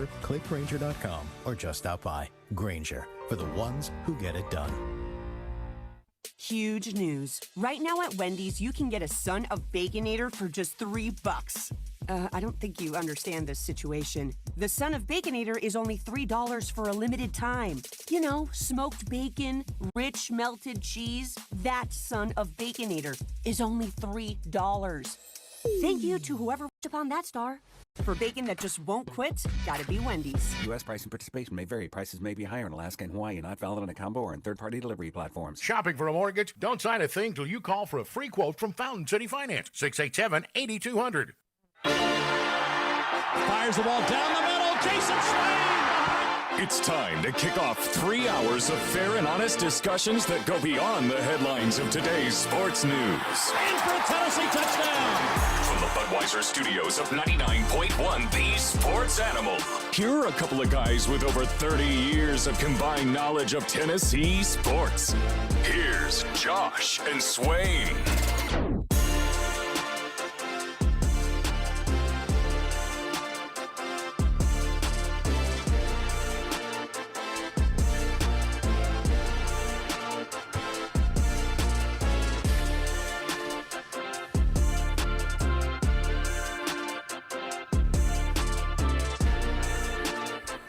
Grainger, click Grainger.com, or just stop by. Grainger, for the ones who get it done. Huge news. Right now at Wendy's, you can get a Son of Baconator for just $3. I don't think you understand this situation. The Son of Baconator is only $3 for a limited time. You know, smoked bacon, rich melted cheese. That Son of Baconator is only $3. Thank you to whoever wished upon that star. For bacon that just won't quit, gotta be Wendy's. U.S. price and participation may vary. Prices may be higher in Alaska and Hawaii, not valid on a combo or in third-party delivery platforms. Shopping for a mortgage? Don't sign a thing till you call for a free quote from Fountain City Finance. 687-8200. Fires the ball down the middle. Jason Swain! It's time to kick off 3 hours of fair and honest discussions that go beyond the headlines of today's sports news. And for a Tennessee touchdown! From the Budweiser studios of 99.1 The Sports Animal, here are a couple of guys with over 30 years of combined knowledge of Tennessee sports. Here's Josh and Swain.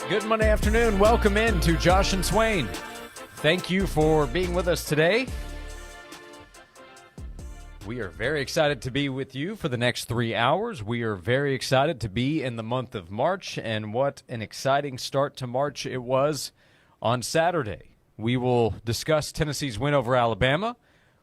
Good Monday afternoon. Welcome in to Josh and Swain. Thank you for being with us today. We are very excited to be with you for the next 3 hours. We are very excited to be in the month of March, and what an exciting start to March it was on Saturday. We will discuss Tennessee's win over Alabama.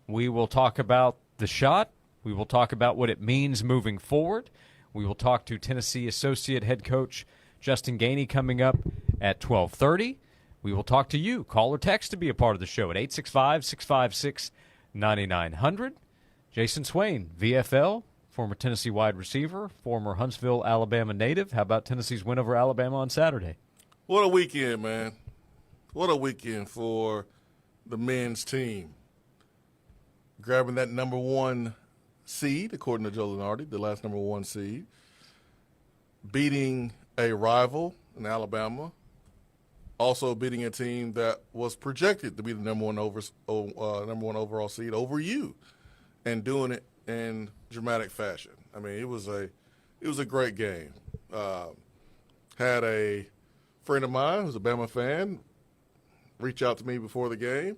We will talk about the shot. We will talk about what it means moving forward. We will talk to Tennessee Associate Head Coach Justin Gainey coming up at 12:30. We will talk to you. Call or text to be a part of the show at 865-656-9900. Jason Swain, VFL, former Tennessee wide receiver, former Huntsville, Alabama native. How about Tennessee's win over Alabama on Saturday? What a weekend, man. What a weekend for the men's team. Grabbing that number one seed, according to Joe Lunardi, the last number one seed. Beating a rival in Alabama, also beating a team that was projected to be the number one overall seed over you, and doing it in dramatic fashion. I mean, it was a great game. Had a friend of mine who's a Bama fan reach out to me before the game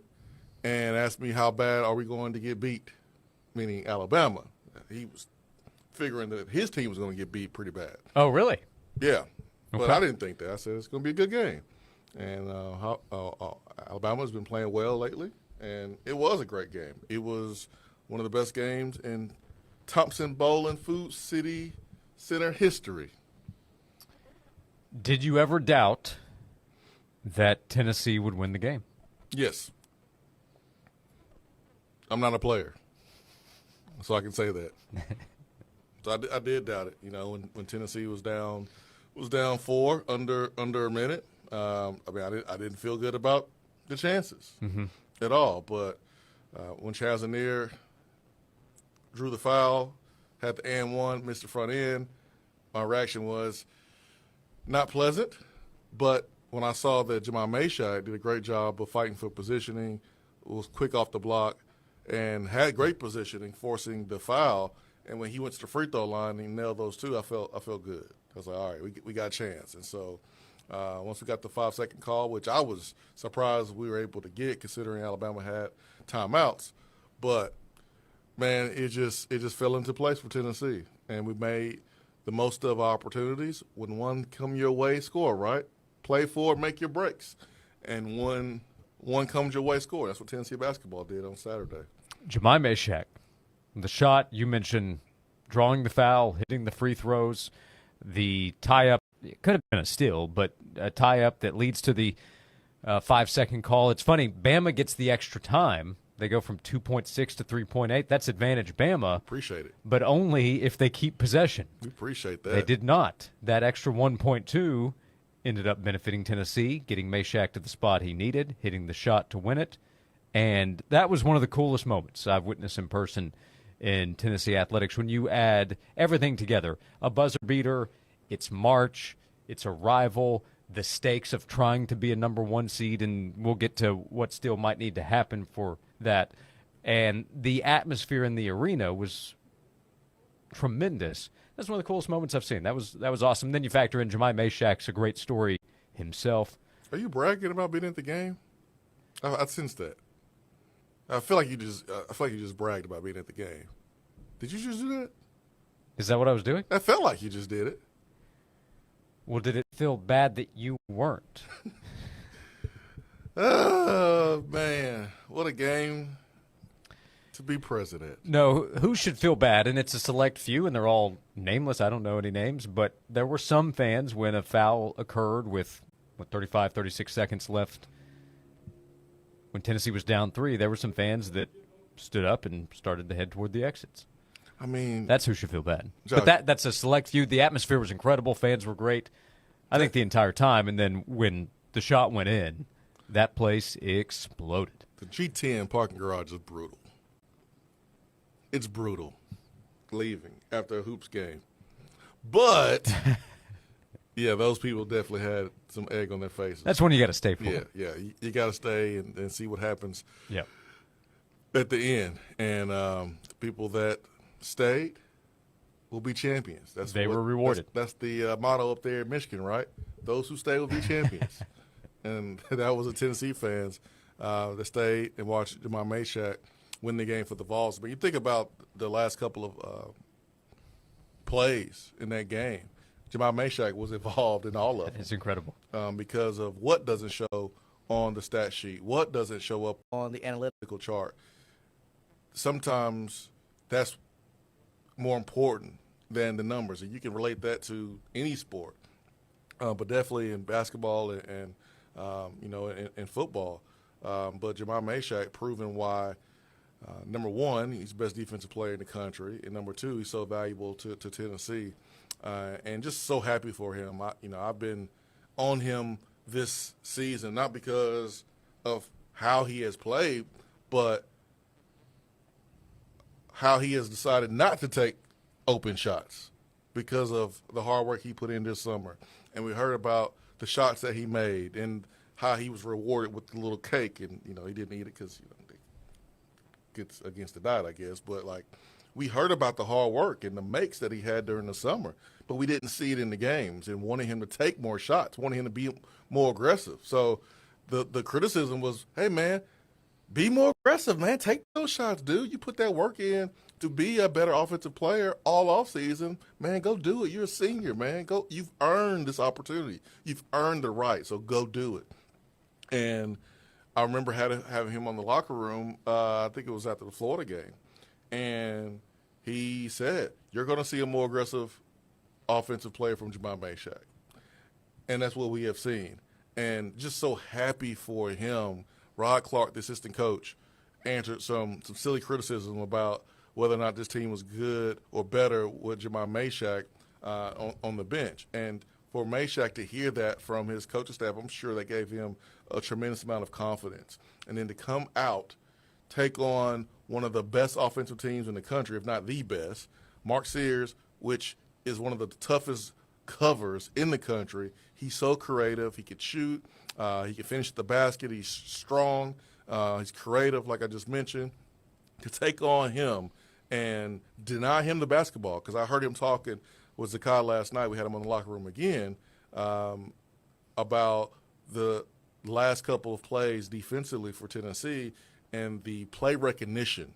and asked me how bad are we going to get beat, meaning Alabama. He was figuring that his team was going to get beat pretty bad. Oh, really? Yeah, but Okay. I didn't think that. I said it's going to be a good game. And Alabama's been playing well lately, and it was a great game. It was one of the best games in Thompson-Boling Food City Center history. Did you ever doubt that Tennessee would win the game? Yes. I'm not a player, so I can say that. So I did doubt it. You know, when Tennessee was down 4 under a minute. I mean, I didn't feel good about the chances at all. But when Chazanier drew the foul, had the and one, missed the front end, my reaction was not pleasant. But when I saw that Jamal Mayshai did a great job of fighting for positioning, was quick off the block, and had great positioning, forcing the foul. And when he went to the free throw line and he nailed those two, I felt good. I was like, all right, we got a chance. And so once we got the 5-second call, which I was surprised we were able to get considering Alabama had timeouts. But, man, it just fell into place for Tennessee. And we made the most of our opportunities. When one come your way, score, right? Play for it, make your breaks. And when one comes your way, score. That's what Tennessee basketball did on Saturday. Jemai Meshack, the shot, you mentioned drawing the foul, hitting the free throws, the tie-up. It could have been a steal, but a tie-up that leads to the 5-second call. It's funny, Bama gets the extra time. They go from 2.6 to 3.8. That's advantage Bama. Appreciate it. But only if they keep possession. We appreciate that. They did not. That extra 1.2 ended up benefiting Tennessee, getting Meshack to the spot he needed, hitting the shot to win it. And that was one of the coolest moments I've witnessed in person in Tennessee athletics when you add everything together. A buzzer beater, it's March, it's a rival, the stakes of trying to be a number one seed, and we'll get to what still might need to happen for that. And the atmosphere in the arena was tremendous. That's one of the coolest moments I've seen. That was awesome. Then you factor in Jemai Mashak's a great story himself. Are you bragging about being at the game? I sense that. I feel like you just bragged about being at the game. Did you just do that? Is that what I was doing? I felt like you just did it. Well, did it feel bad that you weren't? Oh, man. What a game to be president. No, who should feel bad? And it's a select few, and they're all nameless. I don't know any names. But there were some fans when a foul occurred with, 35, 36 seconds left. When Tennessee was down 3, there were some fans that stood up and started to head toward the exits. I mean, that's who should feel bad. Josh, but that's a select few. The atmosphere was incredible. Fans were great, I think, the entire time. And then when the shot went in, that place exploded. The G10 parking garage is brutal. It's brutal leaving after a hoops game. But, yeah, those people definitely had some egg on their faces. That's when you got to stay for. Yeah. You got to stay and see what happens Yep. at the end. And the people that stayed will be champions. They were rewarded. That's the motto up there in Michigan, right? Those who stay will be champions. And that was the Tennessee fans that stayed and watched Jemai Mashak win the game for the Vols. But you think about the last couple of plays in that game. Jemai Mashak was involved in all of them. It's incredible. Because of what doesn't show on the stat sheet, what doesn't show up on the analytical chart. Sometimes that's more important than the numbers, and you can relate that to any sport, but definitely in basketball and in football. But Jemai Mashak proving why, number one, he's the best defensive player in the country, and number two, he's so valuable to Tennessee, and just so happy for him. I've been on him this season, not because of how he has played, but how he has decided not to take open shots because of the hard work he put in this summer. And we heard about the shots that he made and how he was rewarded with the little cake. And, he didn't eat it because, it gets against the diet, I guess. But, we heard about the hard work and the makes that he had during the summer, but we didn't see it in the games and wanted him to take more shots, wanted him to be more aggressive. So the criticism was, hey, man, be more aggressive, man. Take those shots, dude. You put that work in to be a better offensive player all offseason. Man, go do it. You're a senior, man. Go. You've earned this opportunity. You've earned the right, so go do it. And I remember having him on the locker room, I think it was after the Florida game, and he said, you're going to see a more aggressive offensive player from Jemai Mashak. And that's what we have seen. And just so happy for him. Rod Clark, the assistant coach, answered some silly criticism about whether or not this team was good or better with Jemai Mashak on the bench. And for Mashak to hear that from his coaching staff, I'm sure that gave him a tremendous amount of confidence. And then to come out, take on one of the best offensive teams in the country, if not the best, Mark Sears, which is one of the toughest covers in the country. He's so creative. He could shoot. He can finish the basket. He's strong. He's creative, like I just mentioned. To take on him and deny him the basketball, because I heard him talking with Zakai last night. We had him in the locker room again about the last couple of plays defensively for Tennessee and the play recognition,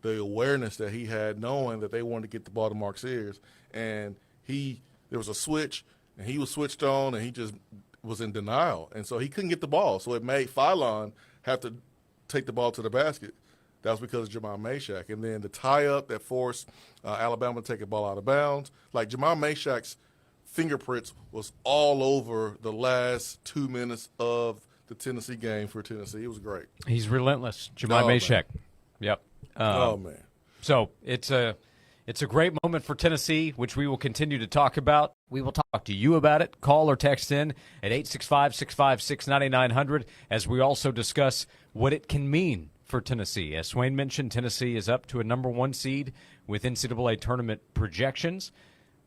the awareness that he had knowing that they wanted to get the ball to Mark Sears. And there was a switch, and he was switched on, and he just was in denial. And so he couldn't get the ball. So it made Phylon have to take the ball to the basket. That was because of Jemai Mashak. And then the tie-up that forced Alabama to take the ball out of bounds. Jemai Mashak's fingerprints was all over the last 2 minutes of the Tennessee game for Tennessee. It was great. He's relentless, Jemai Mashak. Man. Yep. Man. So it's a great moment for Tennessee, which we will continue to talk about. We will talk to you about it. Call or text in at 865-656-9900 as we also discuss what it can mean for Tennessee. As Swain mentioned, Tennessee is up to a number one seed with NCAA tournament projections.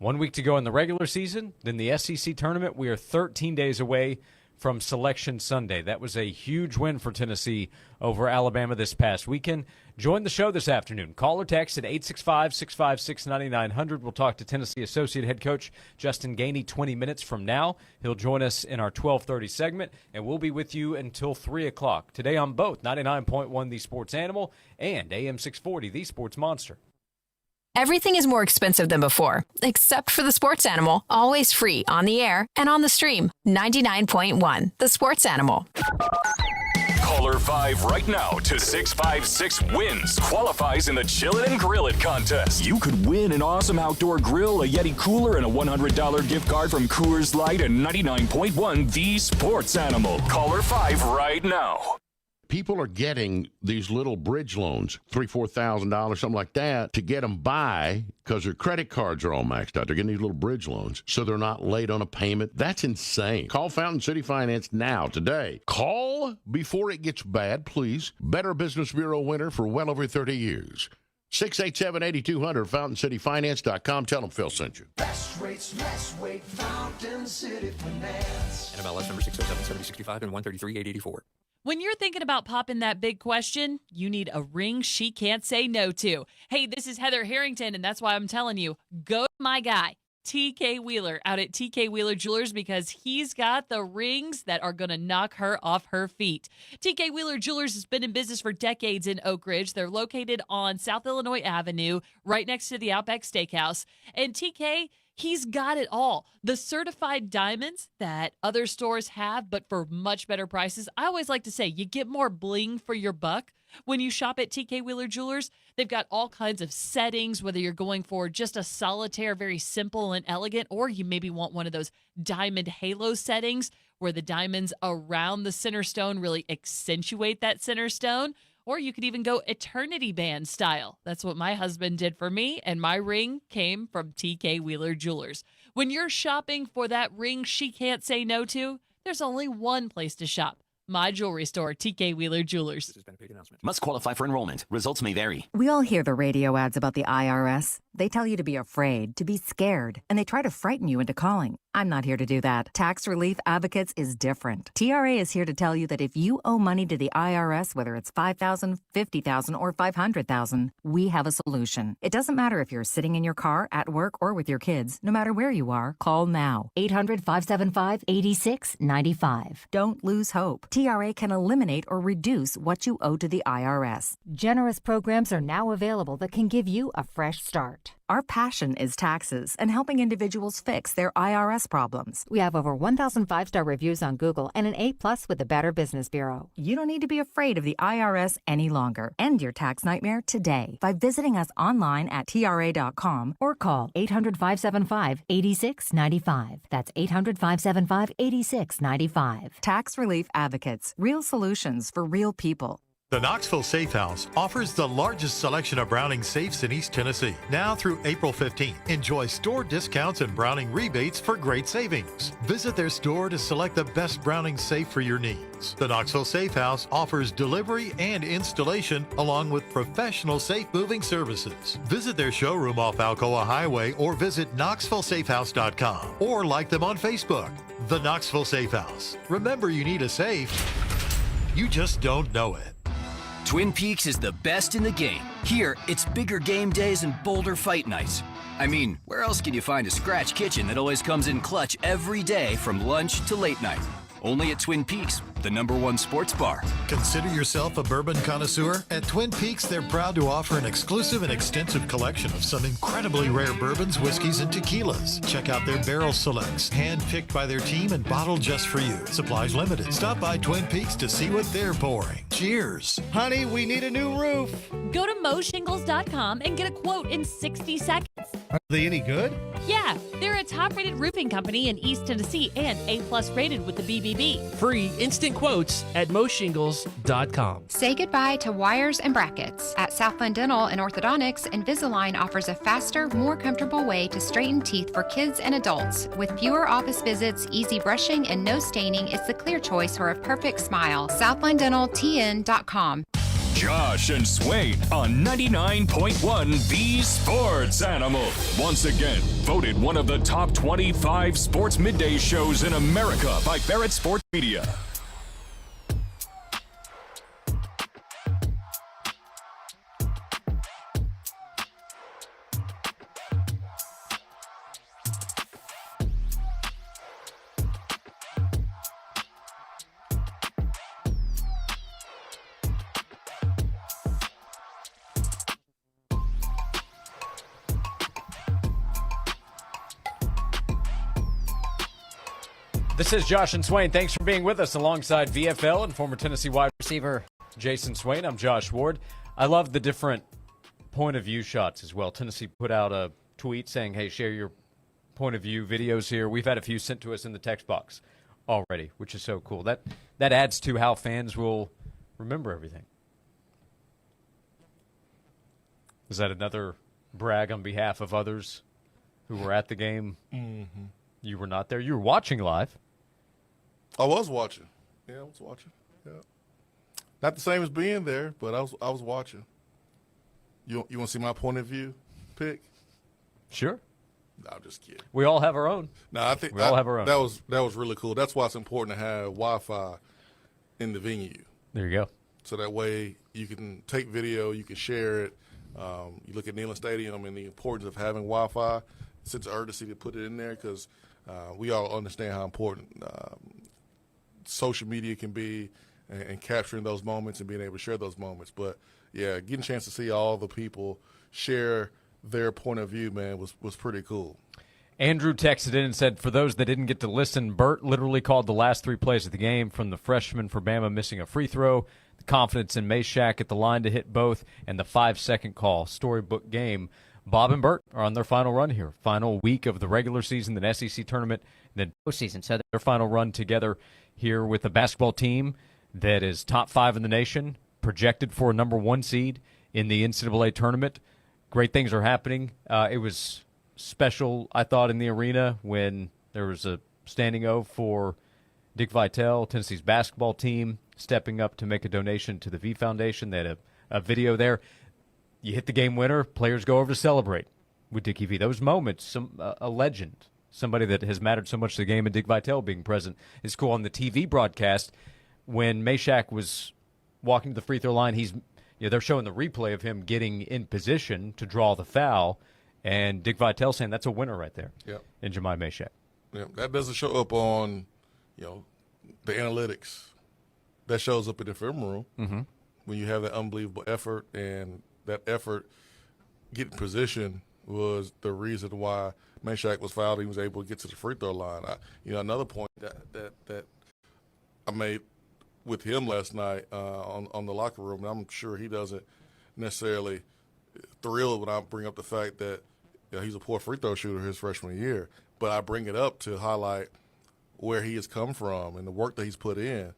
1 week to go in the regular season. Then the SEC tournament. We are 13 days away from Selection Sunday. That was a huge win for Tennessee over Alabama this past weekend. Join the show this afternoon. Call or text at 865-656-9900. We'll talk to Tennessee Associate Head Coach Justin Gainey 20 minutes from now. He'll join us in our 12:30 segment, and we'll be with you until 3 o'clock. Today on both 99.1 The Sports Animal and AM 640 The Sports Monster. Everything is more expensive than before, except for the Sports Animal. Always free on the air and on the stream. 99.1 The Sports Animal. Caller 5 right now to 656-WINS qualifies in the Chillin' and Grill It contest. You could win an awesome outdoor grill, a Yeti cooler, and a $100 gift card from Coors Light and 99.1 The Sports Animal. Caller 5 right now. People are getting these little bridge loans, $3,000, $4,000, something like that, to get them by because their credit cards are all maxed out. They're getting these little bridge loans so they're not late on a payment. That's insane. Call Fountain City Finance now, today. Call before it gets bad, please. Better Business Bureau winner for well over 30 years. 687-8200, FountainCityFinance.com. Tell them Phil sent you. Best rates, less wait, Fountain City Finance. NMLS number 607-7065 and 133-884. When you're thinking about popping that big question, you need a ring she can't say no to. Hey, this is Heather Harrington, and that's why I'm telling you, go to my guy, TK Wheeler, out at TK Wheeler Jewelers, because he's got the rings that are going to knock her off her feet. TK Wheeler Jewelers has been in business for decades in Oak Ridge. They're located on South Illinois Avenue, right next to the Outback Steakhouse. And TK, he's got it all. The certified diamonds that other stores have, but for much better prices. I always like to say you get more bling for your buck when you shop at TK Wheeler Jewelers. They've got all kinds of settings, whether you're going for just a solitaire, very simple and elegant, or you maybe want one of those diamond halo settings where the diamonds around the center stone really accentuate that center stone. Or you could even go eternity band style. That's what my husband did for me, and my ring came from TK Wheeler Jewelers. When you're shopping for that ring she can't say no to, there's only one place to shop. My jewelry store, TK Wheeler Jewelers. This has been a paid announcement. Must qualify for enrollment. Results may vary. We all hear the radio ads about the IRS. They tell you to be afraid, to be scared, and they try to frighten you into calling. I'm not here to do that. Tax Relief Advocates is different. TRA is here to tell you that if you owe money to the IRS, whether it's $5,000, $50,000, or $500,000, we have a solution. It doesn't matter if you're sitting in your car, at work, or with your kids. No matter where you are, call now. 800-575-8695. Don't lose hope. TRA can eliminate or reduce what you owe to the IRS. Generous programs are now available that can give you a fresh start. Our passion is taxes and helping individuals fix their IRS problems. We have over 1,000 5-star reviews on Google and an A+ with the Better Business Bureau. You don't need to be afraid of the IRS any longer. End your tax nightmare today by visiting us online at TRA.com or call 800-575-8695. That's 800-575-8695. Tax Relief Advocates. Real solutions for real people. The Knoxville Safe House offers the largest selection of Browning safes in East Tennessee. Now through April 15th, enjoy store discounts and Browning rebates for great savings. Visit their store to select the best Browning safe for your needs. The Knoxville Safe House offers delivery and installation along with professional safe moving services. Visit their showroom off Alcoa Highway or visit KnoxvilleSafeHouse.com or like them on Facebook. The Knoxville Safe House. Remember, you need a safe. You just don't know it. Twin Peaks is the best in the game. Here, it's bigger game days and bolder fight nights. I mean, where else can you find a scratch kitchen that always comes in clutch every day from lunch to late night? Only at Twin Peaks, the #1 sports bar. Consider yourself a bourbon connoisseur? At Twin Peaks, they're proud to offer an exclusive and extensive collection of some incredibly rare bourbons, whiskeys, and tequilas. Check out their barrel selects, hand-picked by their team and bottled just for you. Supplies limited. Stop by Twin Peaks to see what they're pouring. Cheers. Honey, we need a new roof. Go to moshingles.com and get a quote in 60 seconds. Are they any good? Yeah, they're a top-rated roofing company in East Tennessee and A+ rated with the BBB. Free instant quotes at moshingles.com. Say goodbye to wires and brackets. At Southland Dental and Orthodontics, Invisalign offers a faster, more comfortable way to straighten teeth for kids and adults. With fewer office visits, easy brushing, and no staining, it's the clear choice for a perfect smile. SouthlandDentalTN.com. Josh and Swain on 99.1 The Sports Animal. Once again, voted one of the top 25 sports midday shows in America by Barrett Sports Media. This is Josh and Swain. Thanks for being with us alongside VFL and former Tennessee wide receiver Jason Swain. I'm Josh Ward. I love the different point of view shots as well. Tennessee put out a tweet saying, hey, share your point of view videos here. We've had a few sent to us in the text box already, which is so cool. That adds to how fans will remember everything. Is that another brag on behalf of others who were at the game? Mm-hmm. You were not there. You were watching live. I was watching. Yeah, I was watching. Yeah, not the same as being there, but I was watching. You want to see my point of view pick? Sure. No, I'm just kidding. We all have our own. No, I think we all have our own. That was really cool. That's why it's important to have Wi-Fi in the venue. There you go. So that way you can take video, you can share it. You look at Neyland Stadium and the importance of having Wi-Fi. Sense of urgency to put it in there because we all understand how important social media can be and capturing those moments and being able to share those moments. But, yeah, getting a chance to see all the people share their point of view, man, was pretty cool. Andrew texted in and said, for those that didn't get to listen, Burt literally called the last three plays of the game, from the freshman for Bama missing a free throw, the confidence in Meshack at the line to hit both, and the 5-second call. Storybook game. Bob and Burt are on their final run here. Final week of the regular season, the SEC tournament, then postseason. So their final run together here with a basketball team that is top 5 in the nation, projected for a number 1 seed in the NCAA tournament. Great things are happening. It was special, I thought, in the arena when there was a standing O for Dick Vitale, Tennessee's basketball team, stepping up to make a donation to the V Foundation. They had a video there. You hit the game winner, players go over to celebrate with Dickie V. Those moments, a legend, somebody that has mattered so much to the game, and Dick Vitale being present is cool. On the TV broadcast, when Meshack was walking to the free throw line, they're showing the replay of him getting in position to draw the foul, and Dick Vitale saying that's a winner right there. Yep. In Jemai Meshack. Yeah, that doesn't show up on, the analytics. That shows up in the film room when you have that unbelievable effort, and that effort getting position was the reason why Meshack was fouled. He was able to get to the free throw line. Another point that I made with him last night on the locker room, and I'm sure he doesn't necessarily thrill when I bring up the fact that he's a poor free throw shooter his freshman year, but I bring it up to highlight where he has come from and the work that he's put in.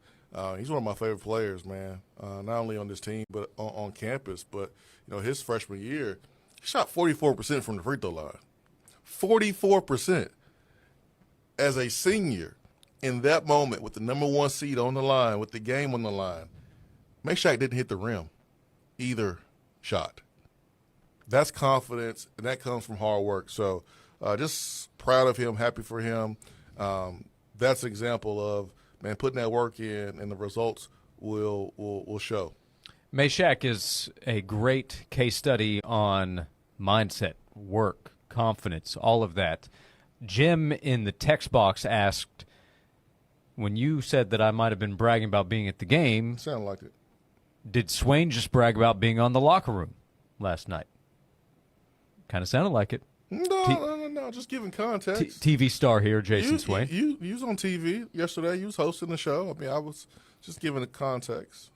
He's one of my favorite players, man, not only on this team but on campus. But, his freshman year, he shot 44% from the free throw line. 44%. As a senior, in that moment, with the number 1 seed on the line, with the game on the line, Meshack didn't hit the rim either shot. That's confidence, and that comes from hard work. So just proud of him, happy for him. That's an example of, man, putting that work in, and the results will show. Meshack is a great case study on mindset, work, confidence, all of that. Jim in the text box asked, when you said that I might have been bragging about being at the game, sounded like it. Did Swain just brag about being on the locker room last night? Kind of sounded like it. No, just giving context. TV star here, Jason Swain. You was on TV yesterday. You was hosting the show. I mean, I was just giving the context.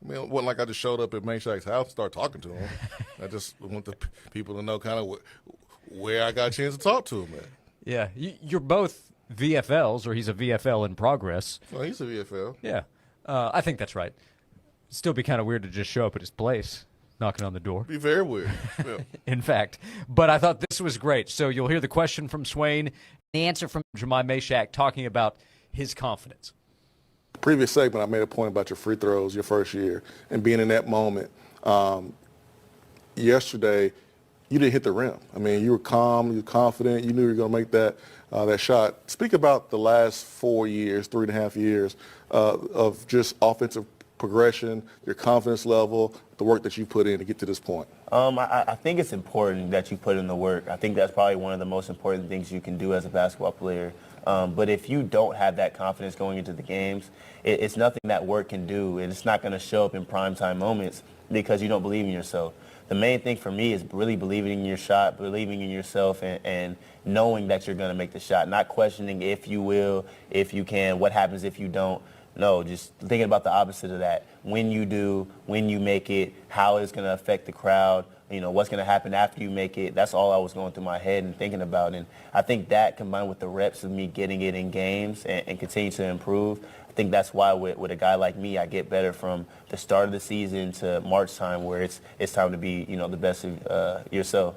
I mean, it wasn't like I just showed up at Meshack's house and started talking to him. I just want the people to know kind of where I got a chance to talk to him at. Yeah, you're both VFLs, or he's a VFL in progress. Well, he's a VFL. Yeah, I think that's right. Still be kind of weird to just show up at his place, knocking on the door. Be very weird. Yeah. In fact. But I thought this was great. So you'll hear the question from Swain, the answer from Jemai Meshack talking about his confidence. previous segment, I made a point about your free throws your first year and being in that moment. Yesterday, you didn't hit the rim. I mean, you were calm, you were confident, you knew you were going to make that shot. Speak about the last 4 years, 3.5 years of just offensive progression, your confidence level, the work that you put in to get to this point. I think it's important that you put in the work. I think that's probably one of the most important things you can do as a basketball player. But if you don't have that confidence going into the games, it's nothing that work can do, and it's not going to show up in primetime moments because you don't believe in yourself. The main thing for me is really believing in your shot, believing in yourself, and knowing that you're going to make the shot, not questioning if you will, if you can, what happens if you don't. No, just thinking about the opposite of that. When you do, when you make it, how it's going to affect the crowd, what's going to happen after you make it. That's all I was going through my head and thinking about. And I think that combined with the reps of me getting it in games and continue to improve, I think that's why with a guy like me, I get better from the start of the season to March time where it's time to be, the best of yourself.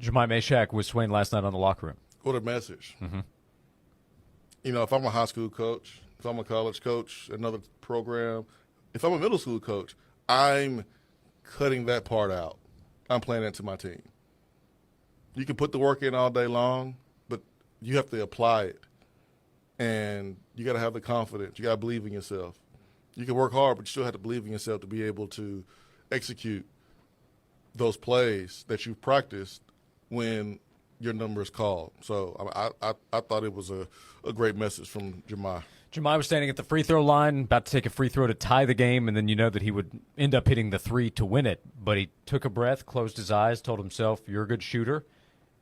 Jemai Meshach with Swain last night on the locker room. What a message. Mm-hmm. If I'm a high school coach, if I'm a college coach, another program, if I'm a middle school coach, I'm cutting that part out. I'm playing that to my team. You can put the work in all day long, but you have to apply it. And you got to have the confidence. You got to believe in yourself. You can work hard, but you still have to believe in yourself to be able to execute those plays that you've practiced when your number is called. So I thought it was a great message from Jemai. Jemai was standing at the free throw line, about to take a free throw to tie the game, and then you know that he would end up hitting the three to win it. But he took a breath, closed his eyes, told himself, you're a good shooter,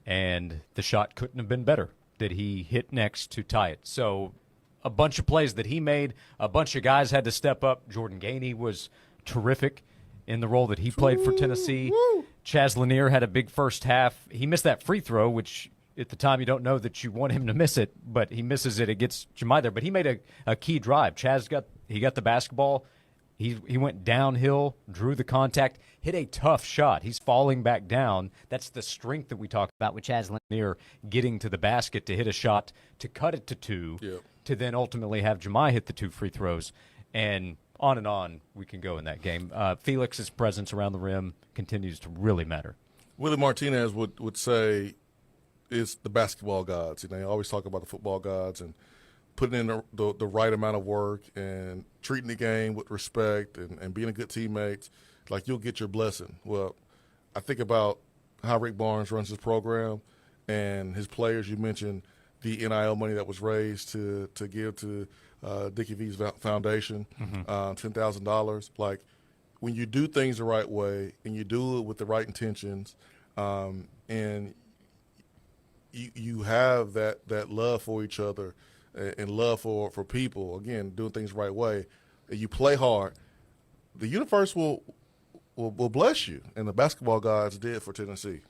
and the shot couldn't have been better that he hit next to tie it. So a bunch of plays that he made, a bunch of guys had to step up. Jordan Gainey was terrific in the role that he played for Tennessee. Chaz Lanier had a big first half. He missed that free throw, which at the time you don't know that you want him to miss it, but he misses it. It gets Jemai there. But he made a key drive. Chaz got the basketball. He went downhill, drew the contact, hit a tough shot. He's falling back down. That's the strength that we talk about with Chaz Lanier getting to the basket to hit a shot, to cut it to two, to then ultimately have Jemai hit the two free throws. And on we can go in that game. Felix's presence around the rim continues to really matter. Willie Martinez would say it's the basketball gods. They always talk about the football gods and putting in the right amount of work and treating the game with respect and being a good teammate. Like, you'll get your blessing. Well, I think about how Rick Barnes runs his program and his players. You mentioned the NIL money that was raised to give to Dickie V's foundation, $10,000. Like, when you do things the right way and you do it with the right intentions, and you have that love for each other and love for people, again, doing things the right way, and you play hard, the universe will bless you, and the basketball gods did for Tennessee.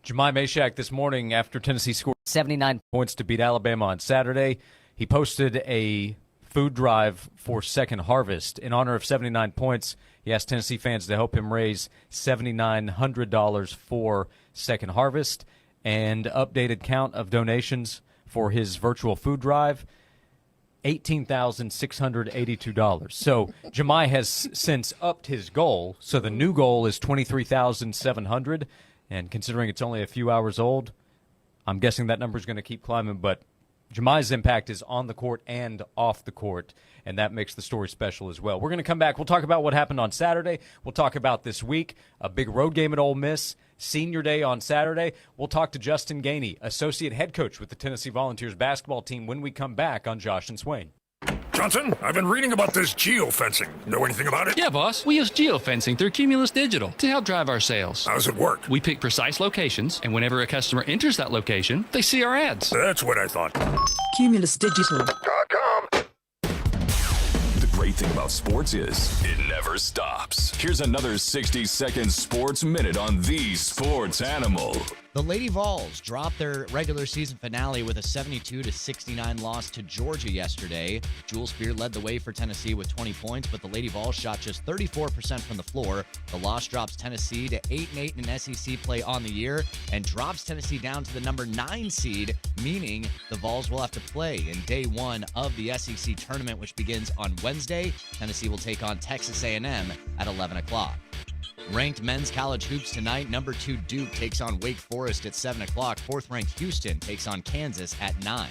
Jemai Meshach this morning, after Tennessee scored 79 points to beat Alabama on Saturday, he posted a food drive for Second Harvest. In honor of 79 points, he asked Tennessee fans to help him raise $7,900 for Second Harvest, and updated count of donations for his virtual food drive, $18,682. So Jemai has since upped his goal. So the new goal is $23,700, and considering it's only a few hours old, I'm guessing that number is going to keep climbing. But Jemai's impact is on the court and off the court, and that makes the story special as well. We're going to come back. We'll talk about what happened on Saturday. We'll talk about this week, a big road game at Ole Miss, Senior Day on Saturday. We'll talk to Justin Gainey, associate head coach with the Tennessee Volunteers basketball team, when we come back on Josh and Swain. Johnson, I've been reading about this geofencing. Know anything about it? Yeah, boss. We use geofencing through Cumulus Digital to help drive our sales. How does it work? We pick precise locations, and whenever a customer enters that location, they see our ads. That's what I thought. CumulusDigital.com. The great thing about sports is it never stops. Here's another 60-second sports minute on the Sports Animal. The Lady Vols dropped their regular season finale with a 72-69 loss to Georgia yesterday. Jules Spear led the way for Tennessee with 20 points, but the Lady Vols shot just 34% from the floor. The loss drops Tennessee to 8-8 in SEC play on the year and drops Tennessee down to the number 9 seed, meaning the Vols will have to play in day one of the SEC tournament, which begins on Wednesday. Tennessee will take on Texas A&M at 11 o'clock. Ranked men's college hoops tonight. Number 2 Duke takes on Wake Forest at 7 o'clock. 4th-ranked Houston takes on Kansas at 9.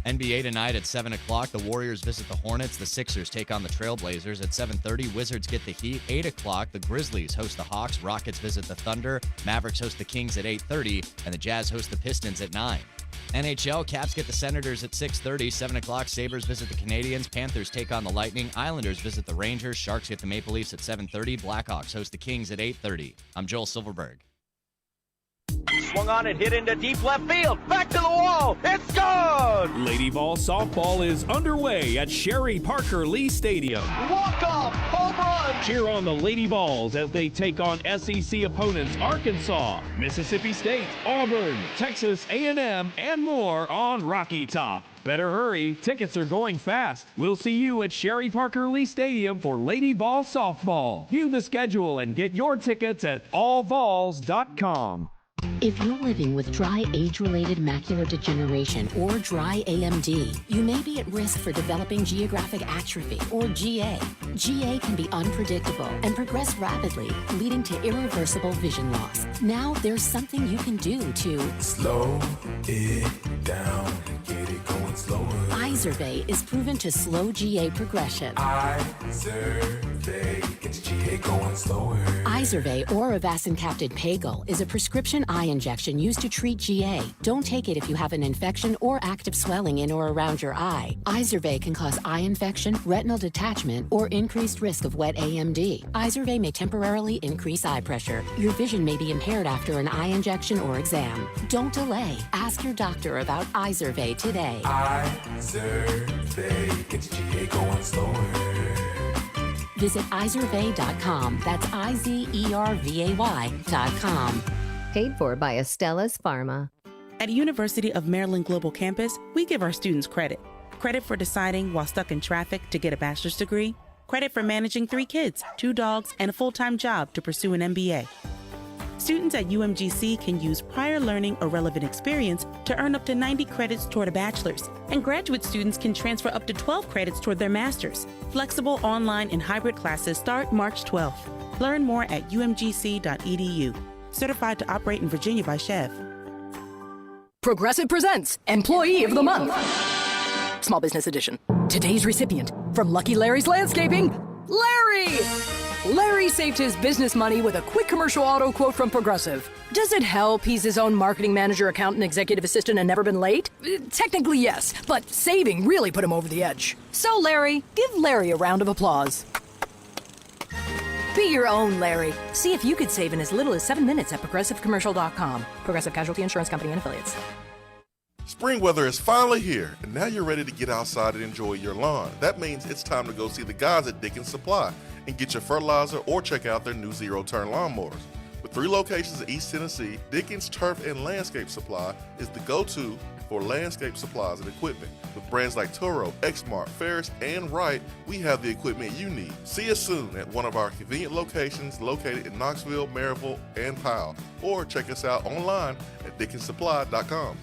NBA tonight at 7 o'clock. The Warriors visit the Hornets. The Sixers take on the Trailblazers at 7:30. Wizards get the Heat. 8 o'clock. The Grizzlies host the Hawks. Rockets visit the Thunder. Mavericks host the Kings at 8:30. And the Jazz host the Pistons at 9. NHL, Caps get the Senators at 6:30. 7 o'clock, Sabres visit the Canadiens. Panthers take on the Lightning. Islanders visit the Rangers. Sharks get the Maple Leafs at 7:30. Blackhawks host the Kings at 8:30. I'm Joel Silverberg. Swung on and hit into deep left field. Back to the wall. It's gone! Lady Ball softball is underway at Sherry Parker Lee Stadium. Walk-off home run! Cheer on the Lady Balls as they take on SEC opponents Arkansas, Mississippi State, Auburn, Texas A&M, and more on Rocky Top. Better hurry, tickets are going fast. We'll see you at Sherry Parker Lee Stadium for Lady Ball softball. View the schedule and get your tickets at allballs.com. If you're living with dry age-related macular degeneration or dry AMD, you may be at risk for developing geographic atrophy or GA. GA can be unpredictable and progress rapidly, leading to irreversible vision loss. Now there's something you can do to slow it down and get it going slower. Izervay is proven to slow GA progression. Izervay gets GA going slower. Izervay or avastin-captid Pagel is a prescription eye injection used to treat GA. Don't take it if you have an infection or active swelling in or around your eye. Izervay can cause eye infection, retinal detachment, or increased risk of wet AMD. Izervay may temporarily increase eye pressure. Your vision may be impaired after an eye injection or exam. Don't delay. Ask your doctor about Izervay today. Izervay gets GA going slower. Visit Izervay.com. That's IZERVAY.com. Paid for by Estella's Pharma. At University of Maryland Global Campus, we give our students credit. Credit for deciding while stuck in traffic to get a bachelor's degree. Credit for managing 3 kids, 2 dogs, and a full-time job to pursue an MBA. Students at UMGC can use prior learning or relevant experience to earn up to 90 credits toward a bachelor's. And graduate students can transfer up to 12 credits toward their master's. Flexible online and hybrid classes start March 12th. Learn more at umgc.edu. Certified to operate in Virginia by Chev. Progressive presents Employee of the Month. Small Business Edition. Today's recipient from Lucky Larry's Landscaping, Larry! Larry saved his business money with a quick commercial auto quote from Progressive. Does it help he's his own marketing manager, accountant, executive assistant, and never been late? Technically, yes, but saving really put him over the edge. So, Larry, give Larry a round of applause. Be your own Larry. See if you could save in as little as 7 minutes at ProgressiveCommercial.com. Progressive Casualty Insurance Company and Affiliates. Spring weather is finally here, and now you're ready to get outside and enjoy your lawn. That means it's time to go see the guys at Dickens Supply and get your fertilizer or check out their new zero-turn lawnmowers. With 3 locations in East Tennessee, Dickens Turf and Landscape Supply is the go-to for landscape supplies and equipment. With brands like Toro, Exmark, Ferris, and Wright, we have the equipment you need. See us soon at one of our convenient locations located in Knoxville, Maryville, and Powell, or check us out online at DickensSupply.com.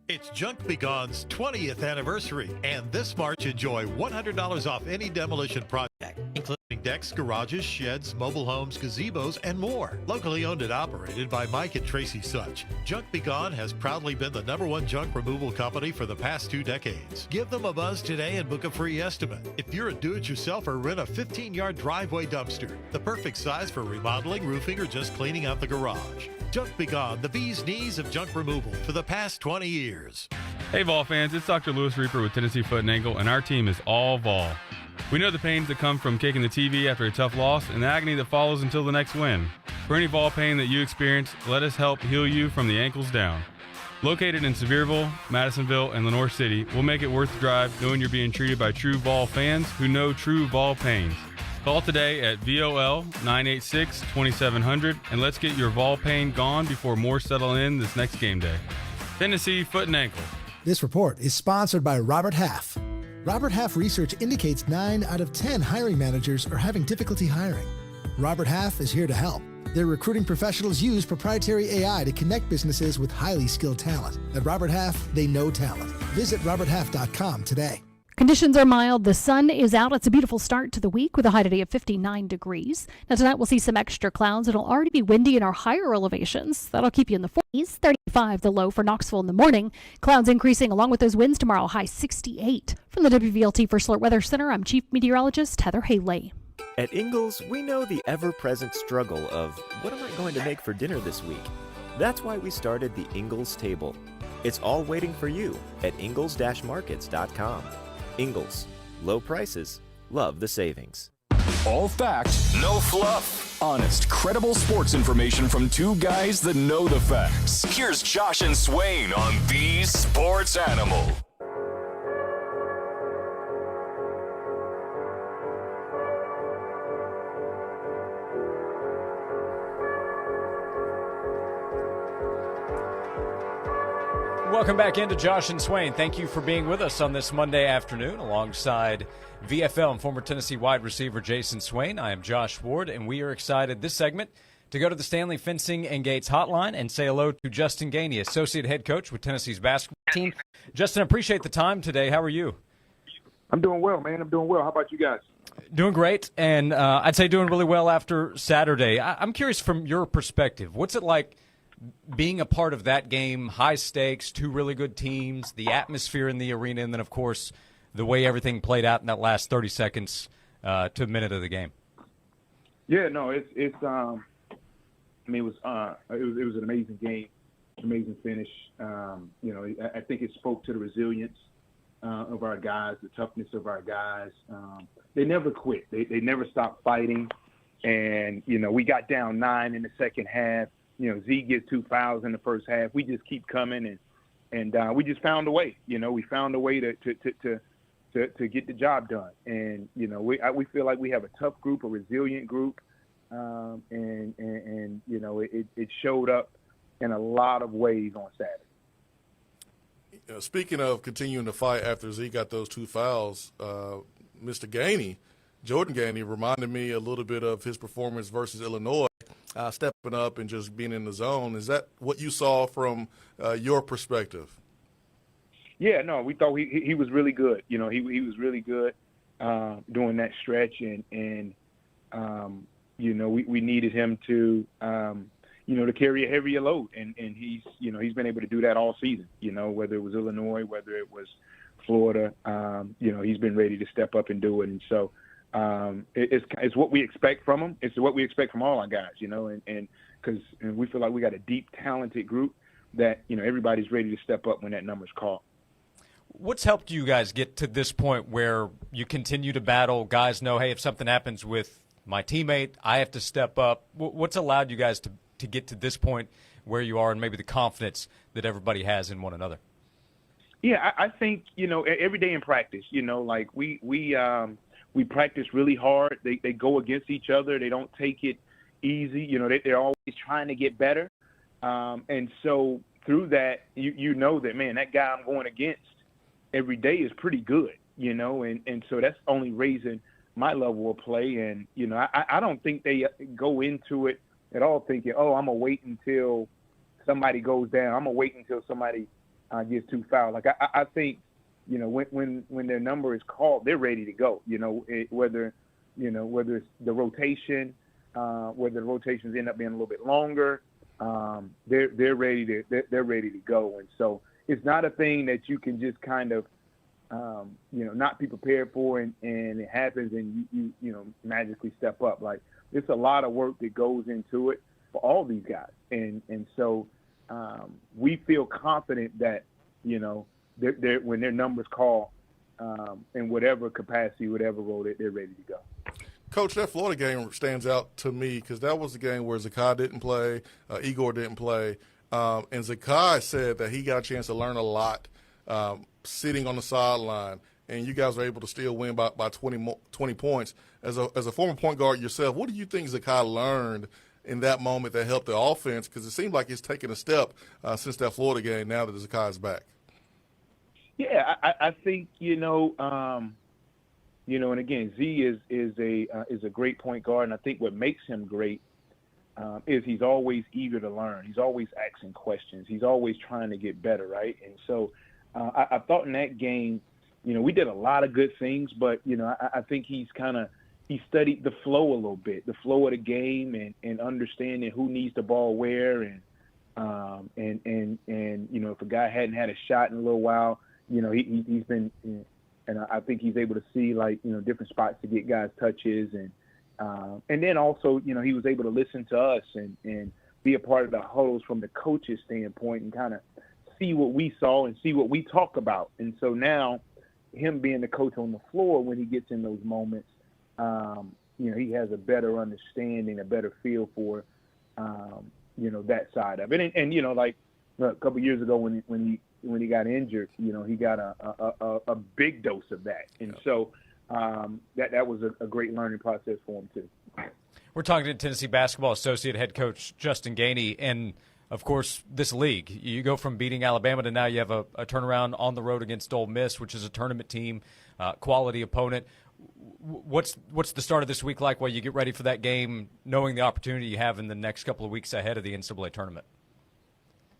It's Junk Be Gone's 20th anniversary, and this March enjoy $100 off any demolition project, including decks, garages, sheds, mobile homes, gazebos, and more. Locally owned and operated by Mike and Tracy Such, Junk Be Gone has proudly been the #1 junk removal company for the past 2 decades. Give them a buzz today and book a free estimate. If you're a do-it-yourselfer, rent a 15-yard driveway dumpster, the perfect size for remodeling, roofing, or just cleaning out the garage. Junk Be Gone, the bee's knees of junk removal for the past 20 years. Hey Vol fans, it's Dr. Lewis Reaper with Tennessee Foot and Ankle, and our team is all Vol. We know the pains that come from kicking the TV after a tough loss and the agony that follows until the next win. For any Vol pain that you experience, let us help heal you from the ankles down. Located in Sevierville, Madisonville, and Lenoir City, we'll make it worth the drive knowing you're being treated by true Vol fans who know true Vol pains. Call today at VOL 986-2700 and let's get your vol pain gone before more settle in this next game day. Tennessee Foot and Ankle. This report is sponsored by Robert Half. Robert Half research indicates 9 out of 10 hiring managers are having difficulty hiring. Robert Half is here to help. Their recruiting professionals use proprietary AI to connect businesses with highly skilled talent. At Robert Half, they know talent. Visit roberthalf.com today. Conditions are mild. The sun is out. It's a beautiful start to the week with a high today of 59 degrees. Now tonight we'll see some extra clouds. It'll already be windy in our higher elevations. That'll keep you in the 40s. 35 the low for Knoxville in the morning. Clouds increasing along with those winds tomorrow. High 68. From the WVLT First Alert Weather Center, I'm Chief Meteorologist Heather Haley. At Ingalls, we know the ever-present struggle of what am I going to make for dinner this week? That's why we started the Ingalls Table. It's all waiting for you at ingalls-markets.com. Ingalls, low prices, love the savings. All fact, no fluff. Honest, credible sports information from two guys that know the facts. Here's Josh and Swain on The Sports Animal. Welcome back into Josh and Swain. Thank you for being with us on this Monday afternoon alongside VFL and former Tennessee wide receiver Jason Swain. I am Josh Ward, and we are excited this segment to go to the Stanley Fencing and Gates hotline and say hello to Justin Gainey, associate head coach with Tennessee's basketball team. Justin, appreciate the time today. How are you? I'm doing well, man. I'm doing well. How about you guys? Doing great, and I'd say doing really well after Saturday. I'm curious from your perspective, what's it like being a part of that game, high stakes, two really good teams, the atmosphere in the arena, and then, of course, the way everything played out in that last 30 seconds to a minute of the game? Yeah, no, it was an amazing game, amazing finish. I think it spoke to the resilience of our guys, the toughness of our guys. They never quit. They never stopped fighting. And, we got down 9 in the second half. Z gets 2 fouls in the first half. We just keep coming, and we just found a way. We found a way to get the job done. And we feel like we have a tough group, a resilient group, and it showed up in a lot of ways on Saturday. Speaking of continuing to fight after Z got those 2 fouls, Mr. Gainey, Jordan Gainey, reminded me a little bit of his performance versus Illinois. Stepping up and just being in the zone. Is that what you saw from your perspective? Yeah, no, we thought he was really good. He was really good during that stretch, and we needed him to to carry a heavier load, and he's been able to do that all season. Whether it was Illinois, whether it was Florida, he's been ready to step up and do it, and so. It's what we expect from them. It's what we expect from all our guys, and because we feel like we got a deep, talented group that, everybody's ready to step up when that number's called. What's helped you guys get to this point where you continue to battle? Guys know, hey, if something happens with my teammate, I have to step up. What's allowed you guys to get to this point where you are, and maybe the confidence that everybody has in one another? Yeah, I think, every day in practice, like we practice really hard. They go against each other. They don't take it easy. They're always trying to get better. And so through that, you know that, man, that guy I'm going against every day is pretty good, and so that's only raising my level of play. And, I don't think they go into it at all thinking, oh, I'm going to wait until somebody goes down. I'm going to wait until somebody gets 2 fouls. Like, I think, when their number is called, they're ready to go. Whether it's the rotation, whether the rotations end up being a little bit longer, they're ready to go. And so it's not a thing that you can just kind of not be prepared for, and it happens and you magically step up. Like, it's a lot of work that goes into it for all these guys, and so we feel confident that they're when their numbers call, in whatever capacity, whatever role, they're ready to go. Coach, that Florida game stands out to me because that was the game where Zakai didn't play, Igor didn't play, and Zakai said that he got a chance to learn a lot sitting on the sideline and you guys are able to still win by 20 points. As a former point guard yourself, what do you think Zakai learned in that moment that helped the offense? Because it seems like it's taken a step since that Florida game now that Zakai is back. Yeah, I think, and again, Z is a great point guard, and I think what makes him great is he's always eager to learn. He's always asking questions. He's always trying to get better, right? And so I thought in that game, we did a lot of good things, but, I think he studied the flow a little bit, the flow of the game and understanding who needs the ball where. And if a guy hadn't had a shot in a little while, he's been, and I think he's able to see different spots to get guys touches. And then also, he was able to listen to us and be a part of the huddles from the coach's standpoint and kind of see what we saw and see what we talk about. And so now him being the coach on the floor, when he gets in those moments, he has a better understanding, a better feel for, that side of it. And a couple of years ago when he got injured, he got a big dose of that. And so that was a great learning process for him too. We're talking to Tennessee basketball associate head coach Justin Gainey, and of course this league. You go from beating Alabama to now you have a turnaround on the road against Ole Miss, which is a tournament team, quality opponent. What's the start of this week like while you get ready for that game, knowing the opportunity you have in the next couple of weeks ahead of the NCAA tournament?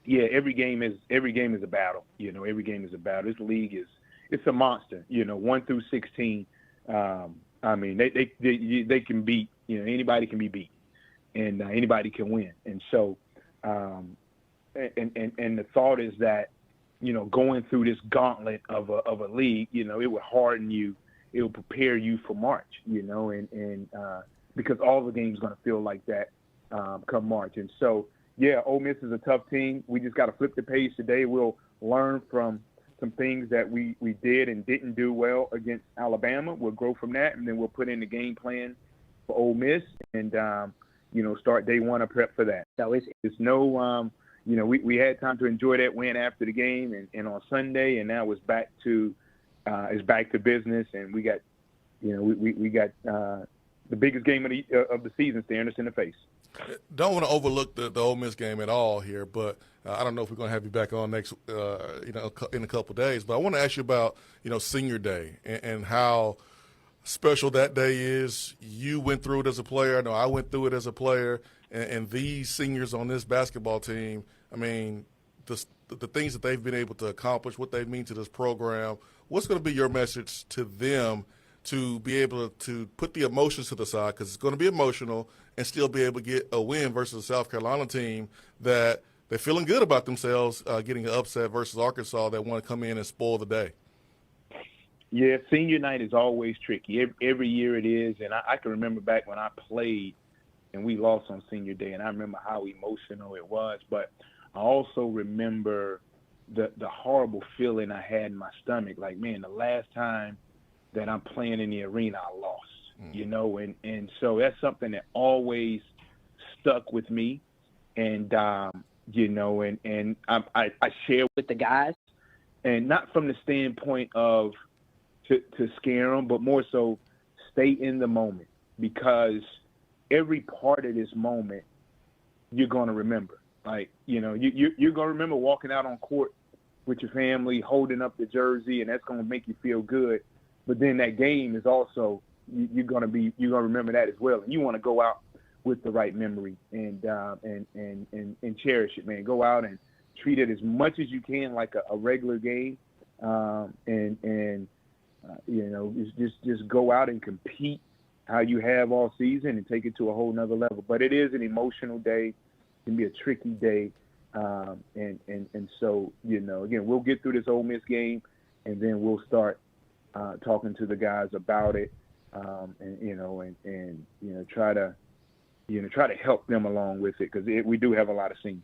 Yeah, every game is a battle. Every game is a battle. This league it's a monster. 1 through 16. They can beat. Anybody can be beat, and anybody can win. And so, and the thought is that, going through this gauntlet of a league, it would harden you. It will prepare you for March. And because all the games are going to feel like that come March. And so, yeah, Ole Miss is a tough team. We just got to flip the page today. We'll learn from some things that we did and didn't do well against Alabama. We'll grow from that, and then we'll put in the game plan for Ole Miss and, start day one of prep for that. So it's no, we had time to enjoy that win after the game and on Sunday, and now it's back to business, and we got, we got the biggest game of the season staring us in the face. Don't want to overlook the Ole Miss game at all here, but I don't know if we're going to have you back on next, in a couple of days. But I want to ask you about, Senior Day and how special that day is. You went through it as a player. I know I went through it as a player. And these seniors on this basketball team, the things that they've been able to accomplish, what they mean to this program, what's going to be your message to them to be able to put the emotions to the side, because it's going to be emotional, and still be able to get a win versus a South Carolina team that they're feeling good about themselves, getting an upset versus Arkansas that want to come in and spoil the day? Yeah, senior night is always tricky. Every year it is, and I can remember back when I played and we lost on senior day, and I remember how emotional it was. But I also remember the horrible feeling I had in my stomach. Like, man, the last time that I'm playing in the arena, I lost. And so that's something that always stuck with me. And I share with the guys, and not from the standpoint of to scare them, but more so stay in the moment, because every part of this moment you're going to remember. Like, you're going to remember walking out on court with your family, holding up the jersey, and that's going to make you feel good. But then that game is also, you're going to remember that as well. And you want to go out with the right memory and cherish it, man. Go out and treat it as much as you can like a regular game. Just go out and compete how you have all season and take it to a whole nother level. But it is an emotional day. It can be a tricky day. And so, again, we'll get through this Ole Miss game, and then we'll start talking to the guys about it, try to help them along with it, because we do have a lot of seniors.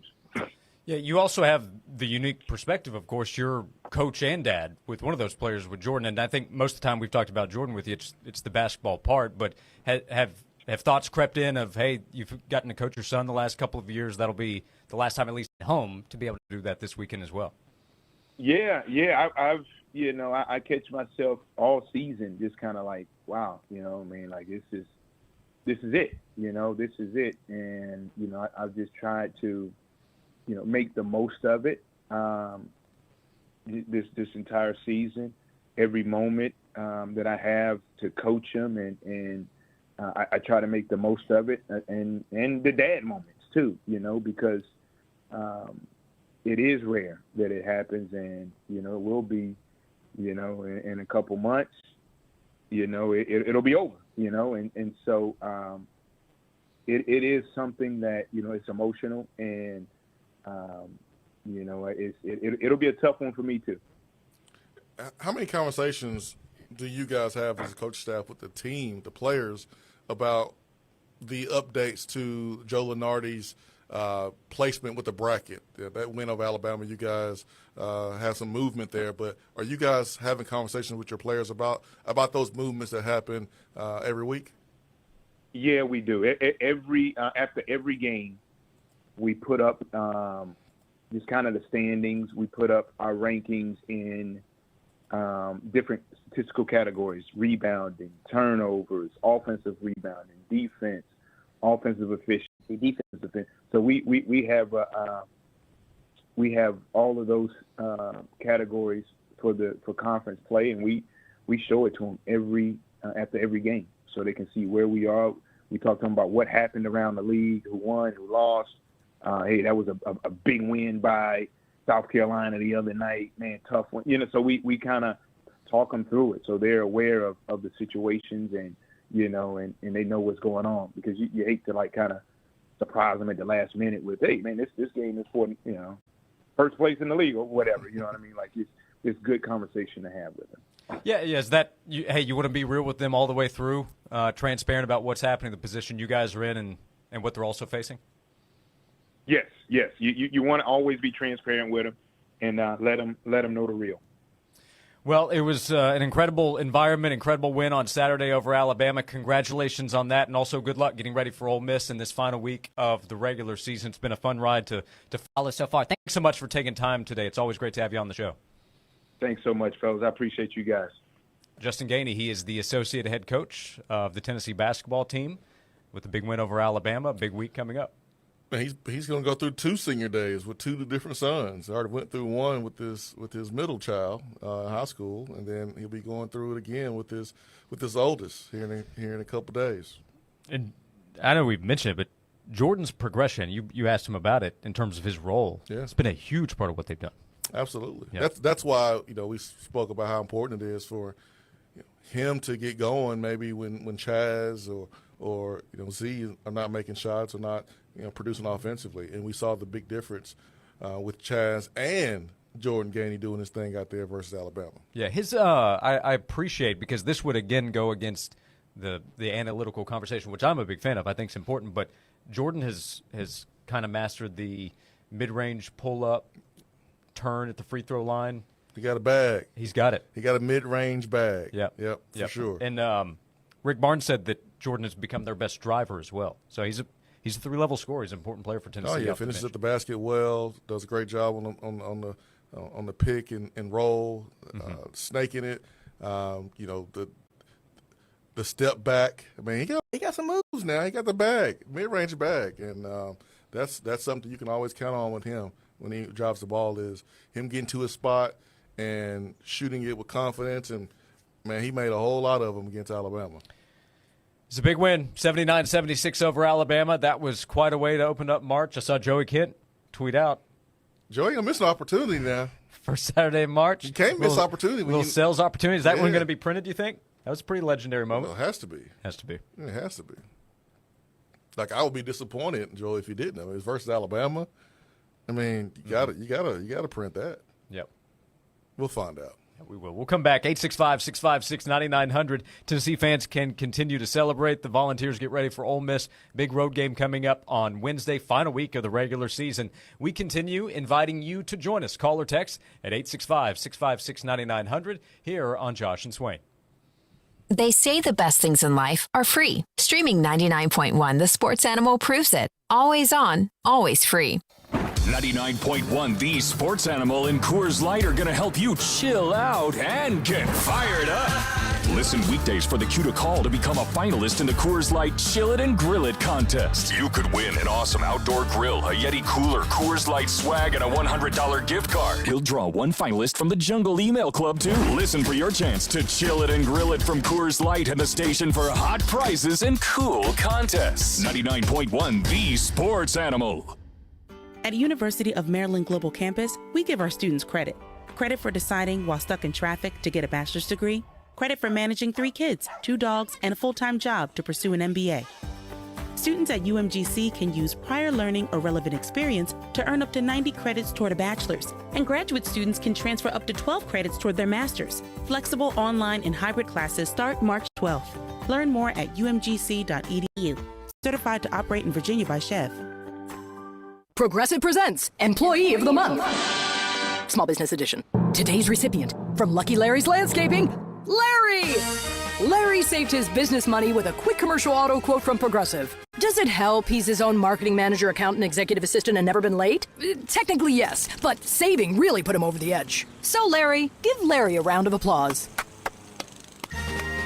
Yeah, you also have the unique perspective, of course. You're coach and dad with one of those players, with Jordan, and I think most of the time we've talked about Jordan with you, it's the basketball part. But have thoughts crept in of, hey, you've gotten to coach your son the last couple of years, that'll be the last time at least at home, to be able to do that this weekend as well? Yeah, I catch myself all season just kind of like, wow, like this is it, this is it. And, I've just tried to, make the most of it. This entire season, every moment that I have to coach them, and I try to make the most of it, and the dad moments too, because it is rare that it happens, and it will be, in a couple months, it'll be over, and so it is something that it's emotional, and it'll be a tough one for me too. How many conversations do you guys have as a coach staff with the team, the players, about the updates to Joe Lunardi's placement with the bracket? That win over Alabama, you guys have some movement there, but are you guys having conversations with your players about those movements that happen every week? Yeah, we do. After every game, we put up just kind of the standings. We put up our rankings in different statistical categories: rebounding, turnovers, offensive rebounding, defense, offensive efficiency, defensive efficiency. So we have all of those categories for conference play, and we show it to them after every game, so they can see where we are. We talk to them about what happened around the league, who won, who lost. Hey, that was a big win by South Carolina the other night, man, tough one. So we kind of talk them through it, so they're aware of the situations, and and they know what's going on, because you hate to kind of surprise them at the last minute with, hey, man, this game is for first place in the league or whatever. You know what I mean? Like it's good conversation to have with them. Yeah. Is that you want to be real with them all the way through, transparent about what's happening, the position you guys are in, and what they're also facing? Yes. You want to always be transparent with them, and let them know the real. Well, it was an incredible environment, incredible win on Saturday over Alabama. Congratulations on that, and also good luck getting ready for Ole Miss in this final week of the regular season. It's been a fun ride to follow so far. Thanks so much for taking time today. It's always great to have you on the show. Thanks so much, fellas. I appreciate you guys. Justin Gainey, he is the associate head coach of the Tennessee basketball team with the big win over Alabama. Big week coming up. He's going to go through 2 senior days with 2 different sons. I already went through one with his middle child in high school, and then he'll be going through it again with his oldest here in a couple days. And I know we've mentioned it, but Jordan's progression, you asked him about it in terms of his role. Yeah. It's been a huge part of what they've done. Absolutely. Yep. That's why we spoke about how important it is for him to get going. Maybe when Chaz or Z are not making shots or not producing offensively, and we saw the big difference with Chaz and Jordan Gainey doing his thing out there versus Alabama. Yeah, his I appreciate, because this would again go against the analytical conversation, which I'm a big fan of. I think it's important, but Jordan has kind of mastered the mid-range pull-up turn at the free throw line. He got a bag. He's got it. He got a mid-range bag. Yep, for sure. And Rick Barnes said that Jordan has become their best driver as well. So he's a 3-level scorer. He's an important player for Tennessee. Oh yeah, finishes at the basket well. Does a great job on the pick and roll, snaking it. The step back. I mean, he got some moves now. He got the bag, mid-range bag, and that's something you can always count on with him when he drives the ball, is him getting to his spot and shooting it with confidence. And man, he made a whole lot of them against Alabama. It's a big win, 79-76 over Alabama. That was quite a way to open up March. I saw Joey Kent tweet out, Joey, I'm missing an opportunity now. For Saturday in March. You can't miss opportunity. Little sales opportunity. Is that one going to be printed, do you think? That was a pretty legendary moment. Well, it has to be. Has to be. It has to be. Like, I would be disappointed, Joey, if he didn't. I mean, it's versus Alabama. I mean, you gotta print that. Yep. We'll find out. Yeah, we will. We'll come back. 865-656-9900. Tennessee fans can continue to celebrate. The Volunteers get ready for Ole Miss. Big road game coming up on Wednesday, final week of the regular season. We continue inviting you to join us. Call or text at 865-656-9900 here on Josh and Swain. They say the best things in life are free. Streaming 99.1 The Sports Animal proves it. Always on, always free. 99.1 The Sports Animal and Coors Light are going to help you chill out and get fired up. Listen weekdays for the cue to call to become a finalist in the Coors Light Chill It and Grill It contest. You could win an awesome outdoor grill, a Yeti cooler, Coors Light swag, and a $100 gift card. He'll draw one finalist from the Jungle Email Club, too. Listen for your chance to chill it and grill it from Coors Light and the station for hot prizes and cool contests. 99.1 The Sports Animal. At University of Maryland Global Campus, we give our students credit. Credit for deciding while stuck in traffic to get a bachelor's degree. Credit for managing 3 kids, 2 dogs, and a full-time job to pursue an MBA. Students at UMGC can use prior learning or relevant experience to earn up to 90 credits toward a bachelor's, and graduate students can transfer up to 12 credits toward their master's. Flexible online and hybrid classes start March 12th. Learn more at umgc.edu. Certified to operate in Virginia by Chev. Progressive presents Employee of the Month. Small Business Edition. Today's recipient from Lucky Larry's Landscaping, Larry! Larry saved his business money with a quick commercial auto quote from Progressive. Does it help he's his own marketing manager, accountant, executive assistant, and never been late? Technically, yes, but saving really put him over the edge. So, Larry, give Larry a round of applause.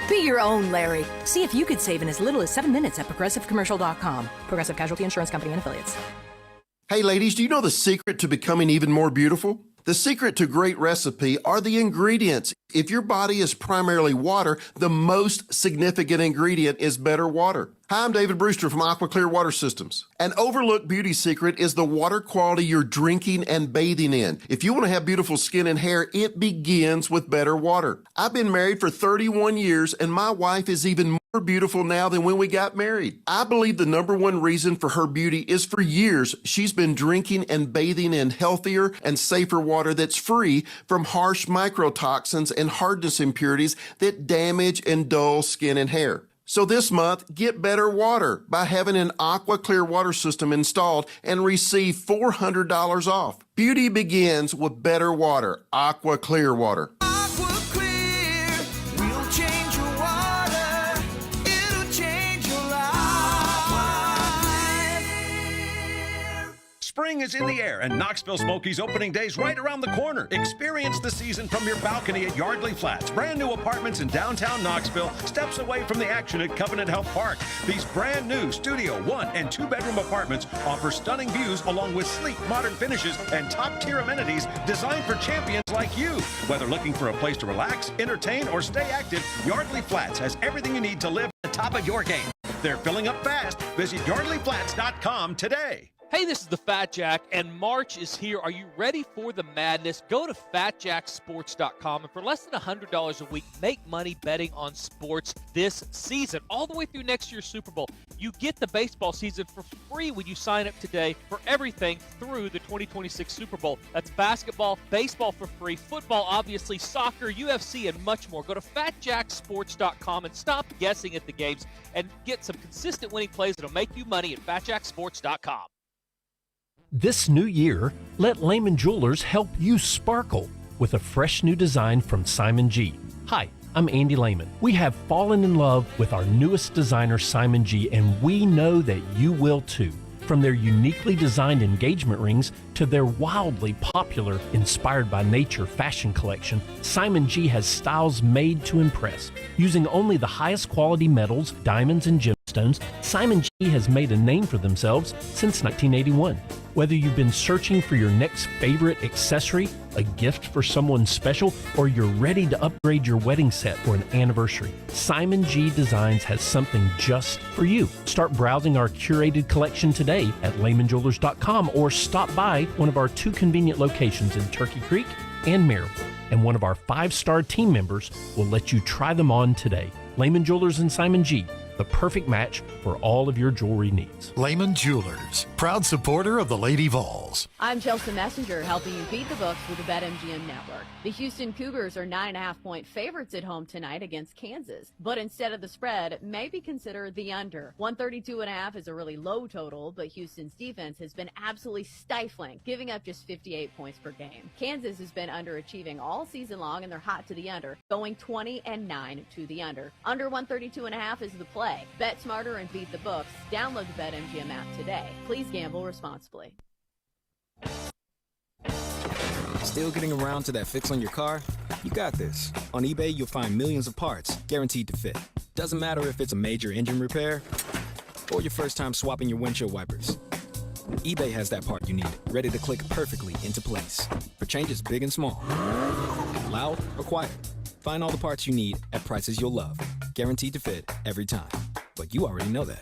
Be your own Larry. See if you could save in as little as 7 minutes at ProgressiveCommercial.com. Progressive Casualty Insurance Company and Affiliates. Hey ladies, do you know the secret to becoming even more beautiful? The secret to great recipe are the ingredients. If your body is primarily water, the most significant ingredient is better water. Hi, I'm David Brewster from Aqua Clear Water Systems. An overlooked beauty secret is the water quality you're drinking and bathing in. If you want to have beautiful skin and hair, it begins with better water. I've been married for 31 years, and my wife is even more beautiful now than when we got married. I believe the number one reason for her beauty is for years she's been drinking and bathing in healthier and safer water that's free from harsh microtoxins and hardness impurities that damage and dull skin and hair. So this month, get better water by having an Aqua Clear water system installed and receive $400 off. Beauty begins with better water. Aqua Clear water. Spring is in the air, and Knoxville Smokies opening day's right around the corner. Experience the season from your balcony at Yardley Flats. Brand new apartments in downtown Knoxville, steps away from the action at Covenant Health Park. These brand new studio 1 and 2 bedroom apartments offer stunning views along with sleek, modern finishes and top-tier amenities designed for champions like you. Whether looking for a place to relax, entertain, or stay active, Yardley Flats has everything you need to live at the top of your game. They're filling up fast. Visit yardleyflats.com today. Hey, this is the Fat Jack, and March is here. Are you ready for the madness? Go to FatJackSports.com, and for less than $100 a week, make money betting on sports this season, all the way through next year's Super Bowl. You get the baseball season for free when you sign up today for everything through the 2026 Super Bowl. That's basketball, baseball for free, football, obviously, soccer, UFC, and much more. Go to FatJackSports.com and stop guessing at the games and get some consistent winning plays that'll make you money at FatJackSports.com. This new year, let Lehman Jewelers help you sparkle with a fresh new design from Simon G. Hi, I'm Andy Lehman. We have fallen in love with our newest designer, Simon G, and we know that you will too. From their uniquely designed engagement rings to their wildly popular Inspired by Nature fashion collection, Simon G has styles made to impress. Using only the highest quality metals, diamonds, and gemstones, Simon G has made a name for themselves since 1981. Whether you've been searching for your next favorite accessory, a gift for someone special, or you're ready to upgrade your wedding set for an anniversary, Simon G Designs has something just for you. Start browsing our curated collection today at LehmanJewelers.com or stop by one of our 2 convenient locations in Turkey Creek and Maryville. And one of our 5-star team members will let you try them on today. Lehman Jewelers and Simon G, the perfect match for all of your jewelry needs. Lehman Jewelers, proud supporter of the Lady Vols. I'm Chelsea Messenger, helping you beat the books with the BetMGM Network. The Houston Cougars are 9.5-point favorites at home tonight against Kansas. But instead of the spread, maybe consider the under. 132.5 is a really low total, but Houston's defense has been absolutely stifling, giving up just 58 points per game. Kansas has been underachieving all season long, and they're hot to the under, going 20-9 to the under. Under 132.5 is the play. Bet smarter and beat the books. Download the BetMGM app today. Please gamble responsibly. Still getting around to that fix on your car? You got this. On eBay, you'll find millions of parts guaranteed to fit. Doesn't matter if it's a major engine repair or your first time swapping your windshield wipers. eBay has that part you need, ready to click perfectly into place for changes big and small. Loud or quiet. Find all the parts you need at prices you'll love. Guaranteed to fit every time. But you already know that.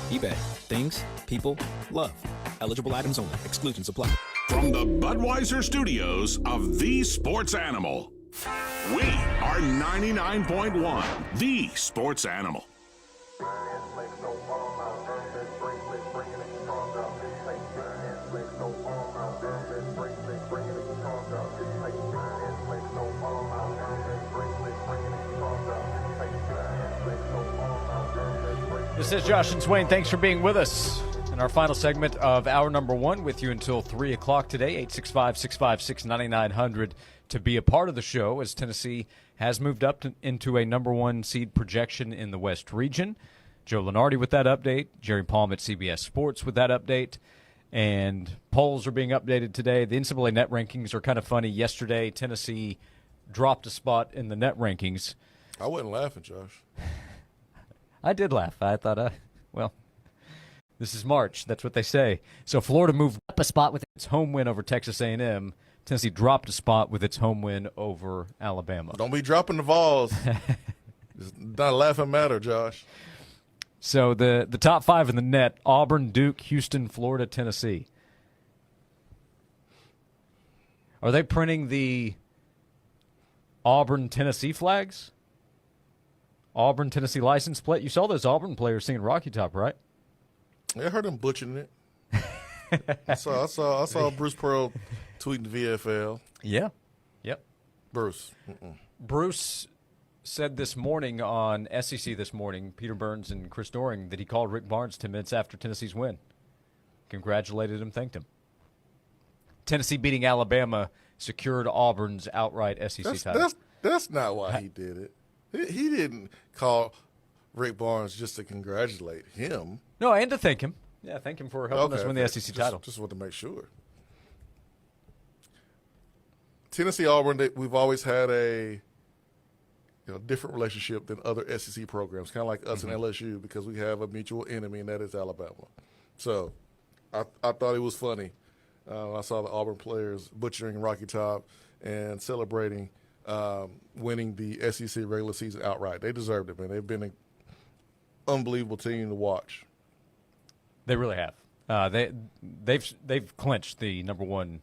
eBay. Things, people, love. Eligible items only. Exclusions apply. From the Budweiser studios of The Sports Animal, we are 99.1 The Sports Animal. This is Josh and Swain. Thanks for being with us in our final segment of hour number one, with you until 3 o'clock today. 865-656-9900 to be a part of the show, as Tennessee has moved up into a number one seed projection in the West region. Joe Lenardi with that update. Jerry Palm at CBS Sports with that update. And polls are being updated today. The NCAA net rankings are kind of funny. Yesterday, Tennessee dropped a spot in the net rankings. I wasn't laughing, Josh. I did laugh. I thought, well, this is March. That's what they say. So Florida moved up a spot with its home win over Texas A&M. Tennessee dropped a spot with its home win over Alabama. Don't be dropping the balls. It's not a laughing matter, Josh. So the top five in the net: Auburn, Duke, Houston, Florida, Tennessee. Are they printing the Auburn, Tennessee flags? Auburn, Tennessee license plate. You saw those Auburn players singing Rocky Top, right? Yeah, I heard them butchering it. I saw Bruce Pearl tweeting the VFL. Yeah. Yep. Bruce. Bruce said this morning on SEC this morning, Peter Burns and Chris Doring, that he called Rick Barnes 10 minutes after Tennessee's win. Congratulated him, thanked him. Tennessee beating Alabama secured Auburn's outright SEC title. That's not why he did it. He didn't call Rick Barnes just to congratulate him. No, and to thank him. Yeah, thank him for helping us win the SEC title. Just want to make sure. Tennessee Auburn, we've always had a different relationship than other SEC programs, kind of like us and LSU, because we have a mutual enemy, and that is Alabama. So I thought it was funny. I saw the Auburn players butchering Rocky Top and celebrating winning the SEC regular season outright. They deserved it, man. They've been an unbelievable team to watch. They really have. They've clinched the number one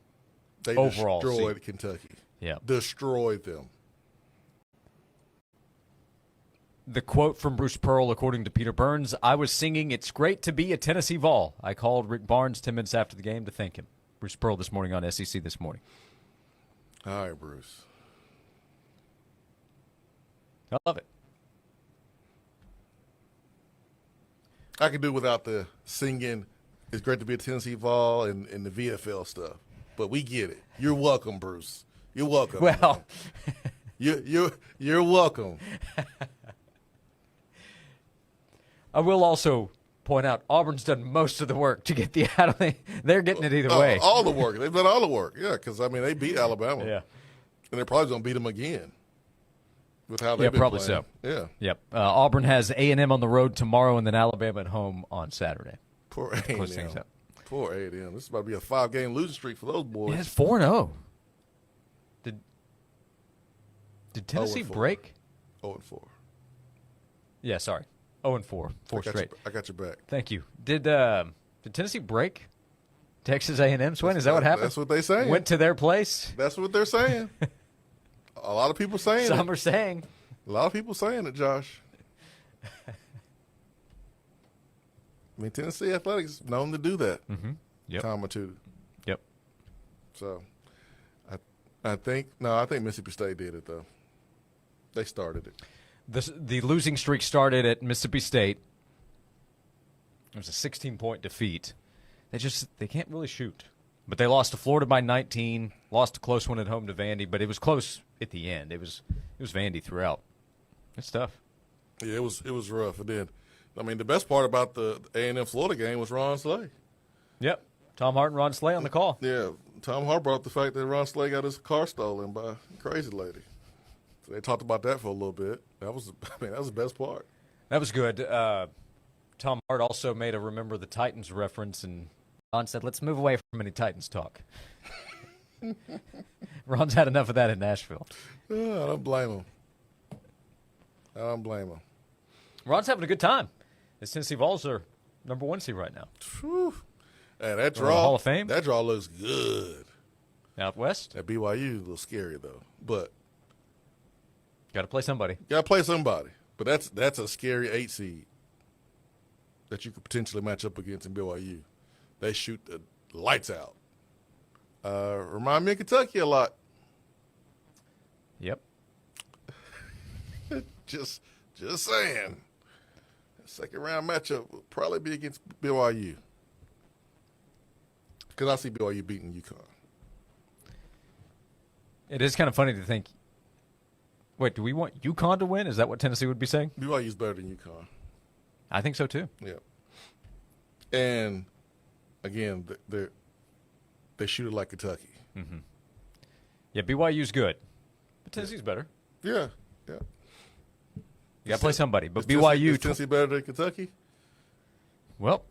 overall seed. They destroyed Kentucky. Yeah. Destroyed them. The quote from Bruce Pearl, according to Peter Burns, I was singing, "It's great to be a Tennessee Vol." I called Rick Barnes 10 minutes after the game to thank him. Bruce Pearl this morning on SEC This Morning. All right, Bruce. I love it. I could do without the singing, "It's great to be a Tennessee Vol" and the VFL stuff. But we get it. You're welcome, Bruce. You're welcome. Well, you're welcome. I will also point out Auburn's done most of the work to get the out of the. They're getting it either way. All the work. They've done all the work. Yeah, because they beat Alabama. Yeah, and they're probably going to beat them again. With how they've been probably playing. so. Yeah. Yep. Auburn has A&M on the road tomorrow, and then Alabama at home on Saturday. Poor A&M. Poor A&M. This is about to be a 5-game losing streak for those boys. Yeah, it's 4-0. Did Tennessee break? 0-4. Yeah, sorry. 0-4. Four straight. I got your back. Thank you. Did Tennessee break Texas A&M, Swain? Is that what happened? That's what they saying. Went to their place? That's what they're saying. A lot of people saying it. Some are saying. A lot of people saying it, Josh. Tennessee Athletics known to do that. Yep. Time or two. Yep. So, I think Mississippi State did it, though. They started it. The losing streak started at Mississippi State. It was a 16-point defeat. They can't really shoot. But they lost to Florida by 19, lost a close one at home to Vandy, but it was close at the end. It was Vandy throughout. It's tough. Yeah, it was rough. It did. The best part about the A&M Florida game was Ron Slay. Yep. Tom Hart and Ron Slay on the call. Yeah. Tom Hart brought up the fact that Ron Slay got his car stolen by a crazy lady. So they talked about that for a little bit. That was the best part. That was good. Tom Hart also made a Remember the Titans reference, and Ron said, let's move away from any Titans talk. Ron's had enough of that in Nashville. I don't blame him. Ron's having a good time. The Tennessee Vols are number 1 seed right now. Whew. Hey, that draw, Hall of Fame. That draw looks good. Out west. That BYU is a little scary though, but got to play somebody. But that's a scary 8 seed that you could potentially match up against in BYU. They shoot the lights out. Remind me of Kentucky a lot. Yep. Just saying. Second round matchup will probably be against BYU. Because I see BYU beating UConn. It is kind of funny to think, wait, do we want UConn to win? Is that what Tennessee would be saying? BYU's better than UConn. I think so too. Yeah. And, again, they shoot it like Kentucky. Mm-hmm. Yeah, BYU's good. But Tennessee's better. Yeah. You got to play somebody. But is BYU. Is Tennessee better than Kentucky? Well,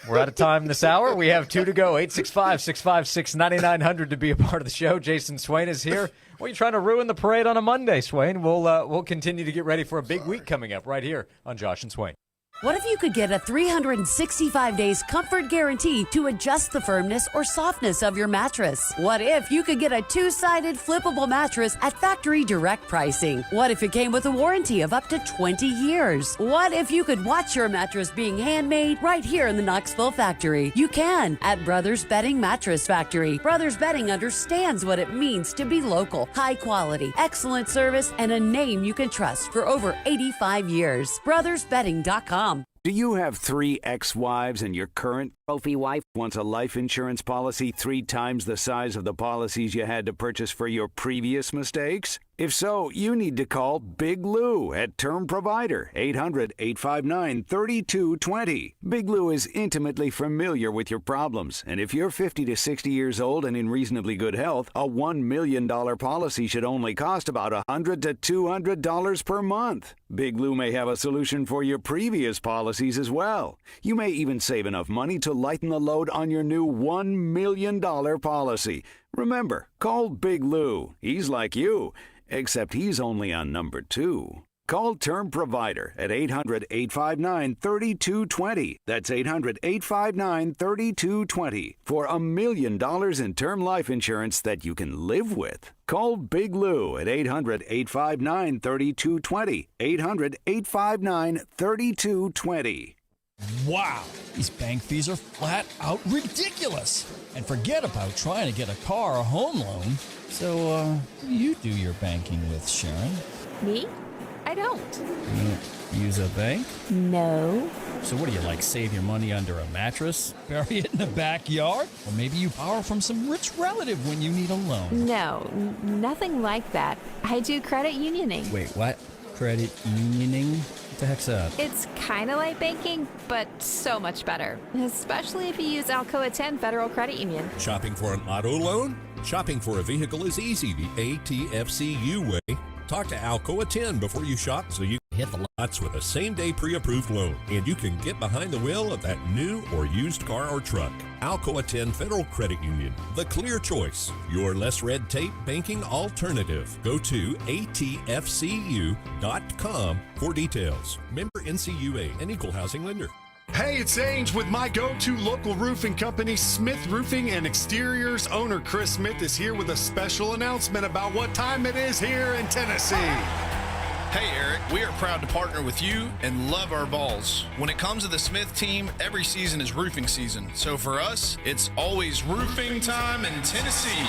we're out of time this hour. We have 2 to go. 865-656-9900 to be a part of the show. Jason Swain is here. Well, you're trying to ruin the parade on a Monday, Swain. We'll continue to get ready for a big week coming up right here on Josh and Swain. What if you could get a 365 days comfort guarantee to adjust the firmness or softness of your mattress? What if you could get a 2-sided flippable mattress at factory direct pricing? What if it came with a warranty of up to 20 years? What if you could watch your mattress being handmade right here in the Knoxville factory? You can at Brothers Bedding Mattress Factory. Brothers Bedding understands what it means to be local, high quality, excellent service, and a name you can trust for over 85 years. BrothersBedding.com. Do you have 3 ex-wives and your current trophy wife wants a life insurance policy 3 times the size of the policies you had to purchase for your previous mistakes? If so, you need to call Big Lou at Term Provider, 800-859-3220. Big Lou is intimately familiar with your problems, and if you're 50 to 60 years old and in reasonably good health, a $1 million policy should only cost about $100 to $200 per month. Big Lou may have a solution for your previous policies as well. You may even save enough money to lighten the load on your new $1 million policy. Remember, call Big Lou. He's like you, except he's only on number 2. Call Term Provider at 800-859-3220. That's 800-859-3220 for $1 million in term life insurance that you can live with. Call Big Lou at 800-859-3220. 800-859-3220. Wow, these bank fees are flat out ridiculous. And forget about trying to get a car or home loan. So, who do you do your banking with, Sharon? Me? I don't. You don't use a bank? No. So what do you, like, save your money under a mattress? Bury it in the backyard? Or maybe you borrow from some rich relative when you need a loan? No, nothing like that. I do credit unioning. Wait, what? Credit unioning? What the heck's that? It's kind of like banking, but so much better. Especially if you use Alcoa 10 Federal Credit Union. Shopping for an auto loan? Shopping for a vehicle is easy the ATFCU way. Talk to Alcoa 10 before you shop so you can hit the lots with a same-day pre-approved loan. And you can get behind the wheel of that new or used car or truck. Alcoa 10 Federal Credit Union, the clear choice. Your less red tape banking alternative. Go to atfcu.com for details. Member NCUA, an equal housing lender. Hey, it's Ange with my go-to local roofing company, Smith Roofing and Exteriors. Owner Chris Smith is here with a special announcement about what time it is here in Tennessee. Hey Eric, we are proud to partner with you and love our Vols. When it comes to the Smith team, every season is roofing season. So for us, it's always roofing time in Tennessee.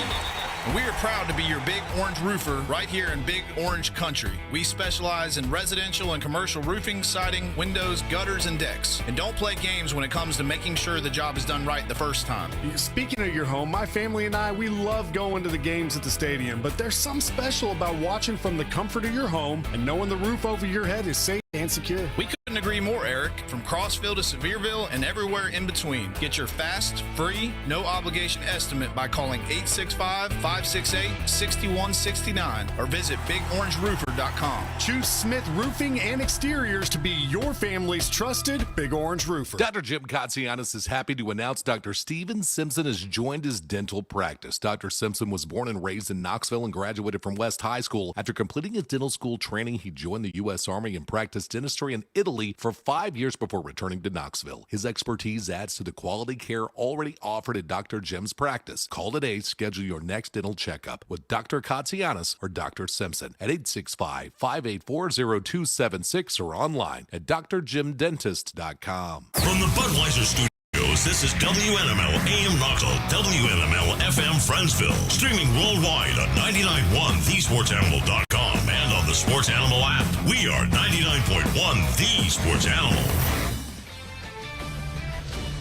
And we are proud to be your Big Orange roofer right here in Big Orange Country. We specialize in residential and commercial roofing, siding, windows, gutters, and decks. And don't play games when it comes to making sure the job is done right the first time. Speaking of your home, my family and I, we love going to the games at the stadium, but there's something special about watching from the comfort of your home and knowing the roof over your head is safe and secure. We couldn't Couldn't agree more, Eric. From Crossville to Sevierville and everywhere in between. Get your fast, free, no obligation estimate by calling 865-568-6169 or visit BigOrangeRoofer.com. Choose Smith Roofing and Exteriors to be your family's trusted Big Orange Roofer. Dr. Jim Katsianis is happy to announce Dr. Steven Simpson has joined his dental practice. Dr. Simpson was born and raised in Knoxville and graduated from West High School. After completing his dental school training, he joined the U.S. Army and practiced dentistry in Italy for 5 years before returning to Knoxville. His expertise adds to the quality care already offered at Dr. Jim's practice. Call today, schedule your next dental checkup with Dr. Katsianis or Dr. Simpson at 865-584-0276 or online at drjimdentist.com. From the Budweiser Studios, this is WNML AM Knoxville, WNML FM Friendsville. Streaming worldwide at 99.1thesportsanimal.com and on the Sports Animal app. We are 99.1 The Sports Animal.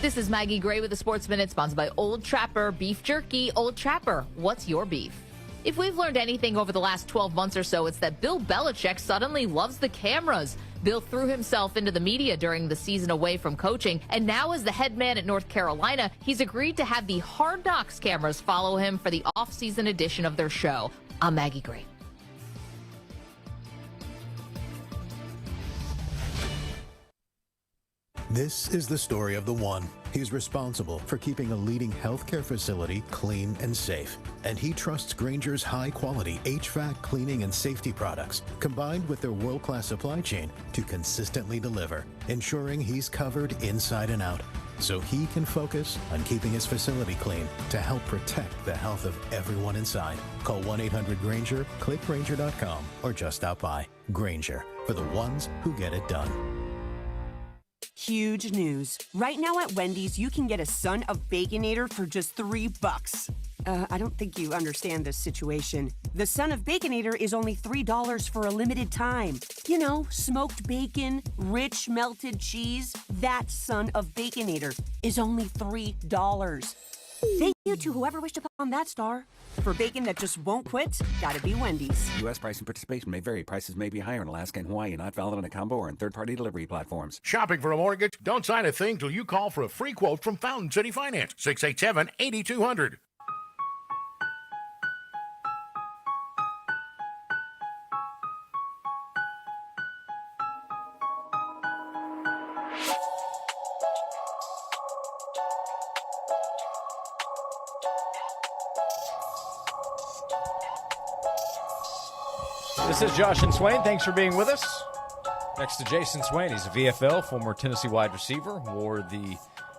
This is Maggie Gray with the Sports Minute, sponsored by Old Trapper Beef Jerky. Old Trapper, what's your beef? If we've learned anything over the last 12 months or so, it's that Bill Belichick suddenly loves the cameras. Bill threw himself into the media during the season away from coaching, and now as the head man at North Carolina, he's agreed to have the Hard Knocks cameras follow him for the off-season edition of their show. I'm Maggie Gray. This is the story of the one. He's responsible for keeping a leading healthcare facility clean and safe. And he trusts Grainger's high-quality HVAC cleaning and safety products, combined with their world-class supply chain, to consistently deliver, ensuring he's covered inside and out, so he can focus on keeping his facility clean to help protect the health of everyone inside. Call 1-800-GRAINGER, click Grainger.com, or just stop by. Grainger, for the ones who get it done. Huge news. Right now at Wendy's, you can get a Son of Baconator for just $3. I don't think you understand this situation. The Son of Baconator is only $3 for a limited time. You know, smoked bacon, rich melted cheese. That Son of Baconator is only $3. Thank you to whoever wished to put on that star. For bacon that just won't quit, gotta be Wendy's. U.S. price and participation may vary. Prices may be higher in Alaska and Hawaii, not valid on a combo or in third-party delivery platforms. Shopping for a mortgage? Don't sign a thing till you call for a free quote from Fountain City Finance. 687-8200. This is Josh and Swain. Thanks for being with us. Next to Jason Swain, he's a VFL, former Tennessee wide receiver, wore the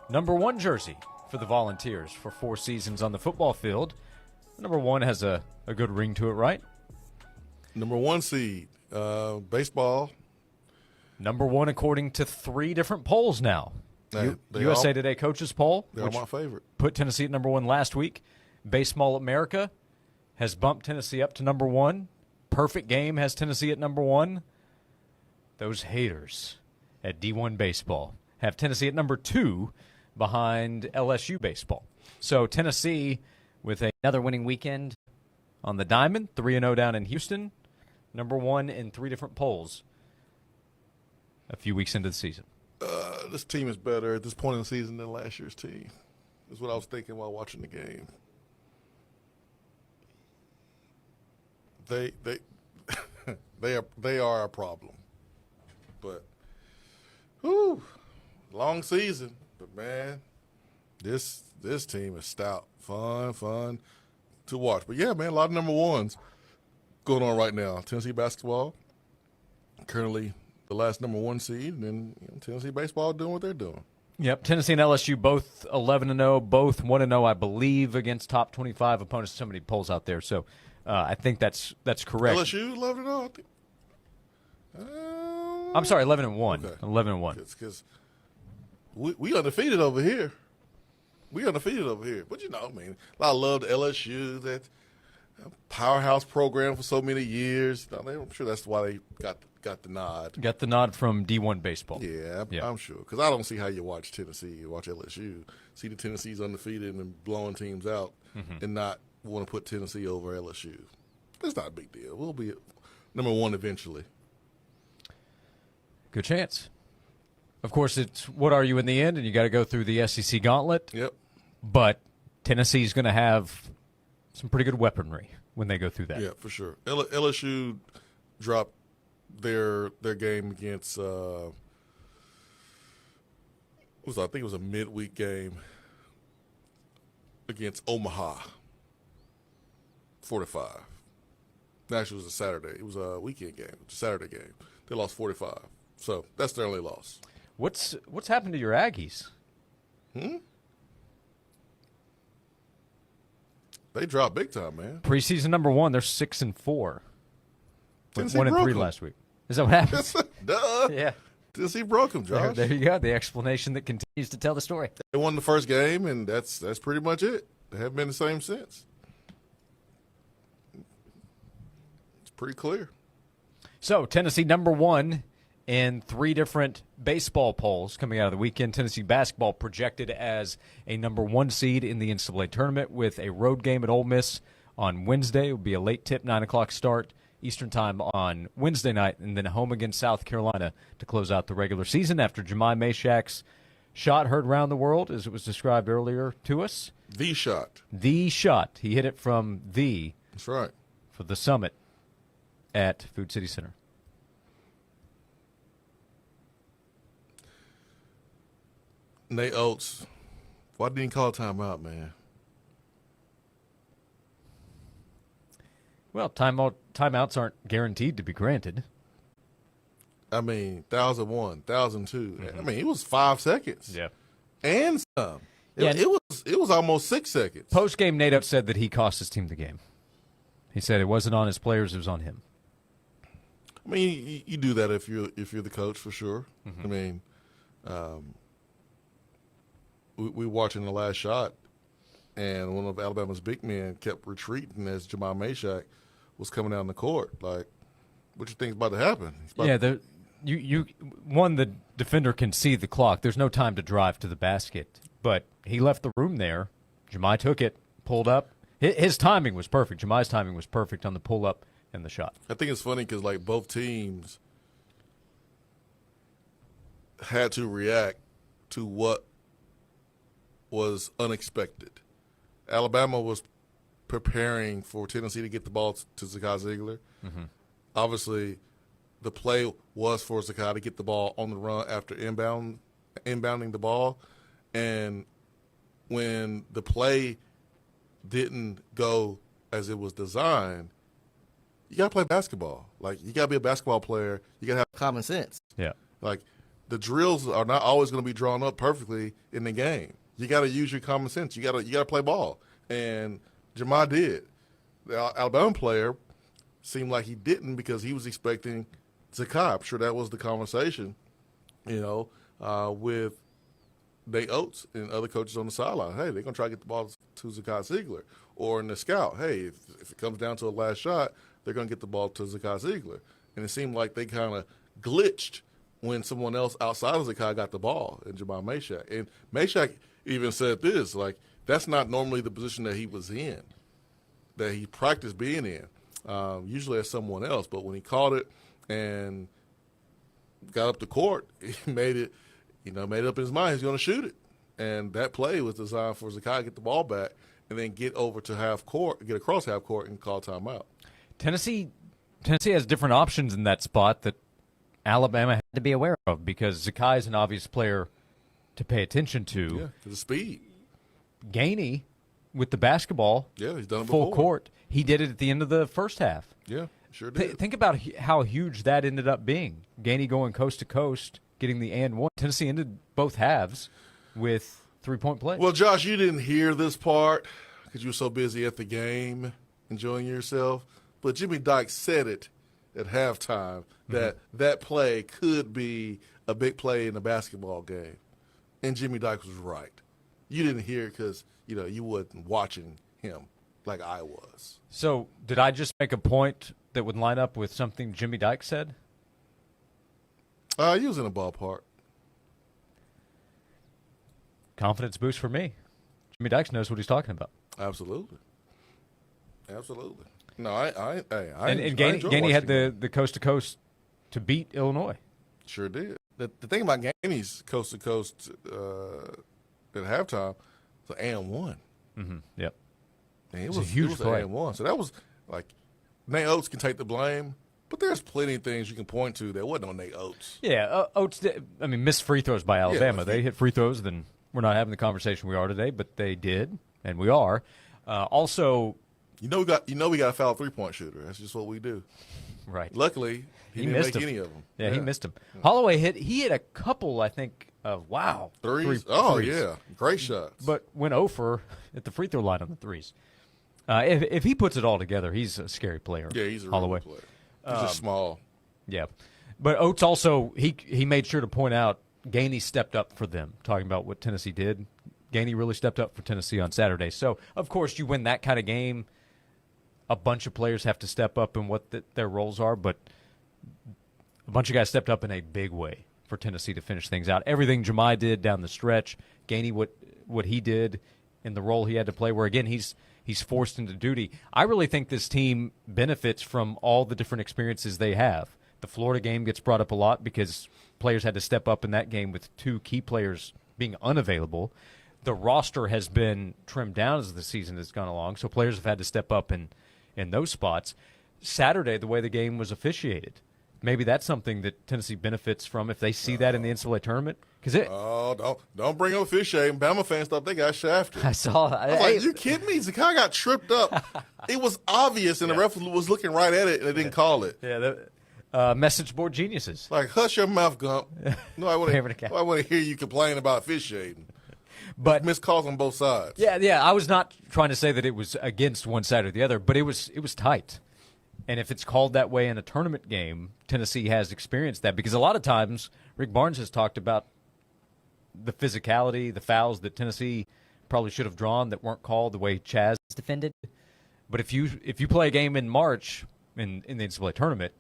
number 1 jersey for the Volunteers for 4 seasons on the football field. Number 1 has a good ring to it, right? Number 1 seed, baseball. Number 1 according to 3 different polls now. USA Today coaches poll, They're my favorite. Put Tennessee at number 1 last week. Baseball America has bumped Tennessee up to number 1. Perfect Game has Tennessee at number 1. Those haters at D1 Baseball have Tennessee at number 2 behind LSU Baseball. So Tennessee with another winning weekend on the diamond, 3-0 down in Houston, number 1 in 3 different polls a few weeks into the season. This team is better at this point in the season than last year's team. That's what I was thinking while watching the game. They are a problem, but long season. But man, this team is stout, fun to watch. But yeah, man, a lot of number 1s going on right now. Tennessee basketball currently the last number 1 seed, and then Tennessee baseball doing what they're doing. Yep, Tennessee and LSU both 11-0, both 1-0, I believe, against top 25 opponents. So many polls out there, so. I think that's correct. LSU 11-0, I think. I'm sorry, 11-1. Okay. 11-1. Because we undefeated over here. But, I mean, a lot of love to LSU, that powerhouse program for so many years. I'm sure that's why they got the nod. Got the nod from D1 Baseball. Yeah. I'm sure. Because I don't see how you watch Tennessee, you watch LSU, see the Tennessee's undefeated and blowing teams out and not want to put Tennessee over LSU. It's not a big deal. We'll be number 1 eventually. Good chance. Of course, it's what are you in the end, and you got to go through the SEC gauntlet. Yep. But Tennessee's going to have some pretty good weaponry when they go through that. Yeah, for sure. LSU dropped their game against I think it was a midweek game against Omaha, 4-5. Actually, it was a Saturday. It was a weekend game. It was a Saturday game. They lost 45. So that's their only loss. What's happened to your Aggies? They dropped big time, man. Preseason number 1, they're 6-4. Tennessee 1-3 last week. Is that what happened? Duh. Yeah. Tennessee broke them, Josh. There you go. The explanation that continues to tell the story. They won the first game, and that's pretty much it. They haven't been the same since. It's pretty clear. So Tennessee number 1 in 3 different baseball polls coming out of the weekend. Tennessee basketball projected as a number 1 seed in the NCAA tournament with a road game at Ole Miss on Wednesday. It will be a late tip, 9 o'clock start Eastern time on Wednesday night, and then home against South Carolina to close out the regular season after Jemai Mashak's shot heard around the world, as it was described earlier to us. The shot. The shot. He hit it from the. That's right. For the summit at Food City Center. Nate Oates, why didn't he call a timeout, man? Well, timeouts aren't guaranteed to be granted. I mean, 1,001, 1,002. I mean, it was 5 seconds. Yeah. And some. Yeah, It was almost 6 seconds. Post-game, Nate Oates said that he cost his team the game. He said it wasn't on his players, it was on him. I mean, you do that if you're the coach, for sure. I mean, we watching the last shot, and one of Alabama's big men kept retreating as Jemai Mashak was coming down the court. Like, what you think is about to happen? The defender can see the clock. There's no time to drive to the basket, but he left the room there. Jemai took it, pulled up. His timing was perfect. Jemai's timing was perfect on the pull-up and the shot. I think it's funny because, like, both teams had to react to what was unexpected. Alabama was preparing for Tennessee to get the ball to Zakai Ziegler. Obviously, the play was for Zakai to get the ball on the run after inbounding the ball. And when the play didn't go as it was designed, you got to play basketball. Like, you got to be a basketball player. You got to have common sense. Yeah. Like, the drills are not always going to be drawn up perfectly in the game. You got to use your common sense. You got to play ball. And Jemai did. The Alabama player seemed like he didn't because he was expecting Zakai. I'm sure that was the conversation, with Nate Oates and other coaches on the sideline. Hey, they're going to try to get the ball to Zakai Ziegler. Or in the scout, hey, if it comes down to a last shot, they're going to get the ball to Zakai Ziegler. And it seemed like they kind of glitched when someone else outside of Zakai got the ball, and Jemai Mashak. And Mashak even said this, like, that's not normally the position that he was in, that he practiced being in, usually as someone else. But when he caught it and got up the court, he made up in his mind he's going to shoot it. And that play was designed for Zakai to get the ball back and then get over to half court, get across half court and call timeout. Tennessee has different options in that spot that Alabama had to be aware of because Zakai is an obvious player to pay attention to. Yeah, because of speed. Gainey with the basketball. Yeah, he's done it full before. Court. He did it at the end of the first half. Yeah, sure did. Think about how huge that ended up being. Gainey going coast to coast, getting the and one. Tennessee ended both halves with 3-point plays. Well, Josh, you didn't hear this part because you were so busy at the game enjoying yourself. But Jimmy Dykes said it at halftime that play could be a big play in a basketball game. And Jimmy Dykes was right. You didn't hear it because, you wasn't watching him like I was. So did I just make a point that would line up with something Jimmy Dykes said? He was in a ballpark. Confidence boost for me. Jimmy Dykes knows what he's talking about. Absolutely. No, and Gainey had the coast to coast to beat Illinois. Sure did. the thing about Gainey's coast to coast at halftime, it's an and one. Mm-hmm. Yep. And It was a huge play. and one. So that was like Nate Oates can take the blame, but there's plenty of things you can point to that wasn't on Nate Oates. Yeah, Oates missed free throws by Alabama. They hit free throws, then we're not having the conversation we are today, but they did, and we are. Also, we got a foul 3-point shooter. That's just what we do. Right. Luckily, he didn't missed make him. any of them. Yeah, he missed them. Holloway hit a couple, I think, of threes. threes. Yeah, great shots. But went 0 for at the free throw line on the threes. If he puts it all together, he's a scary player. Yeah, he's a Holloway. really player. He's just small. Yeah, but Oates also he made sure to point out Gainey stepped up for them. Talking about what Tennessee did, Gainey really stepped up for Tennessee on Saturday. So of course you win that kind of game. A bunch of players have to step up in what their roles are, but a bunch of guys stepped up in a big way for Tennessee to finish things out. Everything Jemai did down the stretch, Gainey what he did in the role he had to play, where again he's forced into duty. I really think this team benefits from all the different experiences they have. The Florida game gets brought up a lot because players had to step up in that game with 2 key players being unavailable. The roster has been trimmed down as the season has gone along, so players have had to step up in those spots. Saturday, the way the game was officiated, maybe that's something that Tennessee benefits from if they see that in the NCAA tournament. Don't bring up officiating. Bama fans thought they got shafted. I saw. I was like, you kidding me? Zakai got tripped up. It was obvious, and the ref was looking right at it, and they didn't call it. Yeah, message board geniuses. Like, hush your mouth, Gump. No, I want to hear you complain about officiating. But missed calls on both sides. Yeah. I was not trying to say that it was against one side or the other, but it was tight. And if it's called that way in a tournament game, Tennessee has experienced that because a lot of times Rick Barnes has talked about the physicality, the fouls that Tennessee probably should have drawn that weren't called the way Chaz defended. But if you play a game in March in the NCAA tournament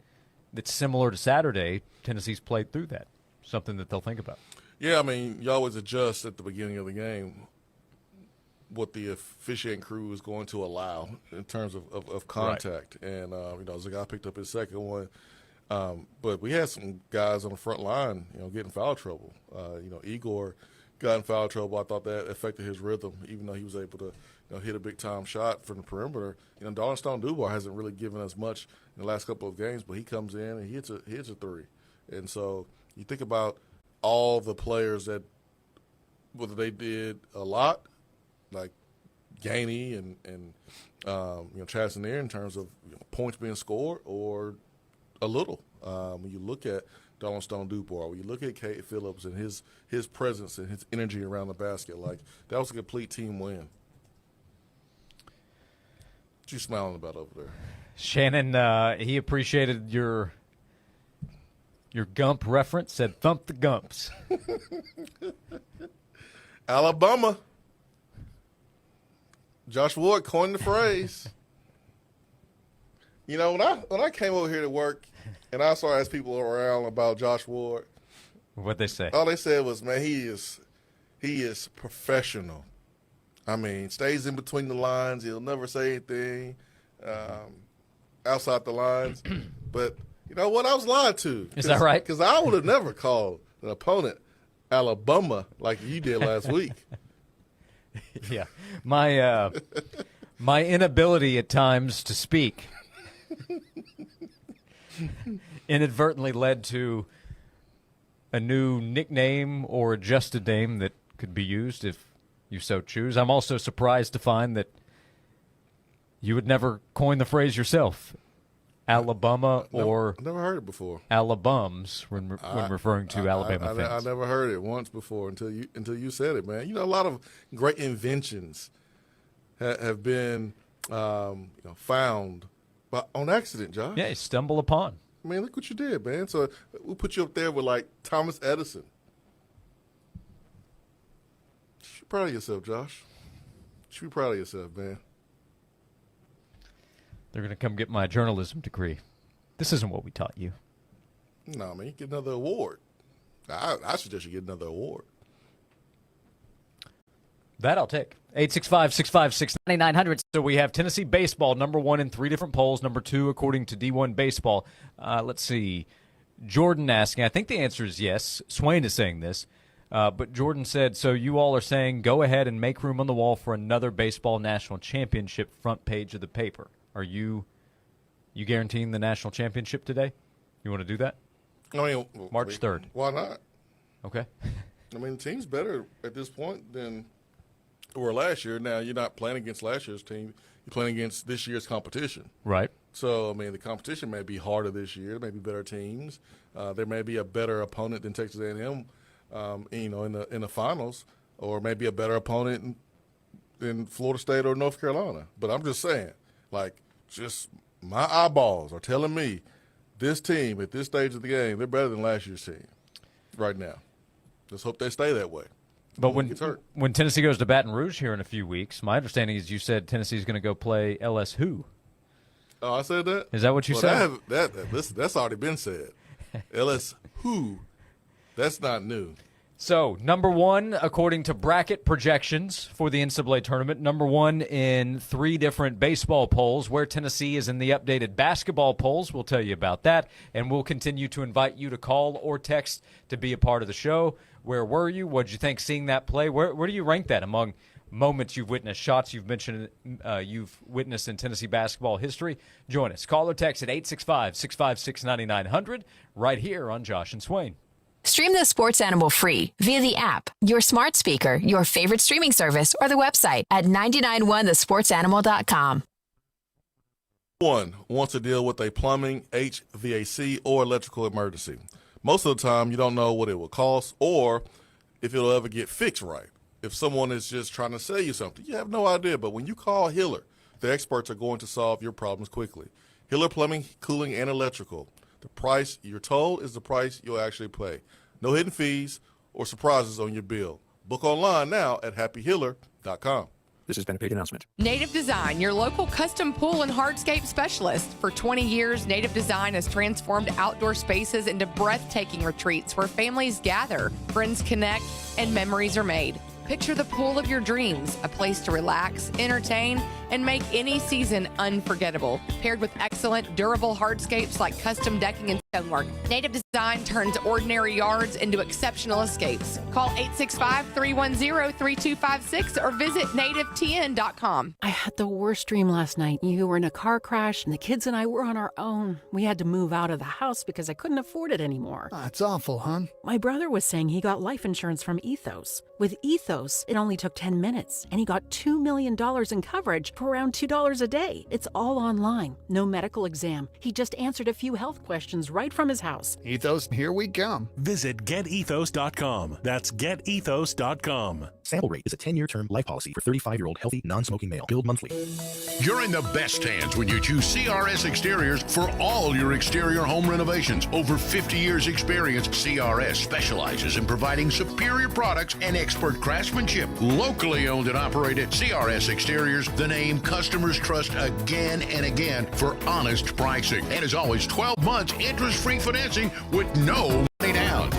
that's similar to Saturday, Tennessee's played through that. Something that they'll think about. Yeah, I mean, you always adjust at the beginning of the game what the officiating crew is going to allow in terms of contact. Right. And, Zagai picked up his second one. But we had some guys on the front line, getting foul trouble. Igor got in foul trouble. I thought that affected his rhythm, even though he was able to hit a big-time shot from the perimeter. Darlin Stone-Dubois hasn't really given us much in the last couple of games, but he comes in and he hits a three. And so you think about all the players that, whether they did a lot, like Gainey and Chastaneer in terms of points being scored, or a little. When you look at Darlin Stone-Dubois, when you look at Kate Phillips and his presence and his energy around the basket, like that was a complete team win. What you smiling about over there? Shannon, he appreciated your Gump reference, said thump the Gumps. Alabama. Josh Ward coined the phrase. When I came over here to work and I started asking people around about Josh Ward, what'd they say? All they said was, man, he is professional. I mean, stays in between the lines. He'll never say anything outside the lines. But you know what? I was lied to. Is that right? Because I would have never called an opponent Alabama like you did last week. Yeah. My inability at times to speak inadvertently led to a new nickname or adjusted name that could be used if you so choose. I'm also surprised to find that you would never coin the phrase yourself, Alabama, or never heard it before. Alabams when referring to Alabama fans. I never heard it once before until you said it, man. A lot of great inventions have been found on accident, Josh. Yeah, stumble upon. I mean, look what you did, man. So we'll put you up there with like Thomas Edison. You should be proud of yourself, Josh. You should be proud of yourself, man. They're going to come get my journalism degree. This isn't what we taught you. No, man, you get another award. I suggest you get another award. That I'll take. 865-656-9900. So we have Tennessee baseball, number 1 in 3 different polls, number 2 according to D1 Baseball. Let's see. Jordan asking, I think the answer is yes. Swain is saying this. But Jordan said, so you all are saying go ahead and make room on the wall for another baseball national championship front page of the paper. Are you guaranteeing the national championship today? You want to do that? I mean, March 3rd. Why not? Okay. I mean, the team's better at this point than we were last year. Now, you're not playing against last year's team. You're playing against this year's competition. Right. So, I mean, the competition may be harder this year. There may be better teams. There may be a better opponent than Texas A&M, in the finals, or maybe a better opponent in Florida State or North Carolina. But I'm just saying, just my eyeballs are telling me this team at this stage of the game, they're better than last year's team right now. Just hope they stay that way. But when Tennessee goes to Baton Rouge here in a few weeks, my understanding is you said Tennessee's going to go play LS who? Oh, I said that? Is that what you said? Listen, that's already been said. LS who? That's not new. So, number one, according to bracket projections for the NCAA tournament, number one in 3 different baseball polls. Where Tennessee is in the updated basketball polls, we'll tell you about that. And we'll continue to invite you to call or text to be a part of the show. Where were you? What did you think seeing that play? Where do you rank that among moments you've witnessed, shots you've mentioned you've witnessed in Tennessee basketball history? Join us. Call or text at 865-656-9900 right here on Josh and Swain. Stream the Sports Animal free via the app, your smart speaker, your favorite streaming service, or the website at 991thesportsanimal.com. One wants to deal with a plumbing, HVAC, or electrical emergency. Most of the time, you don't know what it will cost or if it'll ever get fixed right. If someone is just trying to sell you something, you have no idea. But when you call Hiller, the experts are going to solve your problems quickly. Hiller Plumbing, Cooling, and Electrical. The price you're told is the price you'll actually pay. No hidden fees or surprises on your bill. Book online now at happyhiller.com. This has been a paid announcement. Native Design, your local custom pool and hardscape specialist. For 20 years, Native Design has transformed outdoor spaces into breathtaking retreats where families gather, friends connect, and memories are made. Picture the pool of your dreams, a place to relax, entertain, and make any season unforgettable. Paired with excellent, durable hardscapes like custom decking and stonework, Native Design turns ordinary yards into exceptional escapes. Call 865-310-3256 or visit nativetn.com. I had the worst dream last night. You were in a car crash, and the kids and I were on our own. We had to move out of the house because I couldn't afford it anymore. It's awful, hon. My brother was saying he got life insurance from Ethos. With Ethos, it only took 10 minutes, and he got $2 million in coverage for around $2 a day. It's all online. No medical exam. He just answered a few health questions right from his house. Ethos, here we come. Visit getethos.com. That's getethos.com. Sample rate is a 10-year term life policy for 35-year-old healthy, non-smoking male. Billed monthly. You're in the best hands when you choose CRS Exteriors for all your exterior home renovations. Over 50 years experience, CRS specializes in providing superior products and expert craftsmanship. Locally owned and operated, CRS Exteriors, the name customers trust again and again for honest pricing. And as always, 12 months interest-free financing with no money down.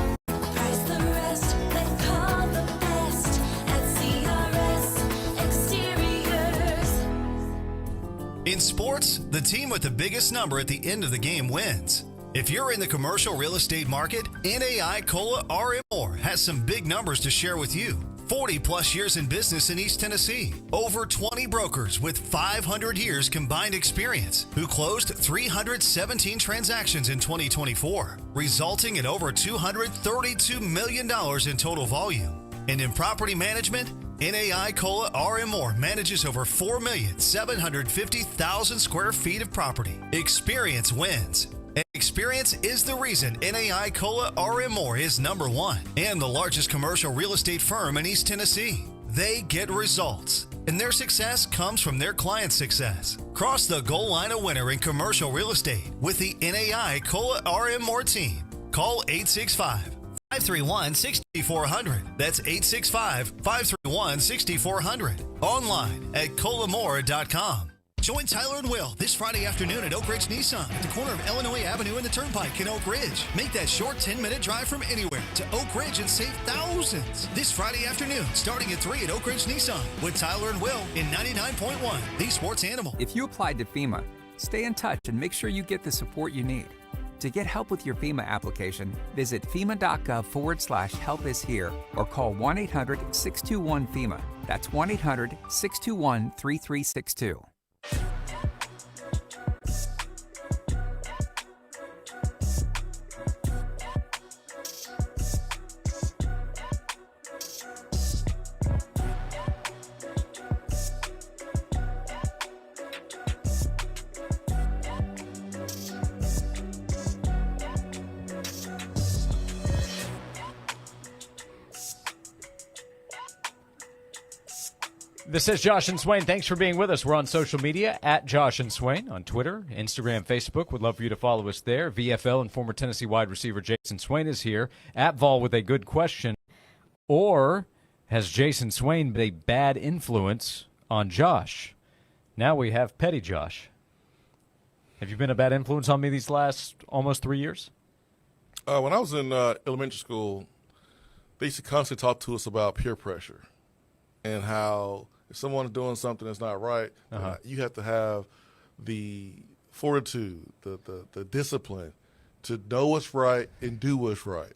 In sports, the team with the biggest number at the end of the game wins. If you're in the commercial real estate market, NAI Cola RM Moore has some big numbers to share with you. 40 plus years in business in East Tennessee. Over 20 brokers with 500 years combined experience who closed 317 transactions in 2024, resulting in over $232 million in total volume. And in property management, NAI Cola RM Moore manages over 4,750,000 square feet of property. Experience wins. And experience is the reason NAI Cola RM Moore is number one and the largest commercial real estate firm in East Tennessee. They get results, and their success comes from their client's success. Cross the goal line a winner in commercial real estate with the NAI Cola RM Moore team. Call 865-531-6400. That's 865-531-6400. Online at colamore.com. Join Tyler and Will this Friday afternoon at Oak Ridge Nissan at the corner of Illinois Avenue and the Turnpike in Oak Ridge. Make that short 10-minute drive from anywhere to Oak Ridge and save thousands. This Friday afternoon, starting at 3 at Oak Ridge Nissan with Tyler and Will in 99.1, the Sports Animal. If you applied to FEMA, stay in touch and make sure you get the support you need. To get help with your FEMA application, visit FEMA.gov/help-is-here or call 1-800-621-FEMA. That's 1-800-621-3362. This is Josh and Swain. Thanks for being with us. We're on social media at Josh and Swain on Twitter, Instagram, Facebook. Would love for you to follow us there. VFL and former Tennessee wide receiver Jason Swain is here. At Vol with a good question. Or has Jason Swain been a bad influence on Josh? Now we have Petty Josh. Have you been a bad influence on me these last almost 3 years? When I was in elementary school, they used to constantly talk to us about peer pressure and how if someone is doing something that's not right, you have to have the fortitude, the discipline to know what's right and do what's right.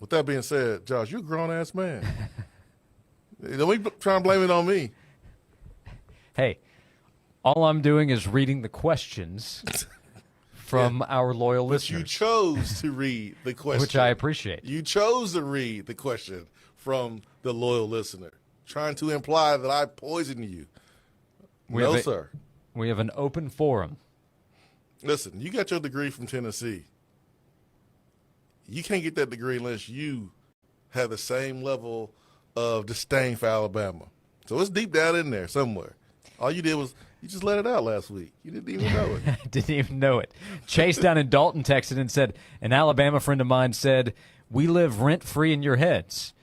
With that being said, Josh, you're a grown-ass man. Don't be trying to blame it on me. Hey, all I'm doing is reading the questions from our loyal listeners. You chose to read the question. Which I appreciate. You chose to read the question from the loyal listener, trying to imply that I poisoned you. No, sir. We have an open forum. Listen, you got your degree from Tennessee. You can't get that degree unless you have the same level of disdain for Alabama. So it's deep down in there somewhere. All you did was you just let it out last week. You didn't even know it. Didn't even know it. Chase down in Dalton texted and said, an Alabama friend of mine said, we live rent-free in your heads.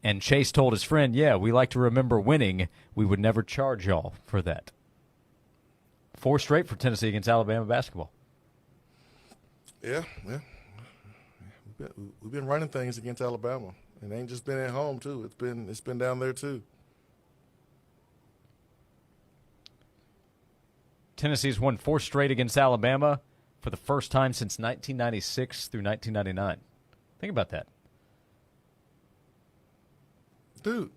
And Chase told his friend, yeah, we like to remember winning. We would never charge y'all for that. 4 straight for Tennessee against Alabama basketball. Yeah. We've been running things against Alabama. It ain't just been at home, too. It's been down there, too. Tennessee's won 4 straight against Alabama for the first time since 1996 through 1999. Think about that. Dude,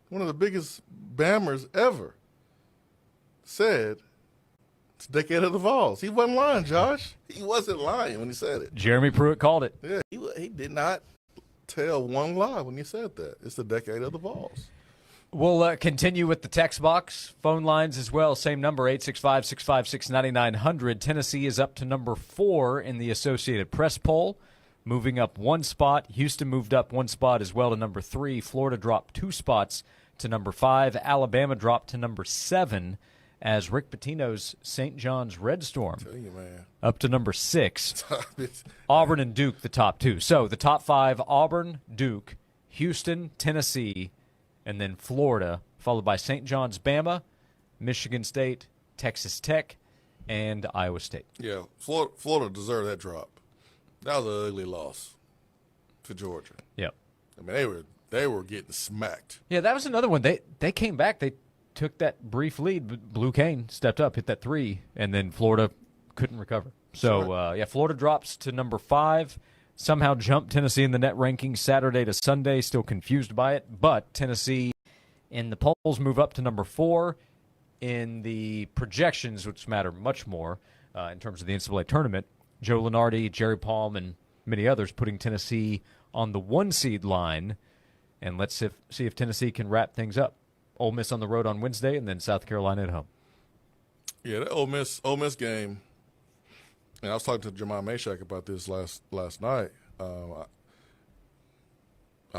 one of the biggest Bammers ever said it's a decade of the Vols. He wasn't lying, Josh. He wasn't lying when he said it. Jeremy Pruitt called it. Yeah, he did not tell one lie when he said that. It's the decade of the Vols. We'll continue with the text box, phone lines as well. Same number, 865-656-9900. Tennessee is up to number 4 in the Associated Press poll, moving up 1 spot. Houston moved up 1 spot as well to number 3. Florida dropped 2 spots to number 5. Alabama dropped to number 7 as Rick Pitino's St. John's Red Storm up to number 6. Auburn and Duke, the top 2. So the top 5, Auburn, Duke, Houston, Tennessee, and then Florida, followed by St. John's, Bama, Michigan State, Texas Tech, and Iowa State. Yeah, Florida deserved that drop. That was an ugly loss to Georgia. Yep. I mean, they were getting smacked. Yeah, that was another one. They came back. They took that brief lead. But Blue Cane stepped up, hit that 3, and then Florida couldn't recover. So, Florida drops to number 5. Somehow jumped Tennessee in the net rankings Saturday to Sunday. Still confused by it. But Tennessee in the polls move up to number 4. In the projections, which matter much more in terms of the NCAA tournament, Joe Lunardi, Jerry Palm, and many others putting Tennessee on the 1-seed line. And let's see if Tennessee can wrap things up. Ole Miss on the road on Wednesday, and then South Carolina at home. Yeah, that Ole Miss game. And I was talking to Jeremiah Mashak about this last night. I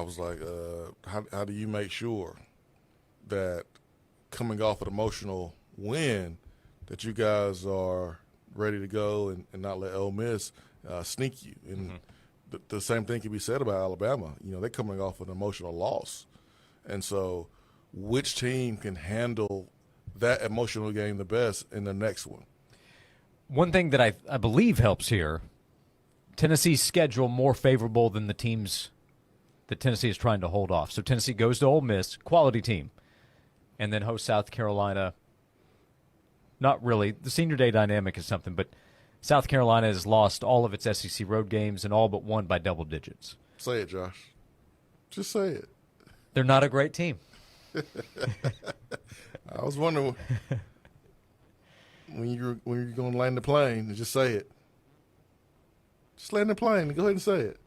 was like, how do you make sure that coming off an emotional win that you guys are ready to go and not let Ole Miss sneak you? And the same thing can be said about Alabama. You know, they're coming off an emotional loss. And so which team can handle that emotional game the best in the next one? One thing that I believe helps here, Tennessee's schedule more favorable than the teams that Tennessee is trying to hold off. So Tennessee goes to Ole Miss, quality team, and then hosts South Carolina, not really. The senior day dynamic is something, but South Carolina has lost all of its SEC road games and all but one by double digits. Say it, Josh. Just say it. They're not a great team. I was wondering when you're going to land the plane, just say it. Just land the plane and go ahead and say it.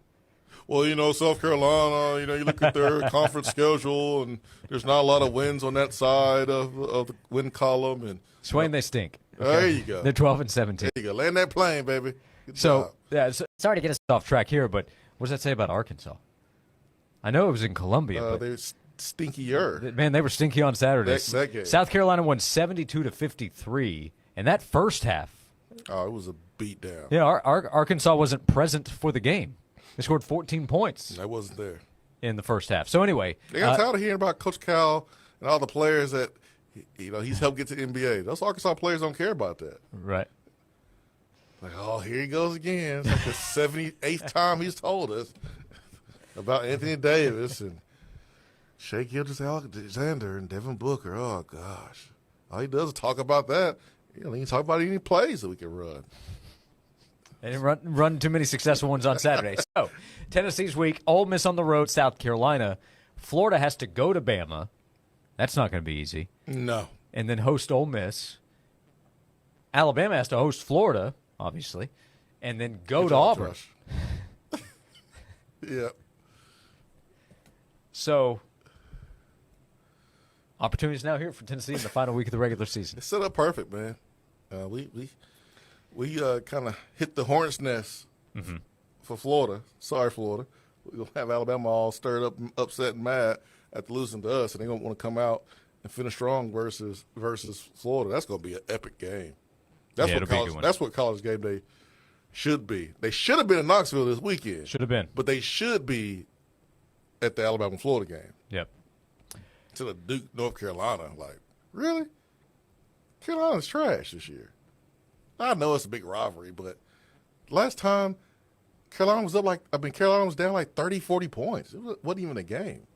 Well, South Carolina, you look at their conference schedule, and there's not a lot of wins on that side of the win column. And Swain, they stink. Okay? There you go. They're 12-17. There you go. Land that plane, baby. Good So, job. yeah, sorry to get us off track here, but what does that say about Arkansas? I know it was in Columbia. But they're stinkier. Man, they were stinky on Saturday. That game. South Carolina won 72-53, and that first half. Oh, it was a beatdown. Yeah, Arkansas wasn't present for the game. They scored 14 points. I wasn't there in the first half. So anyway, they got tired of hearing about Coach Cal and all the players that he's helped get to the NBA. Those Arkansas players don't care about that. Right. Like, oh, here he goes again. It's like the 78th time he's told us about Anthony Davis and Shea Gilgeous-Alexander and Devin Booker. Oh, gosh. All he does is talk about that. He didn't talk about any plays that we can run. They didn't run too many successful ones on Saturday. So, Tennessee's week, Ole Miss on the road, South Carolina. Florida has to go to Bama. That's not going to be easy. No. And then host Ole Miss. Alabama has to host Florida, obviously, and then go to Auburn. Yeah. So, opportunities now here for Tennessee in the final week of the regular season. It's set up perfect, man. We kind of hit the hornet's nest for Florida. Sorry, Florida. We're going to have Alabama all stirred up, upset, and mad after losing to us, and they're going to want to come out and finish strong versus Florida. That's going to be an epic game. That's what college game day should be. They should have been in Knoxville this weekend. Should have been. But they should be at the Alabama-Florida game. Yep. To the Duke, North Carolina. Like, really? Carolina's trash this year. I know it's a big rivalry, but last time Carolina was Carolina was down like 30, 40 points. It wasn't even a game.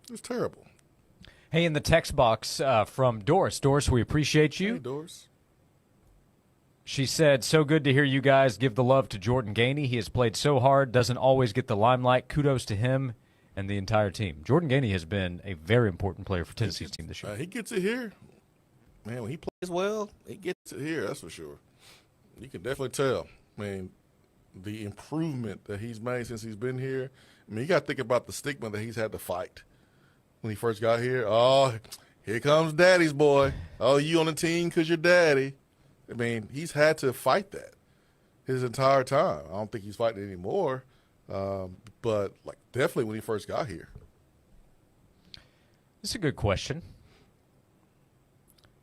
It was terrible. Hey, in the text box from Doris. Doris, we appreciate you. Hey, Doris. She said, so good to hear you guys give the love to Jordan Gainey. He has played so hard, doesn't always get the limelight. Kudos to him and the entire team. Jordan Gainey has been a very important player for Tennessee's team this year. He gets it here. Man, when he plays well, he gets it here, that's for sure. You can definitely tell, man, the improvement that he's made since he's been here. I mean, you got to think about the stigma that he's had to fight when he first got here. Oh, here comes daddy's boy. Oh, you on the team because you're daddy. I mean, he's had to fight that his entire time. I don't think he's fighting anymore, but like definitely when he first got here. This is a good question.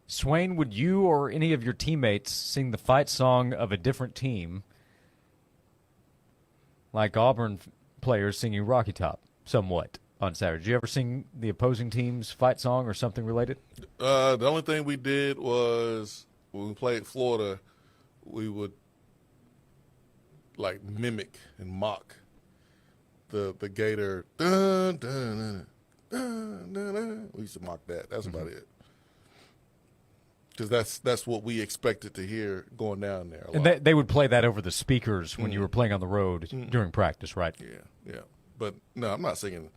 Swain, would you or any of your teammates sing the fight song of a different team like Auburn players singing Rocky Top somewhat on Saturday? Did you ever sing the opposing team's fight song or something related? The only thing we did was when we played Florida, we would like mimic and mock the Gator. Dun, dun, dun, dun, dun, dun. We used to mock that. That's about it. Because that's what we expected to hear going down there. And they would play that over the speakers when you were playing on the road during practice, right? Yeah. But, no, I'm not singing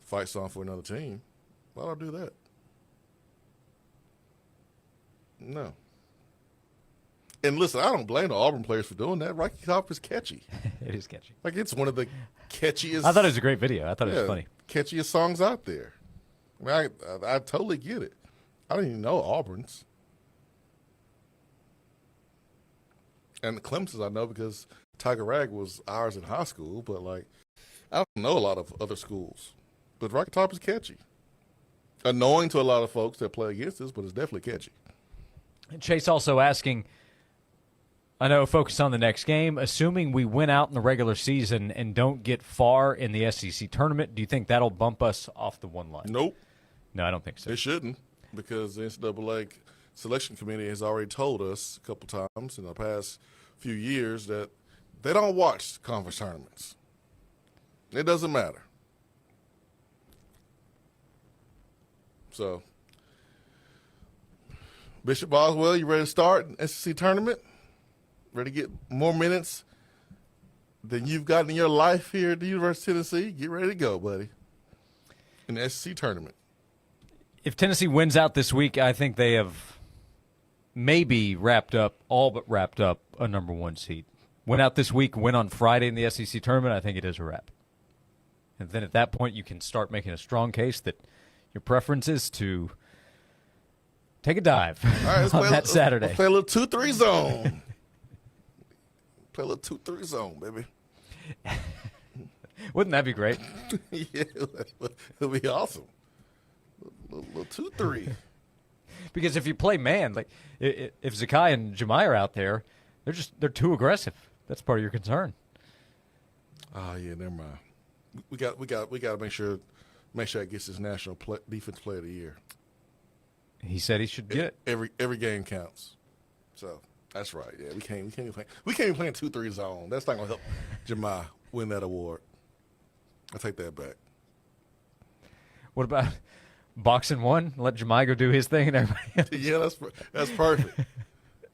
fight song for another team. Why would I do that? No. And listen, I don't blame the Auburn players for doing that. Rocky Top is catchy. It is catchy. Like, it's one of the catchiest. I thought it was a great video. I thought it was funny. Catchiest songs out there. I mean, I totally get it. I didn't even know Auburn's. And Clemson's I know because Tiger Rag was ours in high school, but like I don't know a lot of other schools. But Rocky Top is catchy. Annoying to a lot of folks that play against us, but it's definitely catchy. And Chase also asking, I know, focus on the next game. Assuming we win out in the regular season and don't get far in the SEC tournament, do you think that'll bump us off the one line? Nope. No, I don't think so. It shouldn't, because the NCAA selection committee has already told us a couple times in the past few years that they don't watch conference tournaments. It doesn't matter. Bishop Boswell, you ready to start an SEC tournament? Ready to get more minutes than you've gotten in your life here at the University of Tennessee? Get ready to go, buddy, in the SEC tournament. If Tennessee wins out this week, I think they have maybe all but wrapped up a number one seed. Win out this week, win on Friday in the SEC tournament, I think it is a wrap. And then at that point, you can start making a strong case that your preference is to take a dive on that Saturday. Let's play a little 2-3 zone. Play a little 2-3 zone, baby. Wouldn't that be great? Yeah, it'll be awesome. Little 2-3. Because if you play man, like if Zakai and Jemai are out there, they're too aggressive. That's part of your concern. Oh yeah, never mind. We got to make sure it gets his national defense player of the year. He said he should get it. Every game counts. So that's right. Yeah, we can't be playing 2-3 zone. That's not gonna help Jemai win that award. I take that back. What about boxing one? Let Jemai go do his thing and everybody. Yeah, that's perfect.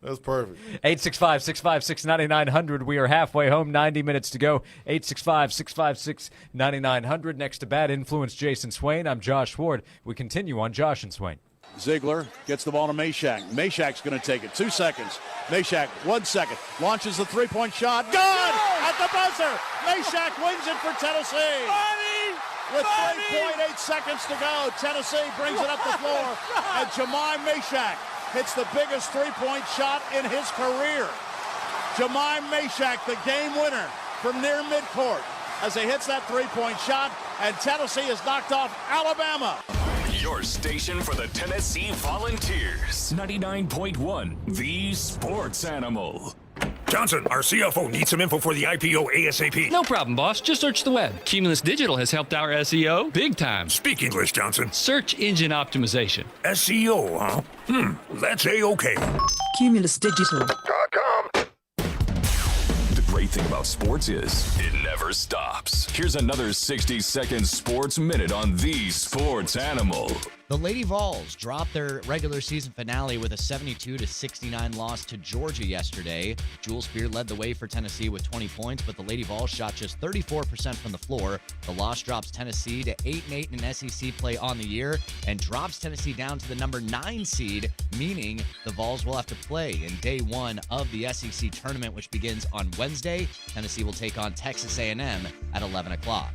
That's perfect. 865-656-9900. We are halfway home, 90 minutes to go. 865-656-9900. Next to Bad Influence, Jason Swain. I'm Josh Ward. We continue on Josh and Swain. Ziegler gets the ball to Meshack. Meshack's going to take it. 2 seconds. Meshack, 1 second. Launches the three-point shot. Good! At the buzzer! Meshack wins it for Tennessee. With 3.8 seconds to go, Tennessee brings it up the floor. And Jemai Meshack hits the biggest three-point shot in his career. Jemai Meshack, the game winner from near midcourt as he hits that three-point shot, and Tennessee has knocked off Alabama. Your station for the Tennessee Volunteers. 99.1, the Sports Animal. Johnson, our CFO needs some info for the IPO ASAP. No problem, boss. Just search the web. Cumulus Digital has helped our SEO big time. Speak English, Johnson. Search engine optimization. SEO, huh? Let's A-OK. CumulusDigital.com. The great thing about sports is it never stops. Here's another 60-second sports minute on the Sports Animal. The Lady Vols dropped their regular season finale with a 72-69 loss to Georgia yesterday. Jules Beard led the way for Tennessee with 20 points, but the Lady Vols shot just 34% from the floor. The loss drops Tennessee to 8-8 in SEC play on the year and drops Tennessee down to the number 9 seed, meaning the Vols will have to play in day 1 of the SEC tournament, which begins on Wednesday. Tennessee will take on Texas A&M at 11 o'clock.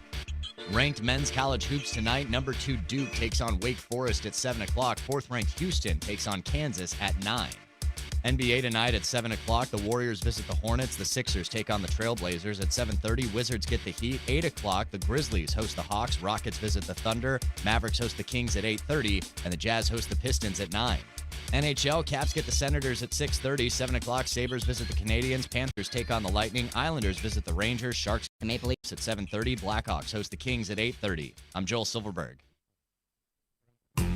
Ranked men's college hoops tonight. Number 2 Duke takes on Wake Forest at 7 o'clock. 4th-ranked Houston takes on Kansas at 9. NBA tonight at 7 o'clock. The Warriors visit the Hornets. The Sixers take on the Trailblazers at 7:30. Wizards get the Heat. 8 o'clock. The Grizzlies host the Hawks. Rockets visit the Thunder. Mavericks host the Kings at 8:30. And the Jazz host the Pistons at 9. NHL, Caps get the Senators at 6:30. 7 o'clock, Sabres visit the Canadiens. Panthers take on the Lightning. Islanders visit the Rangers. Sharks the Maple Leafs at 7:30. Blackhawks host the Kings at 8:30. I'm Joel Silverberg.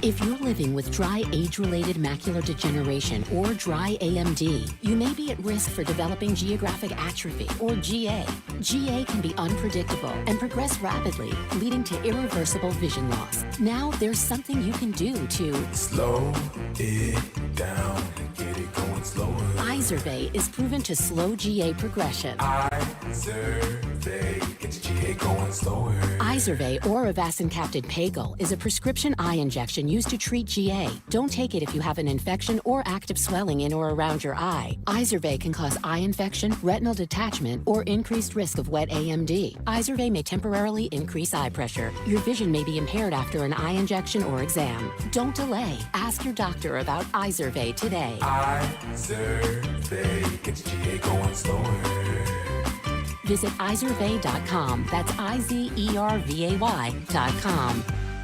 If you're living with dry age-related macular degeneration or dry AMD, you may be at risk for developing geographic atrophy or GA. GA can be unpredictable and progress rapidly, leading to irreversible vision loss. Now there's something you can do to slow it down, get it going slower. Izervay is proven to slow GA progression. Izervay gets GA going slower. Izervay or avacincaptad pagel is a prescription eye injection used to treat GA. Don't take it if you have an infection or active swelling in or around your eye. Izervay can cause eye infection, retinal detachment, or increased risk of wet AMD. Izervay may temporarily increase eye pressure. Your vision may be impaired after an eye injection or exam. Don't delay. Ask your doctor about Izervay today. Izervay gets GA going slower. Visit Izervay.com. That's IZERVAY.com.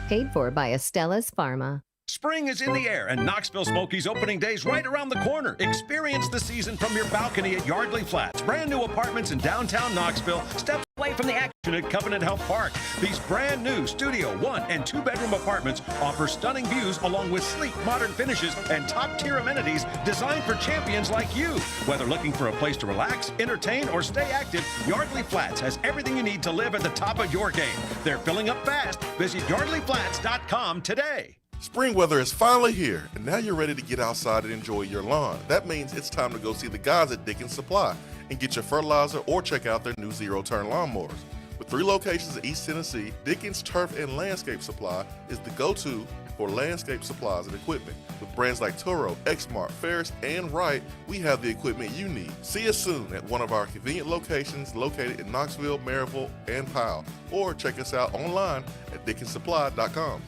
Paid for by Estella's Pharma. Spring is in the air, and Knoxville Smokies opening day's right around the corner. Experience the season from your balcony at Yardley Flats. Brand new apartments in downtown Knoxville, steps away from the action at Covenant Health Park. These brand new studio 1- and 2-bedroom apartments offer stunning views along with sleek, modern finishes and top-tier amenities designed for champions like you. Whether looking for a place to relax, entertain, or stay active, Yardley Flats has everything you need to live at the top of your game. They're filling up fast. Visit yardleyflats.com today. Spring weather is finally here, and now you're ready to get outside and enjoy your lawn. That means it's time to go see the guys at Dickens Supply and get your fertilizer or check out their new zero-turn lawnmowers. With 3 locations in East Tennessee, Dickens Turf and Landscape Supply is the go-to for landscape supplies and equipment. With brands like Toro, Exmark, Ferris, and Wright, we have the equipment you need. See us soon at one of our convenient locations located in Knoxville, Maryville, and Powell, or check us out online at DickensSupply.com.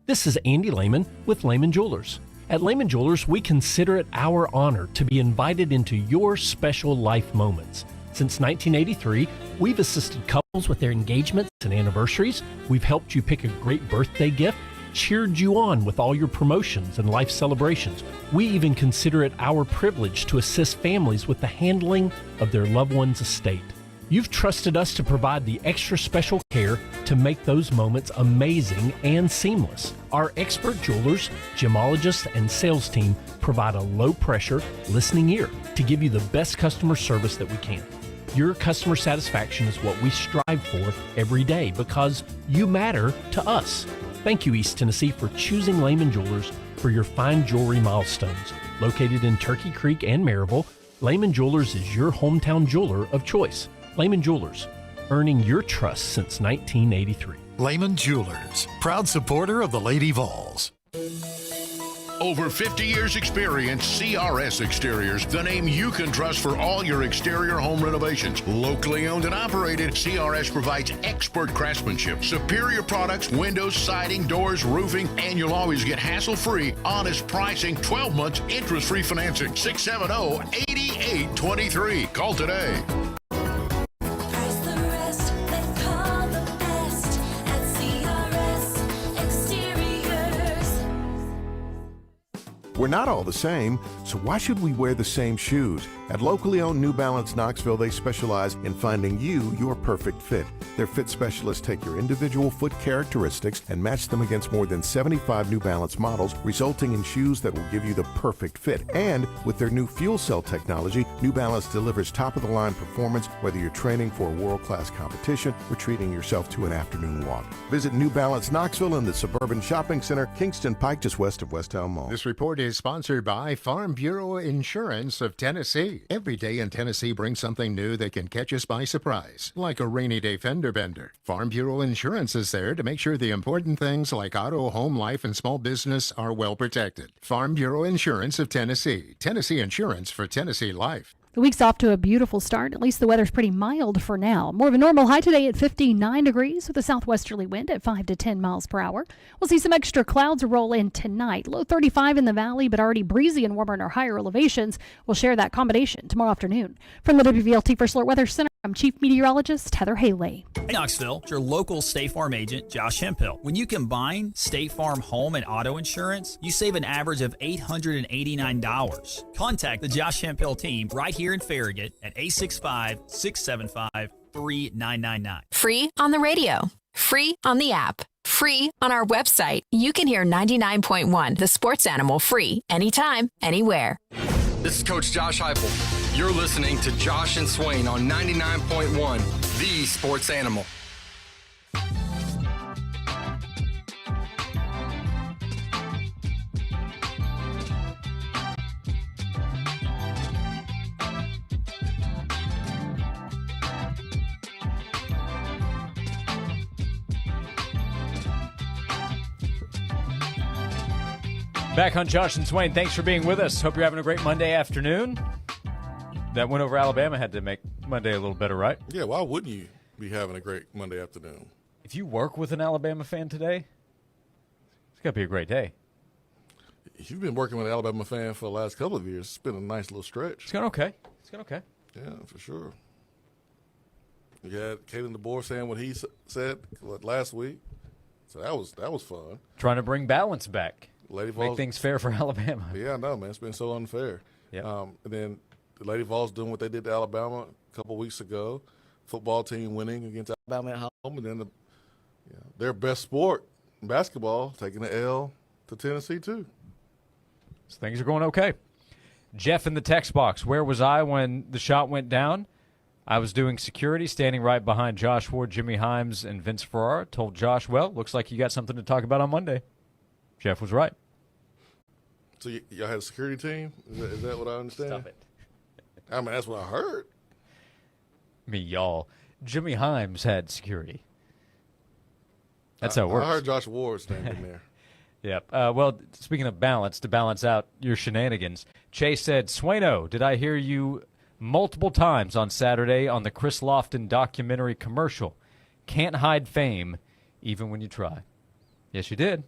This is Andy Lehman with Lehman Jewelers. At Lehman Jewelers, we consider it our honor to be invited into your special life moments. Since 1983, we've assisted couples with their engagements and anniversaries. We've helped you pick a great birthday gift, cheered you on with all your promotions and life celebrations. We even consider it our privilege to assist families with the handling of their loved one's estate. You've trusted us to provide the extra special care to make those moments amazing and seamless. Our expert jewelers, gemologists, and sales team provide a low-pressure, listening ear to give you the best customer service that we can. Your customer satisfaction is what we strive for every day because you matter to us. Thank you, East Tennessee, for choosing Lehman Jewelers for your fine jewelry milestones. Located in Turkey Creek and Maryville, Lehman Jewelers is your hometown jeweler of choice. Lehman Jewelers, earning your trust since 1983. Lehman Jewelers, proud supporter of the Lady Vols. Over 50 years experience, CRS Exteriors, the name you can trust for all your exterior home renovations. Locally owned and operated, CRS provides expert craftsmanship, superior products, windows, siding, doors, roofing, and you'll always get hassle-free, honest pricing, 12 months interest-free financing. 670-8823. Call today. We're not all the same, so why should we wear the same shoes? At locally owned New Balance Knoxville, they specialize in finding you your perfect fit. Their fit specialists take your individual foot characteristics and match them against more than 75 New Balance models, resulting in shoes that will give you the perfect fit. And with their new fuel cell technology, New Balance delivers top-of-the-line performance whether you're training for a world-class competition or treating yourself to an afternoon walk. Visit New Balance Knoxville in the Suburban Shopping Center, Kingston Pike, just west of Westtown Mall. This report is sponsored by Farm Bureau Insurance of Tennessee. Every day in Tennessee brings something new that can catch us by surprise, like a rainy day fender bender. Farm Bureau Insurance is there to make sure the important things like auto, home, life, and small business are well protected. Farm Bureau Insurance of Tennessee. Tennessee Insurance for Tennessee Life. The week's off to a beautiful start. At least the weather's pretty mild for now. More of a normal high today at 59 degrees with a southwesterly wind at 5 to 10 miles per hour. We'll see some extra clouds roll in tonight. Low 35 in the valley, but already breezy and warmer in our higher elevations. We'll share that combination tomorrow afternoon. From the WVLT First Alert Weather Center, I'm Chief Meteorologist Heather Haley. Hey Knoxville, it's your local State Farm agent, Josh Hemphill. When you combine State Farm home and auto insurance, you save an average of $889. Contact the Josh Hemphill team right here in Farragut at 865-675-3999. Free on the radio. Free on the app. Free on our website. You can hear 99.1 The Sports Animal free anytime, anywhere. This is Coach Josh Heupel. You're listening to Josh and Swain on 99.1 The Sports Animal. Back on Josh and Swain. Thanks for being with us. Hope you're having a great Monday afternoon. That win over Alabama had to make Monday a little better, right? Yeah, why wouldn't you be having a great Monday afternoon? If you work with an Alabama fan today, it's got to be a great day. You've been working with an Alabama fan for the last couple of years. It's been a nice little stretch. It's going okay. It's going okay. Yeah, for sure. You had Kalen DeBoer saying what he said last week. So that was fun. Trying to bring balance back. Lady Make Vols, things fair for Alabama. Yeah, I know, man. It's been so unfair. Yep. And then the Lady Vols doing what they did to Alabama a couple weeks ago. Football team winning against Alabama at home. And then their best sport, basketball, taking the L to Tennessee, too. So things are going okay. Jeff in the text box. Where was I when the shot went down? I was doing security, standing right behind Josh Ward, Jimmy Himes, and Vince Ferrara. Told Josh, well, looks like you got something to talk about on Monday. Jeff was right. So y'all had a security team? Is that what I understand? Stop it. I mean, that's what I heard. Me, y'all. Jimmy Himes had security. That's how it works. I heard Josh Ward's name in there. Yep. Well, speaking of balance, to balance out your shenanigans, Chase said, Swaino, did I hear you multiple times on Saturday on the Chris Lofton documentary commercial? Can't hide fame, even when you try. Yes, you did.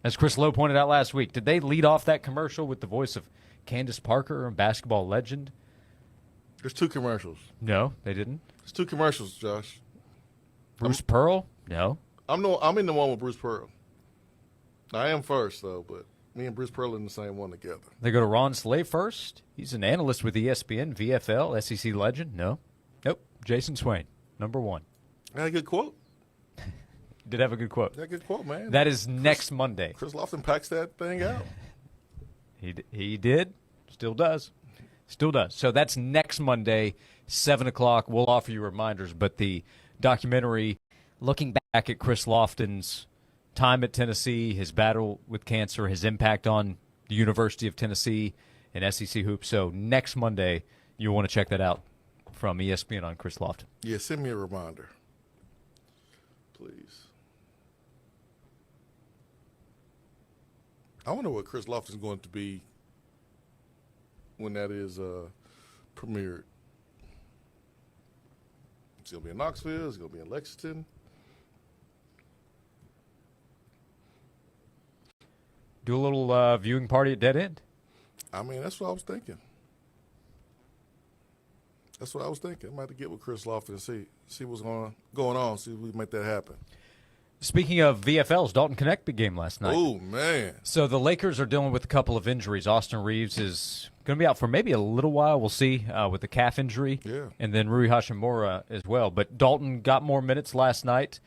As Chris Lowe pointed out last week, did they lead off that commercial with the voice of Candace Parker, a basketball legend? There's 2 commercials. No, they didn't. There's 2 commercials, Josh. Bruce Pearl? No. I'm in the one with Bruce Pearl. I am first, though, but me and Bruce Pearl are in the same one together. They go to Ron Slay first. He's an analyst with ESPN, VFL, SEC legend. No. Nope. Jason Swain, number 1. I had a good quote. Did have a good quote. That good quote, man. That is next Monday. Chris Lofton packs that thing out. He did. Still does. Still does. So that's next Monday, 7 o'clock. We'll offer you reminders, but the documentary looking back at Chris Lofton's time at Tennessee, his battle with cancer, his impact on the University of Tennessee and SEC hoops. So next Monday, you'll want to check that out from ESPN on Chris Lofton. Yeah, send me a reminder, please. I wonder what Chris Lofton's going to be when that is premiered. It's going to be in Knoxville. It's going to be in Lexington. Do a little viewing party at Dead End. I mean, that's what I was thinking. That's what I was thinking. I might have to get with Chris Lofton and see what's going on, see if we can make that happen. Speaking of VFLs, Dalton Connect big game last night. Oh, man. So the Lakers are dealing with a couple of injuries. Austin Reeves is going to be out for maybe a little while. We'll see with the calf injury. Yeah. And then Rui Hachimura as well. But Dalton got more minutes last night.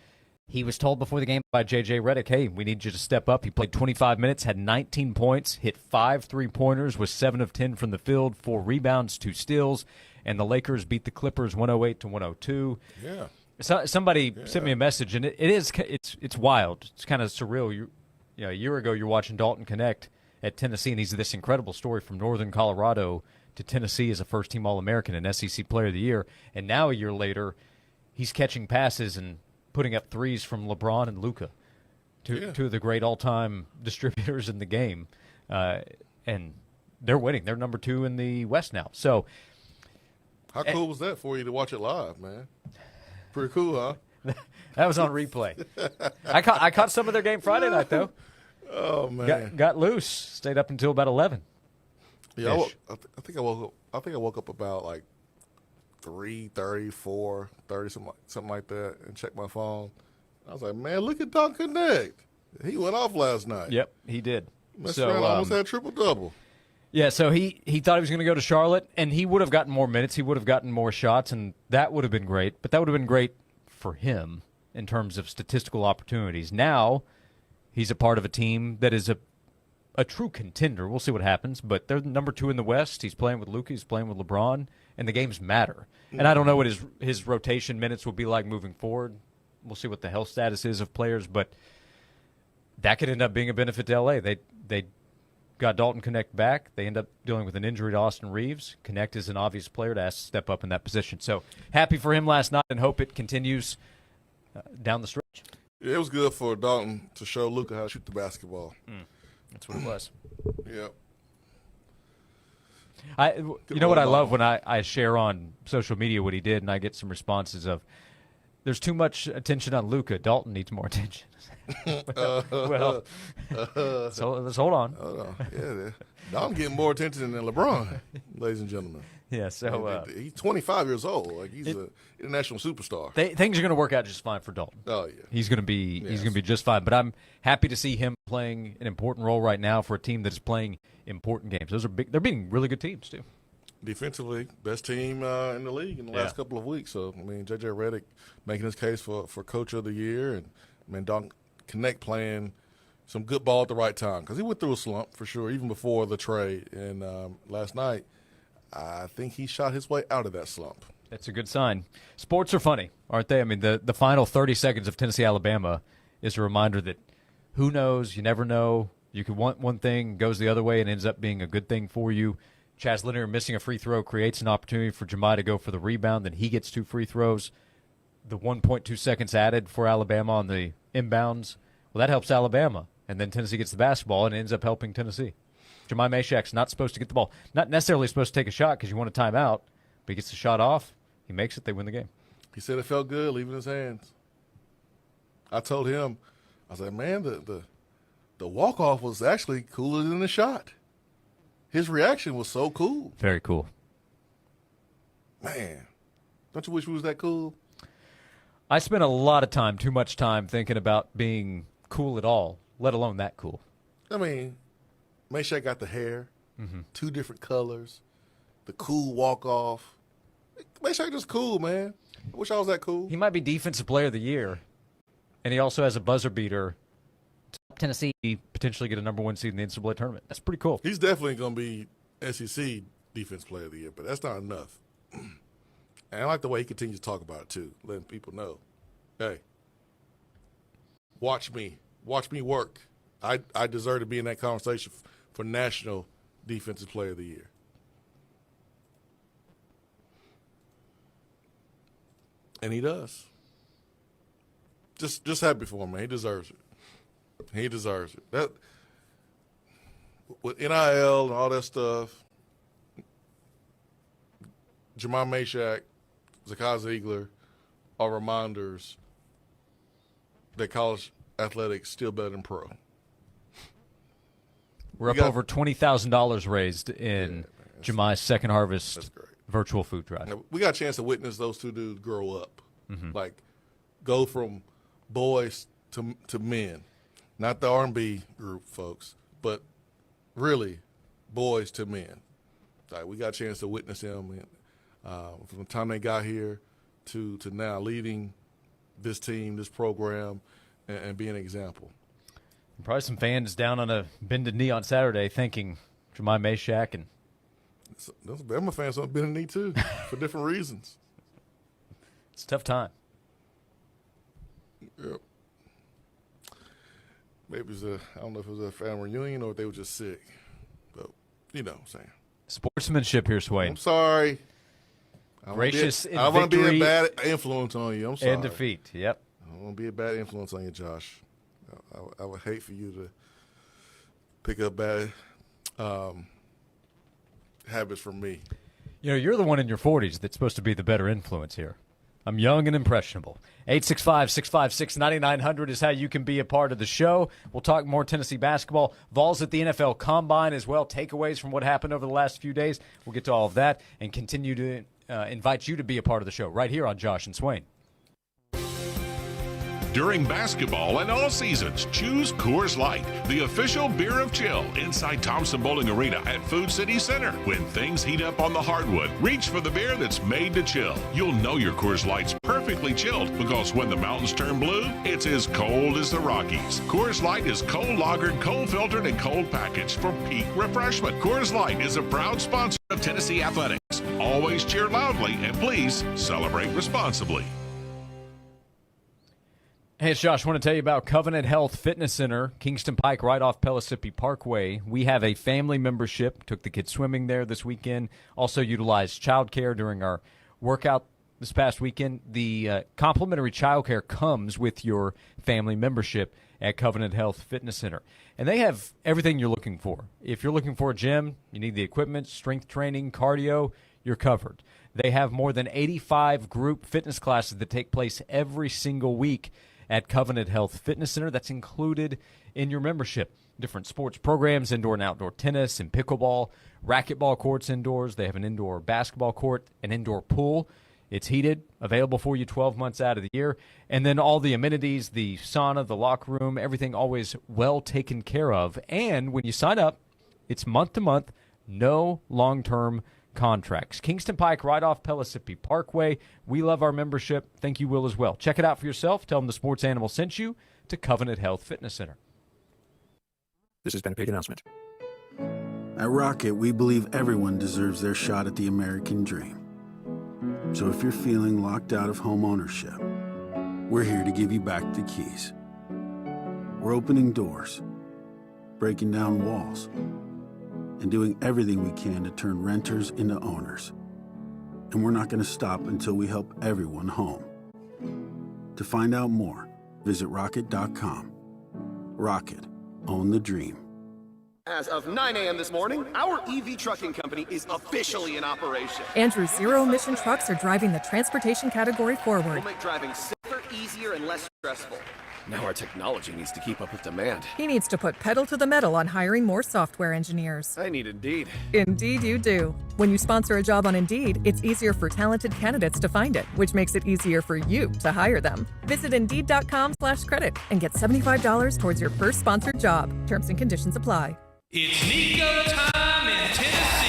He was told before the game by J.J. Redick, hey, we need you to step up. He played 25 minutes, had 19 points, hit 5 3-pointers, was 7 of 10 from the field, 4 rebounds, 2 steals. And the Lakers beat the Clippers 108-102. Yeah. So, somebody sent me a message, and it's wild. It's kind of surreal. A year ago, you're watching Dalton Connect at Tennessee, and he's this incredible story from Northern Colorado to Tennessee as a first-team All-American and SEC Player of the Year. And now a year later, he's catching passes and putting up threes from LeBron and Luka, two of the great all-time distributors in the game. And they're winning. They're number 2 in the West now. So, how cool was that for you to watch it live, man? Pretty cool, huh? That was on replay. I caught some of their game Friday night, though. Oh, man. Got loose. Stayed up until about 11. Yeah, I think I woke up about like 3:30, 4:30, something like that, and checked my phone. I was like, man, look at Dalton Connect. He went off last night. Yep, he did. Almost had triple-double. Yeah, so he thought he was going to go to Charlotte, and he would have gotten more minutes. He would have gotten more shots, and that would have been great. But that would have been great for him in terms of statistical opportunities. Now he's a part of a team that is a true contender. We'll see what happens, but they're number 2 in the West. He's playing with Luka. He's playing with LeBron, and the games matter. And I don't know what his rotation minutes will be like moving forward. We'll see what the health status is of players, but that could end up being a benefit to L.A. They got Dalton Connect back. They end up dealing with an injury to Austin Reeves. Connect is an obvious player to step up in that position. So happy for him last night and hope it continues down the stretch. Yeah, it was good for Dalton to show Luka how to shoot the basketball. That's what it was. Yep. You know what I love when I share on social media what he did, and I get some responses of, there's too much attention on Luka. Dalton needs more attention. So let's hold on. Yeah, Dalton getting more attention than LeBron, ladies and gentlemen. Yeah, so he's 25 years old. Like he's an international superstar. Things are going to work out just fine for Dalton. Oh yeah, he's going to be just fine. But I'm happy to see him playing an important role right now for a team that is playing important games. Those are big. They're beating really good teams too. Defensively, best team in the league in the last couple of weeks. So I mean, J.J. Redick making his case for Coach of the Year, and I mean Dalton Connect playing some good ball at the right time because he went through a slump for sure, even before the trade. And last night, I think he shot his way out of that slump. That's a good sign. Sports are funny, aren't they? I mean, the final 30 seconds of Tennessee-Alabama is a reminder that Who knows? You never know. You could want one thing, goes the other way, and ends up being a good thing for you. Chaz Linear missing a free throw creates an opportunity for Jemai to go for the rebound. Then he gets 2 free throws. The 1.2 seconds added for Alabama on the inbounds, well, that helps Alabama. And then Tennessee gets the basketball, and it ends up helping Tennessee. Jemai Mashak's not supposed to get the ball. Not necessarily supposed to take a shot because you want a timeout, but he gets the shot off. He makes it. They win the game. He said it felt good leaving his hands. I told him, I said, man, the walk-off was actually cooler than the shot. His reaction was so cool. Very cool. Man, don't you wish we was that cool? I spent a lot of time, too much time, thinking about being cool at all, let alone that cool. I mean, Meshack got the hair, 2 different colors, the cool walk-off. Meshack just cool, man. I wish I was that cool. He might be Defensive Player of the Year, and he also has a buzzer beater. Tennessee potentially get a number 1 seed in the NCAA tournament. That's pretty cool. He's definitely going to be SEC Defense Player of the Year, but that's not enough. And I like the way he continues to talk about it, too, letting people know, hey, watch me work. I deserve to be in that conversation for National Defensive Player of the Year. And he does. Just happy for him, man. He deserves it. He deserves it. That with NIL and all that stuff, Jemai Mashak, Zakai Ziegler are reminders that college athletics still better than pro. We're up over $20,000 raised in Jemai's Second Harvest virtual food drive. Now, we got a chance to witness those 2 dudes grow up, like go from boys to men. Not the R&B group, folks, but really boys to men. Like, we got a chance to witness them from the time they got here to now leading this team, this program, and being an example. Probably some fans down on a bended knee on Saturday thanking Jemai Mashak. And those Bama fans on bended knee, too, for different reasons. It's a tough time. Yep. Maybe I don't know if it was a family reunion or if they were just sick. But you know what I'm saying. Sportsmanship here, Swain. I'm sorry. Gracious I want to be a bad influence on you. I'm sorry. And defeat, yep. I want to be a bad influence on you, Josh. I would hate for you to pick up bad habits from me. You know, you're the one in your 40s that's supposed to be the better influence here. I'm young and impressionable. 865-656-9900 is how you can be a part of the show. We'll talk more Tennessee basketball. Vols at the NFL Combine as well. Takeaways from what happened over the last few days. We'll get to all of that and continue to invite you to be a part of the show right here on Josh and Swain. During basketball and all seasons, choose Coors Light, the official beer of chill, inside Thompson Bowling Arena at Food City Center. When things heat up on the hardwood, reach for the beer that's made to chill. You'll know your Coors Light's perfectly chilled because when the mountains turn blue, it's as cold as the Rockies. Coors Light is cold lagered, cold filtered, and cold packaged for peak refreshment. Coors Light is a proud sponsor of Tennessee Athletics. Always cheer loudly and please celebrate responsibly. Hey, it's Josh. I want to tell you about Covenant Health Fitness Center, Kingston Pike, right off Pellissippi Parkway. We have a family membership. Took the kids swimming there this weekend. Also utilized childcare during our workout this past weekend. The complimentary childcare comes with your family membership at Covenant Health Fitness Center. And they have everything you're looking for. If you're looking for a gym, you need the equipment, strength training, cardio, you're covered. They have more than 85 group fitness classes that take place every single week at Covenant Health Fitness Center. That's included in your membership. Different sports programs, indoor and outdoor tennis and pickleball, racquetball courts indoors. They have an indoor basketball court, an indoor pool. It's heated, available for you 12 months out of the year. And then all the amenities, the sauna, the locker room, everything always well taken care of. And when you sign up, it's month to month, no long-term contracts. Kingston Pike, right off Pellissippi Parkway. We love our membership. Think you will as well. Check it out for yourself. Tell them the Sports Animal sent you to Covenant Health Fitness Center. This has been a paid announcement. At Rocket, we believe everyone deserves their shot at the American dream. So if you're feeling locked out of home ownership, we're here to give you back the keys. We're opening doors, breaking down walls, and doing everything we can to turn renters into owners. And we're not going to stop until we help everyone home. To find out more, visit rocket.com. Rocket, own the dream. As of 9 a.m. this morning, our EV trucking company is officially in operation. Andrew's zero-emission trucks are driving the transportation category forward. We'll make driving safer, easier, and less stressful. Now our technology needs to keep up with demand. He needs to put pedal to the metal on hiring more software engineers. I need Indeed. Indeed you do. When you sponsor a job on Indeed, it's easier for talented candidates to find it, which makes it easier for you to hire them. Visit Indeed.com/credit and get $75 towards your first sponsored job. Terms and conditions apply. It's Nico time in Tennessee.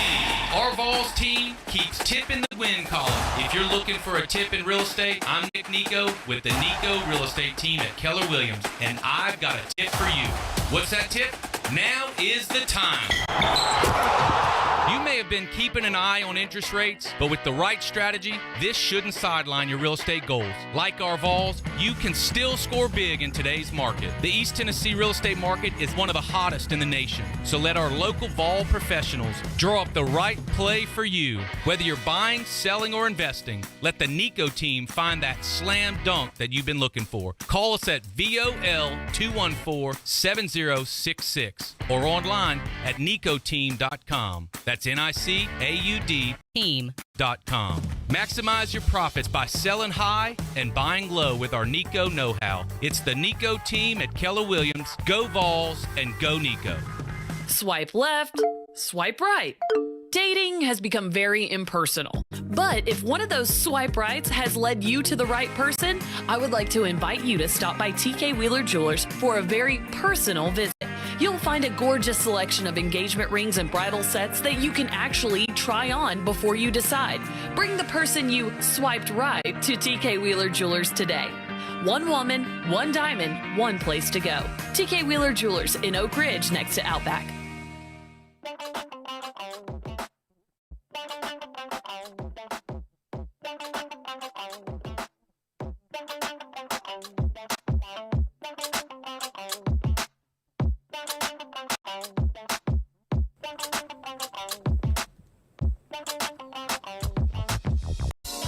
Our Vols team keeps tipping the win column. If you're looking for a tip in real estate, I'm Nick Nico with the Nico Real Estate team at Keller Williams, and I've got a tip for you. What's that tip? Now is the time. You may have been keeping an eye on interest rates, but with the right strategy, this shouldn't sideline your real estate goals. Like our Vols, you can still score big in today's market. The East Tennessee real estate market is one of the hottest in the nation, so let our local Vol professionals draw up the right play for you. Whether you're buying, selling, or investing, let the Nico team find that slam dunk that you've been looking for. Call us at VOL214-7066 or online at nicoteam.com. That's NICAUD team.com. Maximize your profits by selling high and buying low with our Nico know-how. It's the Nico team at Keller Williams. Go Vols and go Nico. Swipe left, swipe right. Dating has become very impersonal. But if one of those swipe rights has led you to the right person, I would like to invite you to stop by TK Wheeler Jewelers for a very personal visit. You'll find a gorgeous selection of engagement rings and bridal sets that you can actually try on before you decide. Bring the person you swiped right to TK Wheeler Jewelers today. One woman, one diamond, one place to go. TK Wheeler Jewelers in Oak Ridge next to Outback.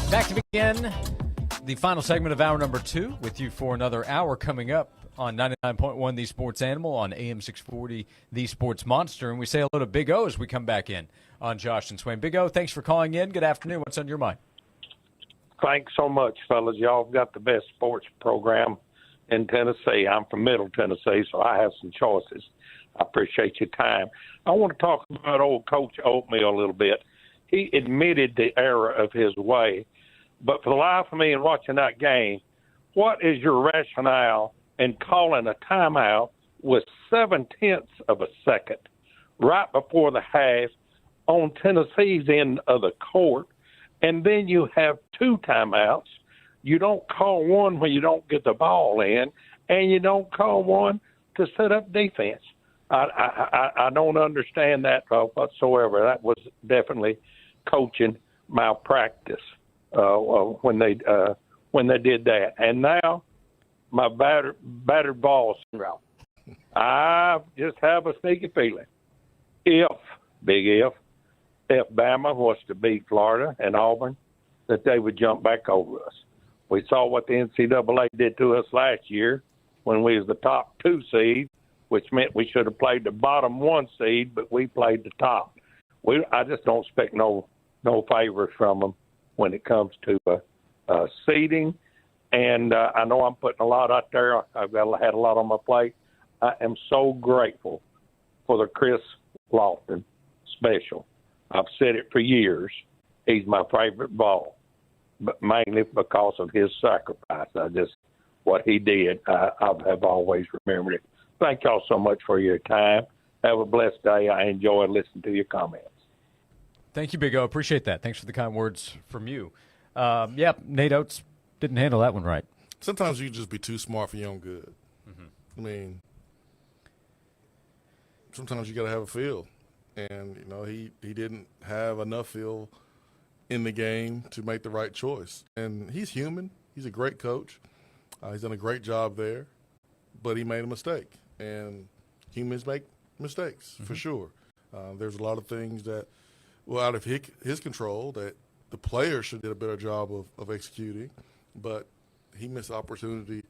Back to begin the final segment of hour number 2 with you for another hour coming up on 99.1 The Sports Animal on AM 640 The Sports Monster. And we say hello to Big O as we come back in on Josh and Swain. Big O, thanks for calling in. Good afternoon. What's on your mind? Thanks so much, fellas. Y'all have got the best sports program in Tennessee. I'm from Middle Tennessee, so I have some choices. I appreciate your time. I want to talk about old Coach Oatmeal a little bit. He admitted the error of his way. But for the life of me in watching that game, what is your rationale in calling a timeout with 0.7 of a second right before the half on Tennessee's end of the court, and then you have 2 timeouts? You don't call one when you don't get the ball in, and you don't call one to set up defense. I don't understand that whatsoever. That was definitely coaching malpractice when they did that. And now my battered ball syndrome. I just have a sneaky feeling if Bama was to beat Florida and Auburn, that they would jump back over us. We saw what the NCAA did to us last year when we was the top 2 seed, which meant we should have played the bottom 1 seed, but we played the top. I just don't expect no favors from them when it comes to seeding. And I know I'm putting a lot out there. I've had a lot on my plate. I am so grateful for the Chris Lofton special. I've said it for years. He's my favorite ball, but mainly because of his sacrifice. What he did, I have always remembered it. Thank y'all so much for your time. Have a blessed day. I enjoy listening to your comments. Thank you, Big O. Appreciate that. Thanks for the kind words from you. Nate Oates didn't handle that one right. Sometimes you just be too smart for your own good. Mm-hmm. I mean, sometimes you got to have a feel. And, he didn't have enough feel in the game to make the right choice. And he's human. He's a great coach. He's done a great job there. but he made a mistake, and humans make mistakes for sure. There's a lot of things that were out of his control that the player should did a better job of executing, but he missed the opportunity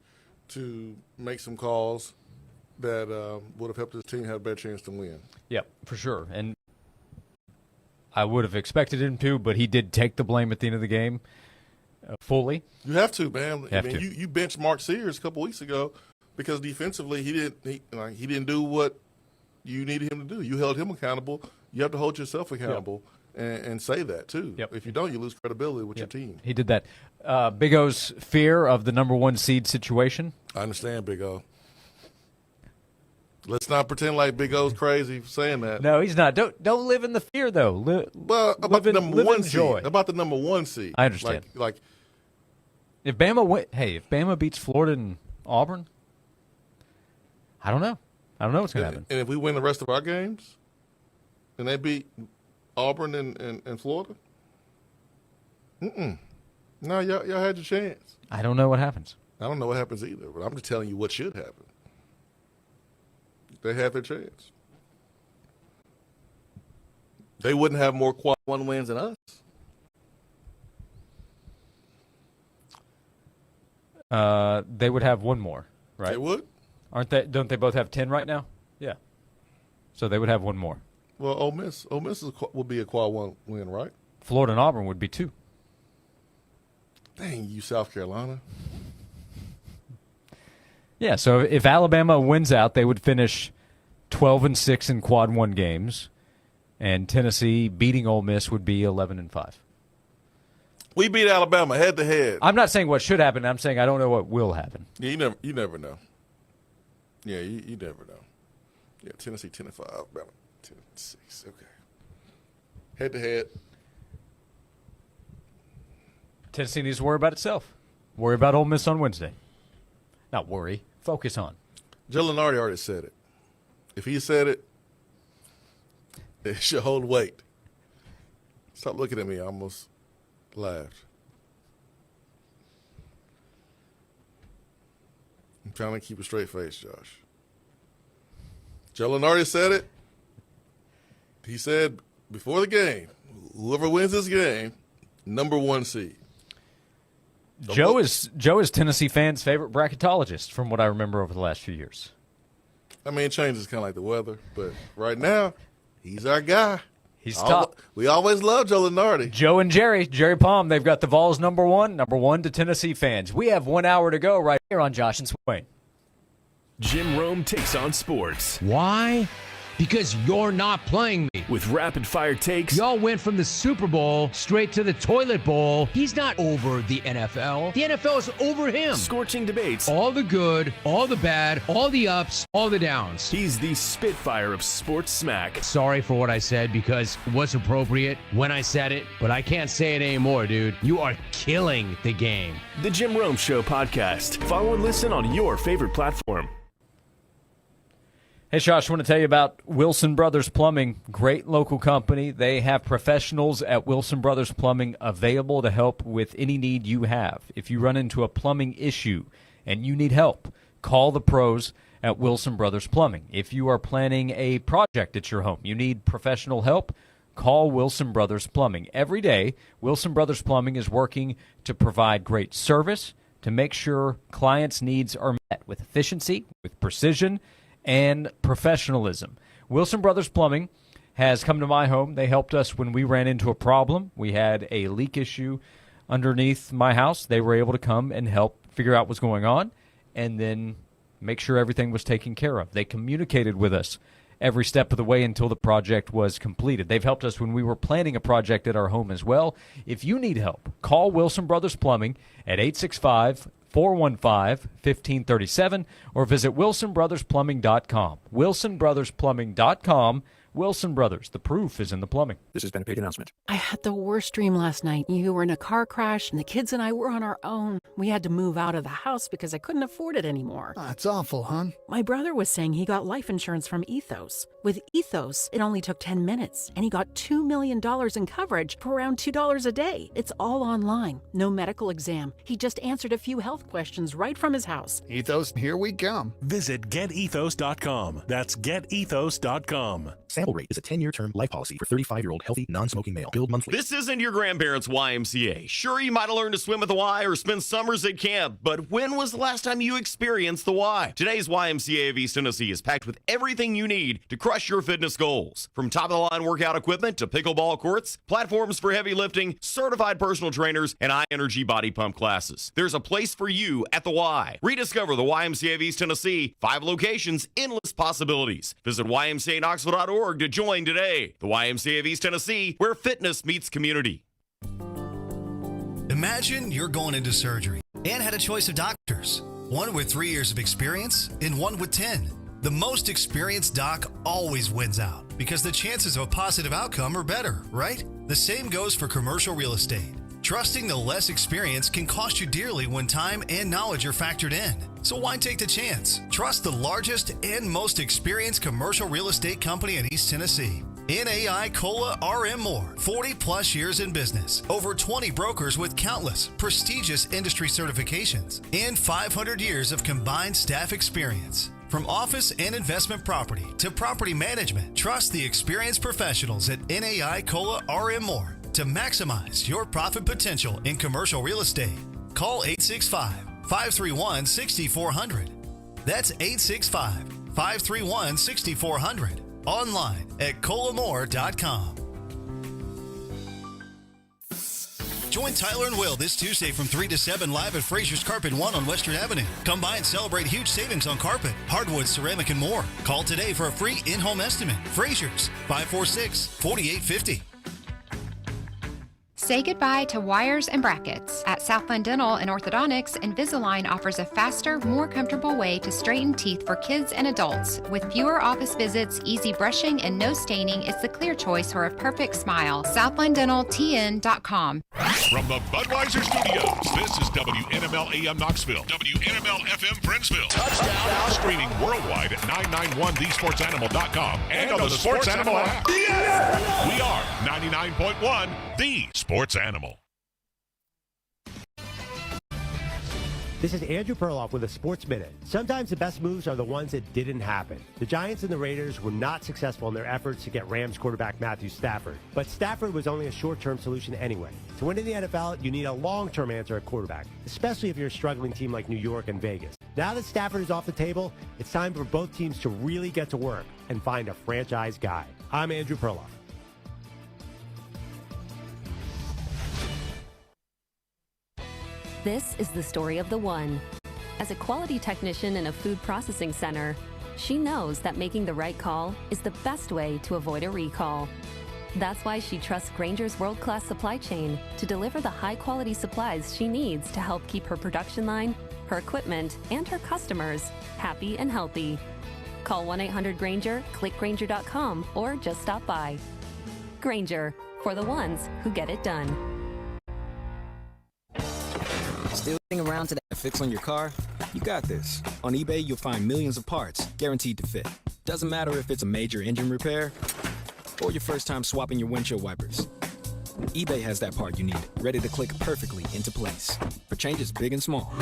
to make some calls that would have helped his team have a better chance to win. Yeah, for sure. And I would have expected him to, but he did take the blame at the end of the game fully. You have to, man. I mean, you benched Mark Sears a couple weeks ago because defensively he didn't do what you needed him to do. You held him accountable. You have to hold yourself accountable and say that too. If you don't, you lose credibility with your team. He did that. Big O's fear of the number 1 seed situation. I understand, Big O. Let's not pretend like Big O's crazy for saying that. No, he's not. Don't live in the fear though. Well, about the number 1 seed. Joy. About the number 1 seed. I understand. Like if Bama beats Florida and Auburn, I don't know. I don't know what's going to happen. And if we win the rest of our games, and they beat Auburn and Florida, no, y'all had your chance. I don't know what happens. I don't know what happens either, but I'm just telling you what should happen. They had their chance. They wouldn't have more quad 1 wins than us. They would have one more, right? They would? Don't they both have 10 right now? Yeah. So they would have one more. Well, Ole Miss would be a quad 1 win, right? Florida and Auburn would be 2. Dang you, South Carolina. Yeah, so if Alabama wins out, they would finish 12-6 in quad 1 games, and Tennessee beating Ole Miss would be 11-5. We beat Alabama head to head. I'm not saying what should happen. I'm saying I don't know what will happen. Yeah, you never know. Yeah, you never know. Yeah, Tennessee 10-5, Alabama 10-6. Okay. Head to head. Tennessee needs to worry about itself. Worry about Ole Miss on Wednesday. Not worry. Focus on. Joe Lenardi already said it. If he said it, it should hold weight. Stop looking at me. I almost laughed. I'm trying to keep a straight face, Josh. Joe Lenardi said it. He said before the game, whoever wins this game, number 1 seed. Joe is Tennessee fans' favorite bracketologist, from what I remember over the last few years. I mean, it changes kind of like the weather, but right now, he's our guy. He's top. We always love Joe Lenardi. Joe and Jerry Palm, they've got the Vols number 1 to Tennessee fans. We have 1 hour to go right here on Josh and Swain. Jim Rome takes on sports. Why? Because you're not playing me. With rapid-fire takes. Y'all went from the Super Bowl straight to the toilet bowl. He's not over the NFL. The NFL is over him. Scorching debates. All the good, all the bad, all the ups, all the downs. He's the Spitfire of sports smack. Sorry for what I said because it was appropriate when I said it, but I can't say it anymore, dude. You are killing the game. The Jim Rome Show podcast. Follow and listen on your favorite platform. Hey, Josh, I want to tell you about Wilson Brothers Plumbing. Great local company. They have professionals at Wilson Brothers Plumbing available to help with any need you have. If you run into a plumbing issue and you need help, call the pros at Wilson Brothers Plumbing. If you are planning a project at your home, you need professional help, call Wilson Brothers Plumbing. Every day, Wilson Brothers Plumbing is working to provide great service, to make sure clients' needs are met with efficiency, with precision, and professionalism. Wilson Brothers Plumbing has come to my home. They helped us when we ran into a problem. We had a leak issue underneath my house. They were able to come and help figure out what's going on and then make sure everything was taken care of. They communicated with us every step of the way until the project was completed. They've helped us when we were planning a project at our home as well. If you need help, call Wilson Brothers Plumbing at 865-415-1537 or visit wilsonbrothersplumbing.com. wilsonbrothersplumbing.com Wilson Brothers, the proof is in the plumbing. This has been a paid announcement. I had the worst dream last night. You were in a car crash, and the kids and I were on our own. We had to move out of the house because I couldn't afford it anymore. That's awful, hon. My brother was saying he got life insurance from Ethos. With Ethos, it only took 10 minutes, and he got $2 million in coverage for around $2 a day. It's all online. No medical exam. He just answered a few health questions right from his house. Ethos, here we come. Visit getethos.com. That's getethos.com. Sample rate is a 10-year term life policy for 35-year-old healthy, non-smoking male. Billed monthly. This isn't your grandparents' YMCA. Sure, you might have learned to swim at the Y or spend summers at camp, but when was the last time you experienced the Y? Today's YMCA of East Tennessee is packed with everything you need to crush your fitness goals. From top-of-the-line workout equipment to pickleball courts, platforms for heavy lifting, certified personal trainers, and high-energy body pump classes. There's a place for you at the Y. Rediscover the YMCA of East Tennessee. 5 locations, endless possibilities. Visit ymcaknoxville.org to join today. The YMCA of East Tennessee, where fitness meets community. Imagine you're going into surgery and had a choice of doctors. One with 3 years of experience and one with 10. The most experienced doc always wins out because the chances of a positive outcome are better, right? The same goes for commercial real estate. Trusting the less experienced can cost you dearly when time and knowledge are factored in. So why take the chance? Trust the largest and most experienced commercial real estate company in East Tennessee. NAI Cola RM Moore, 40 plus years in business, over 20 brokers with countless prestigious industry certifications, and 500 years of combined staff experience. From office and investment property to property management, trust the experienced professionals at NAI Cola RM Moore to maximize your profit potential in commercial real estate. Call 865-531-6400. That's 865-531-6400. Online at colamore.com. Join Tyler and Will this Tuesday from 3 to 7 live at Frazier's Carpet 1 on Western Avenue. Come by and celebrate huge savings on carpet, hardwood, ceramic, and more. Call today for a free in-home estimate. Frazier's, 546-4850. Say goodbye to wires and brackets. At Southland Dental and Orthodontics, Invisalign offers a faster, more comfortable way to straighten teeth for kids and adults. With fewer office visits, easy brushing, and no staining, it's the clear choice for a perfect smile. SouthlandDentalTN.com. From the Budweiser Studios, this is WNML AM Knoxville, WNML FM Friendsville. Touchdown. Streaming worldwide at 991thesportsanimal.com and on the Sports Animal app. Yes! We are 99.1 The Sports Animal. This is Andrew Perloff with a Sports Minute. Sometimes the best moves are the ones that didn't happen. The Giants and the Raiders were not successful in their efforts to get Rams quarterback Matthew Stafford. But Stafford was only a short-term solution anyway. To win in the NFL, you need a long-term answer at quarterback, especially if you're a struggling team like New York and Vegas. Now that Stafford is off the table, it's time for both teams to really get to work and find a franchise guy. I'm Andrew Perloff. This is the story of the one. As a quality technician in a food processing center, she knows that making the right call is the best way to avoid a recall. That's why she trusts Grainger's world-class supply chain to deliver the high-quality supplies she needs to help keep her production line, her equipment, and her customers happy and healthy. Call 1-800-GRAINGER, click Grainger.com, or just stop by. Grainger, for the ones who get it done. Still around to that fix on your car? You got this. On eBay, you'll find millions of parts guaranteed to fit. Doesn't matter if it's a major engine repair or your first time swapping your windshield wipers. eBay has that part you need, ready to click perfectly into place for changes big and small,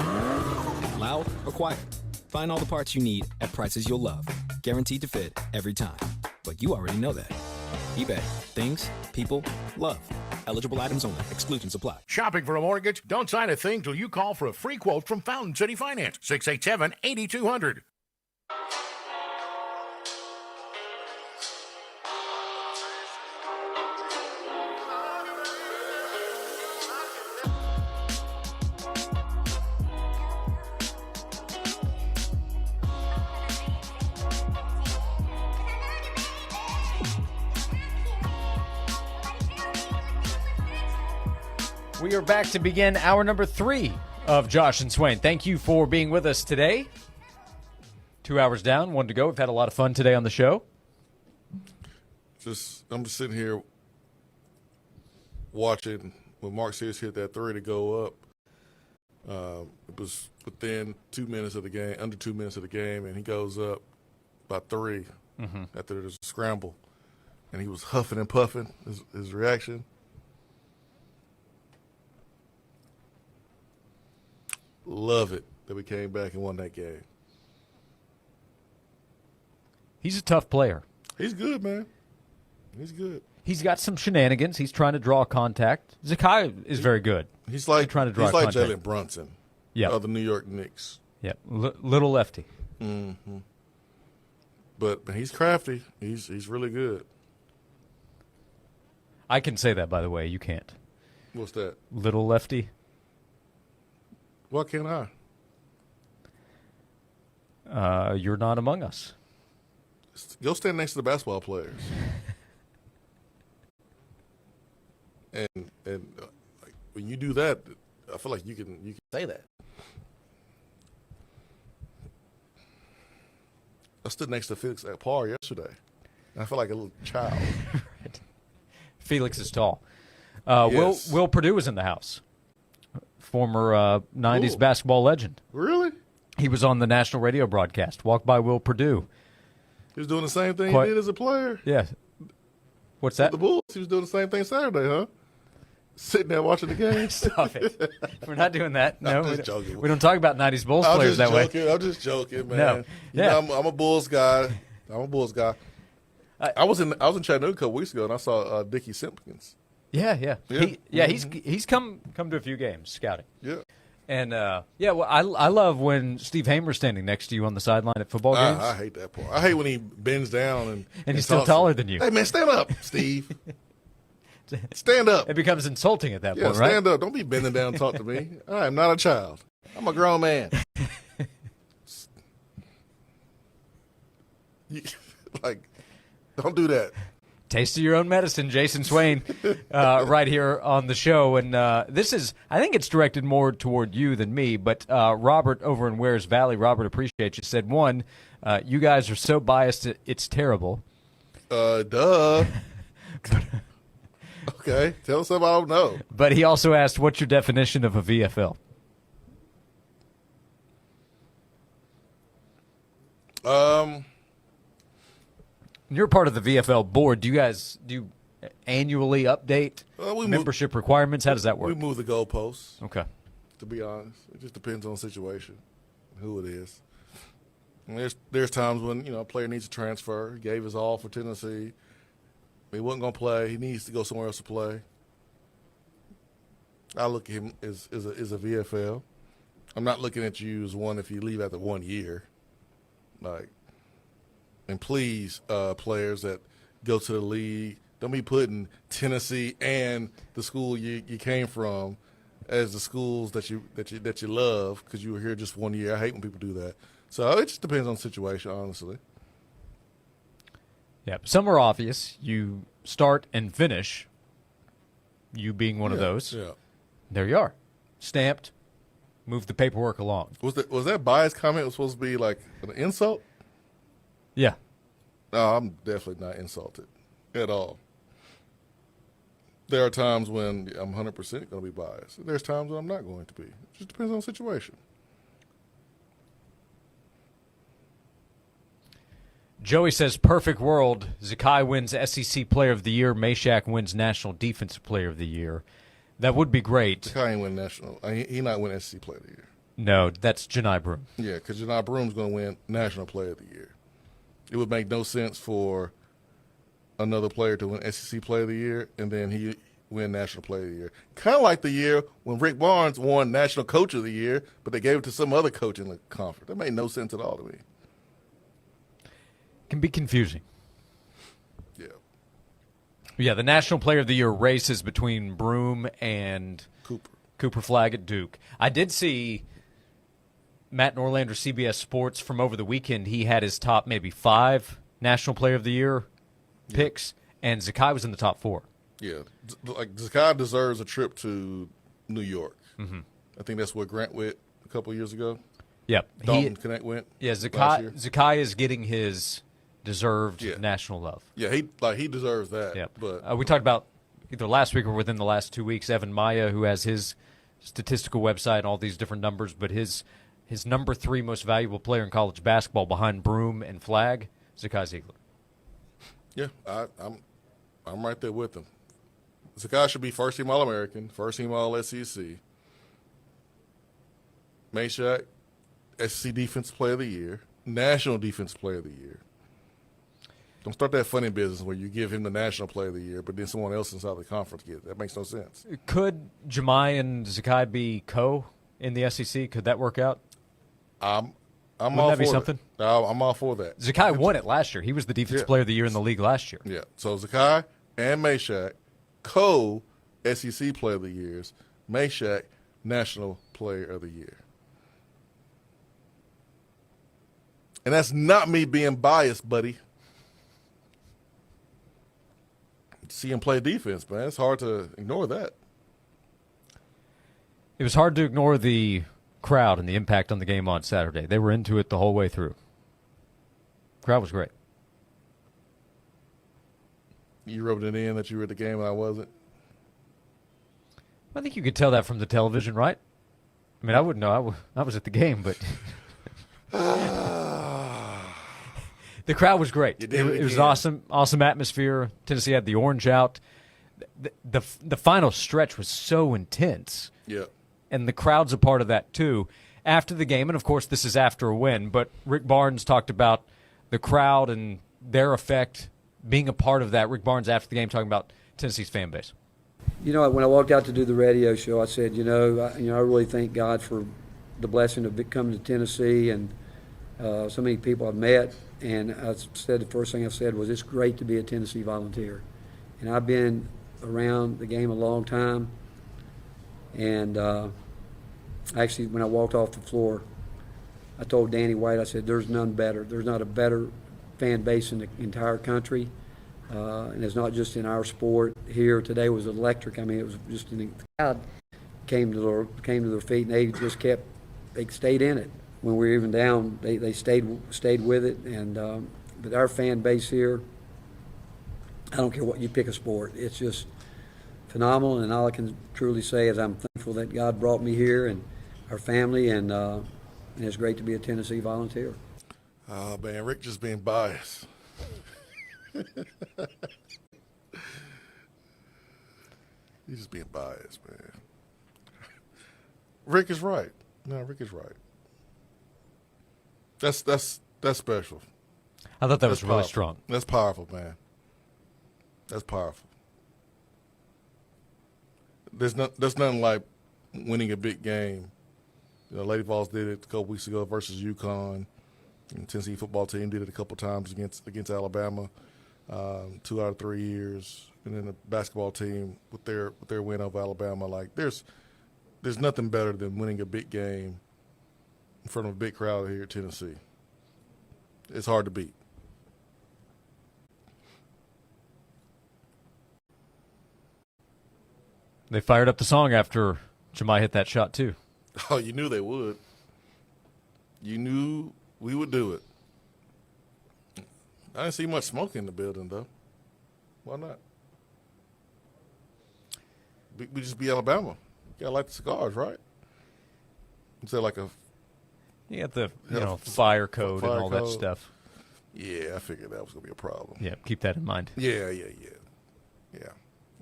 loud or quiet. Find all the parts you need at prices you'll love, guaranteed to fit every time. But you already know that. eBay. Things, people, love. Eligible items only. Exclusions apply. Shopping for a mortgage? Don't sign a thing till you call for a free quote from Fountain City Finance. 687-8200. We are back to begin hour number 3 of Josh and Swain. Thank you for being with us today. 2 hours down, 1 to go. We've had a lot of fun today on the show. I'm just sitting here watching when Mark Sears hit that three to go up. It was within 2 minutes of the game, under 2 minutes of the game, and he goes up by three after there's a scramble. And he was huffing and puffing, his reaction. Love it that we came back and won that game. He's a tough player. He's good, man. He's good. He's got some shenanigans. He's trying to draw contact. Zakai is very good. He's like trying to draw he's like contact. Jalen Brunson of the New York Knicks. Yep, little lefty. Mm-hmm. But he's crafty. He's really good. I can say that, by the way. You can't. What's that? Little lefty. Why can't I? You're not among us. Go stand next to the basketball players. and like, when you do that, I feel like you can say that. I stood next to Felix at par yesterday. And I felt like a little child. Right. Felix is tall. Yes. Will Purdue is in the house. Former 90s basketball legend. Really? He was on the national radio broadcast. Walk by Will Purdue. He was doing the same thing he did as a player. Yeah. What's that? With the Bulls. He was doing the same thing Saturday, huh? Sitting there watching the game. Stop it. We're not doing that. No, I'm just joking. We don't talk about 90s Bulls players that way. I'm just joking, man. No. You know, I'm a Bulls guy. I was in Chattanooga a couple weeks ago, and I saw Dickie Simpkins. Yeah. He's come to a few games scouting. Yeah. And, well, I love when Steve Hamer's standing next to you on the sideline at football games. I hate that part. I hate when he bends down and he's still taller than you. Hey, man, stand up, Steve. Stand up. It becomes insulting at that point, right? Stand up. Don't be bending down and talk to me. I am not a child. I'm a grown man. Don't do that. Taste of your own medicine, Jason Swain, right here on the show. And this is, I think it's directed more toward you than me, but Robert over in Wares Valley, Robert, appreciate you, said, one, you guys are so biased, it's terrible. Duh. Okay, tell us something I don't know. But he also asked, what's your definition of a VFL? You're part of the VFL board. Do you annually update membership requirements? How does that work? We move the goalposts. Okay. To be honest, it just depends on the situation, who it is. And there's times when a player needs to transfer. He gave his all for Tennessee. He wasn't going to play. He needs to go somewhere else to play. I look at him as a VFL. I'm not looking at you as one if you leave after 1 year. And please, players that go to the league, don't be putting Tennessee and the school you came from as the schools that you love because you were here just 1 year. I hate when people do that. So it just depends on the situation, honestly. Yeah, some are obvious. You start and finish. You being one of those. Yeah. There you are, stamped. Move the paperwork along. Was that biased comment was supposed to be like an insult? Yeah. No, I'm definitely not insulted at all. There are times when I'm 100% going to be biased. There's times when I'm not going to be. It just depends on the situation. Joey says, perfect world. Zakai wins SEC Player of the Year. Meshack wins National Defensive Player of the Year. That would be great. Zakai ain't win national. He not win SEC Player of the Year. No, that's Janai Broom. Yeah, because Janai Broom's going to win National Player of the Year. It would make no sense for another player to win SEC Player of the Year and then he win National Player of the Year. Kind of like the year when Rick Barnes won National Coach of the Year, but they gave it to some other coach in the conference. That made no sense at all to me. Can be confusing. Yeah. Yeah, the National Player of the Year race is between Broom and Cooper Flagg at Duke. I did see Matt Norlander, CBS Sports, from over the weekend. He had his top maybe 5 National Player of the Year picks, and Zakai was in the top 4. Yeah, like Zakai deserves a trip to New York. Mm-hmm. I think that's where Grant went a couple of years ago. Yep. Dalton Connect went. Yeah, Zakai is getting his deserved national love. Yeah, he deserves that. Yeah. But we talked about either last week or within the last 2 weeks, Evan Maya, who has his statistical website and all these different numbers, but his number 3 most valuable player in college basketball behind Broom and Flagg, Zakai Ziegler. Yeah, I'm right there with him. Zakai should be first-team All-American, first-team All-SEC. Meshack, SEC Defense Player of the Year, National Defense Player of the Year. Don't start that funny business where you give him the National Player of the Year, but then someone else inside the conference gets it. That makes no sense. Could Jemai and Zakai be in the SEC? Could that work out? I'm Wouldn't all that be for something? That. I'm all for that. Zakai won it last year. He was the Defensive Player of the Year in the league last year. Yeah. So Zakai and Meshack, SEC Player of the Years. Meshack, National Player of the Year. And that's not me being biased, buddy. See him play defense, man. It's hard to ignore that. It was hard to ignore the crowd and the impact on the game on Saturday. They were into it the whole way through. Crowd was great. You rubbed it in that you were at the game and I wasn't? I think you could tell that from the television, right? I mean, I wouldn't know. I was at the game, but the crowd was great. It was awesome atmosphere. Tennessee had the orange out. The final stretch was so intense. Yeah. And the crowd's a part of that, too. After the game, and of course this is after a win, but Rick Barnes talked about the crowd and their effect being a part of that. Rick Barnes after the game talking about Tennessee's fan base. You know, when I walked out to do the radio show, I said, I really thank God for the blessing of coming to Tennessee and so many people I've met. And I said the first thing I said was, it's great to be a Tennessee Volunteer. And I've been around the game a long time. And actually, when I walked off the floor, I told Danny White, I said, there's none better. There's not a better fan base in the entire country. And it's not just in our sport. Here today was electric. I mean, it was just the crowd came to their feet, and they stayed in it. When we were even down, they stayed with it. And but our fan base here, I don't care what you pick a sport, it's just phenomenal. And all I can truly say is I'm thankful that God brought me here and our family, and it's great to be a Tennessee Volunteer. Oh man, Rick just being biased. He's just being biased, man. Rick is right. No, Rick is right. That's special. I thought that was really strong. That's powerful, man. That's powerful. There's nothing like winning a big game. Lady Vols did it a couple weeks ago versus UConn. And Tennessee football team did it a couple times against Alabama, 2 out of 3 years. And then the basketball team with their win over Alabama. Like there's nothing better than winning a big game in front of a big crowd here at Tennessee. It's hard to beat. They fired up the song after Jemai hit that shot too. Oh, you knew they would. You knew we would do it. I didn't see much smoke in the building, though. Why not? We just be Alabama. You gotta like the cigars, right? Is that like a? You got the fire code and all that stuff. Yeah, I figured that was gonna be a problem. Yeah, keep that in mind. Yeah.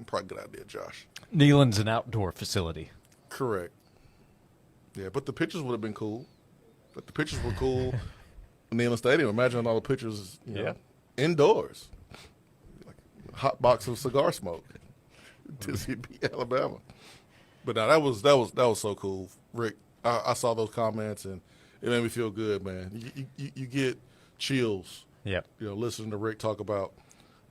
Probably a good idea, Josh. Neyland's an outdoor facility. Correct. Yeah, but the pictures would have been cool. But the pictures were cool in Neyland Stadium. Imagine all the pictures, indoors, like a hot box of cigar smoke. Tennessee beat Alabama. But no, that was so cool, Rick. I saw those comments and it made me feel good, man. You get chills. Yeah. Listening to Rick talk about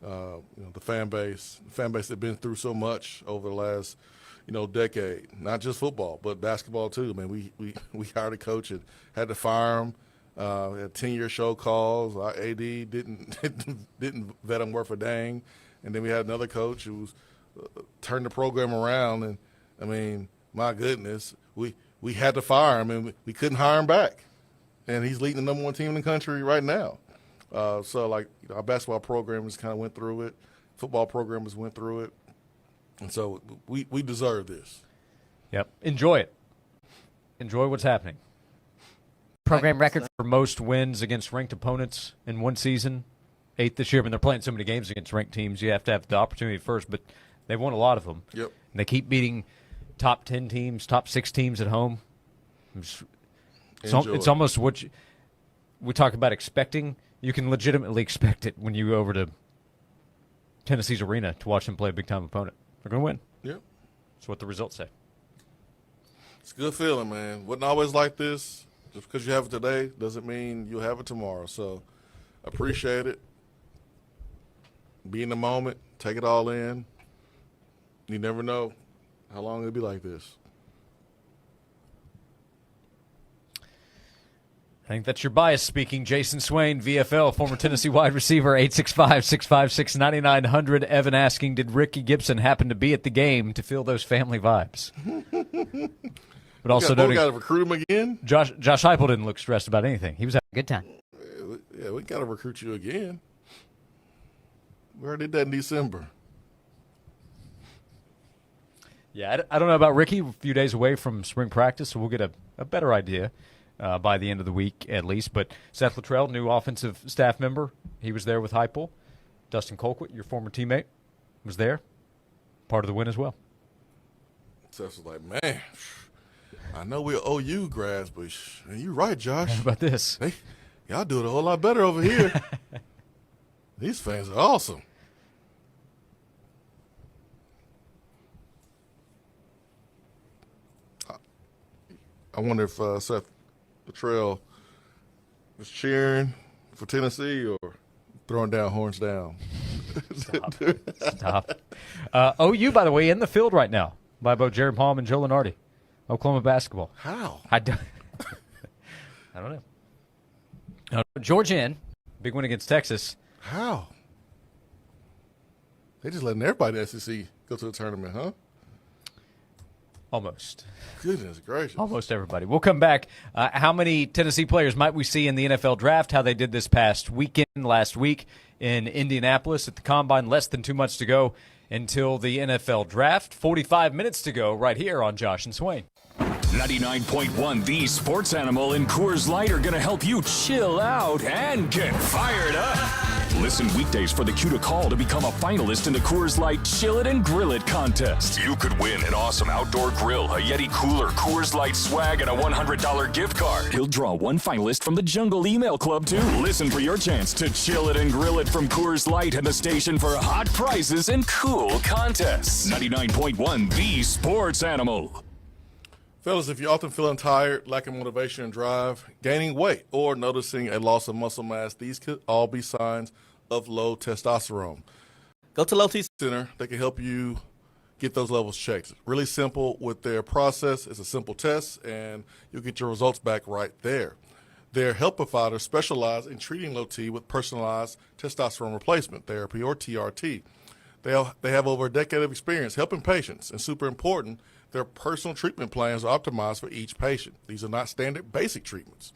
the fan base that's been through so much over the last decade. Not just football, but basketball too. Man, we hired a coach and had to fire him. Had 10-year show calls. Our AD didn't vet him worth a dang, and then we had another coach who turned the program around. And I mean, my goodness, we had to fire him, and we couldn't hire him back. And he's leading the #1 team in the country right now. So, like, our basketball programs kind of went through it. Football programs went through it. And so we deserve this. Yep. Enjoy it. Enjoy what's happening. Program record for most wins against ranked opponents in one season. 8th this year. When they're playing so many games against ranked teams, you have to have the opportunity first, but they've won a lot of them. Yep. And they keep beating top 10 teams, top 6 teams at home. It's almost what we talk about expecting. You can legitimately expect it when you go over to Tennessee's arena to watch them play a big-time opponent. They're going to win. Yep. That's what the results say. It's a good feeling, man. Wasn't always like this. Just because you have it today doesn't mean you'll have it tomorrow. So appreciate it. Be in the moment. Take it all in. You never know how long it'll be like this. I think that's your bias speaking. Jason Swain, VFL, former Tennessee wide receiver, 865-656-9900. Evan asking, did Ricky Gibson happen to be at the game to feel those family vibes? But also we got to recruit him again? Josh Heupel didn't look stressed about anything. He was having a good time. Yeah, we got to recruit you again. We already did that in December. Yeah, I don't know about Ricky. A few days away from spring practice, so we'll get a better idea by the end of the week at least. But Seth Luttrell, new offensive staff member, he was there with Heupel. Dustin Colquitt, your former teammate, was there. Part of the win as well. Seth was like, man, I know we're OU grads, but you're right, Josh. How about this? Hey, y'all do it a whole lot better over here. These fans are awesome. I wonder if Seth Luttrell was cheering for Tennessee or throwing down horns down. Stop. OU, by the way, in the field right now by both Jared Palm and Joe Lenardi. Oklahoma basketball. How? I don't know. Georgia in. Big win against Texas. How? They just letting everybody in the SEC go to the tournament, huh? Almost. Goodness gracious. Almost everybody. We'll come back. How many Tennessee players might we see in the NFL draft? How they did this past weekend, last week in Indianapolis at the Combine. Less than 2 months to go until the NFL draft. 45 minutes to go right here on Josh and Swain. 99.1 The Sports Animal and Coors Light are going to help you chill out and get fired up. Listen weekdays for the cue to call to become a finalist in the Coors Light Chill It and Grill It contest. You could win an awesome outdoor grill, a Yeti cooler, Coors Light swag, and a $100 gift card. He'll draw one finalist from the Jungle Email Club, too. Listen for your chance to chill it and grill it from Coors Light and the station for hot prizes and cool contests. 99.1 The Sports Animal. Fellas, if you're often feeling tired, lacking motivation and drive, gaining weight, or noticing a loss of muscle mass, these could all be signs of low testosterone. Go to Low T Center. They can help you get those levels checked. Really simple with their process. It's a simple test, and you'll get your results back right there. Their health providers specialize in treating low T with personalized testosterone replacement therapy, or TRT. They have over a decade of experience helping patients, and super important, their personal treatment plans are optimized for each patient. These are not standard basic treatments.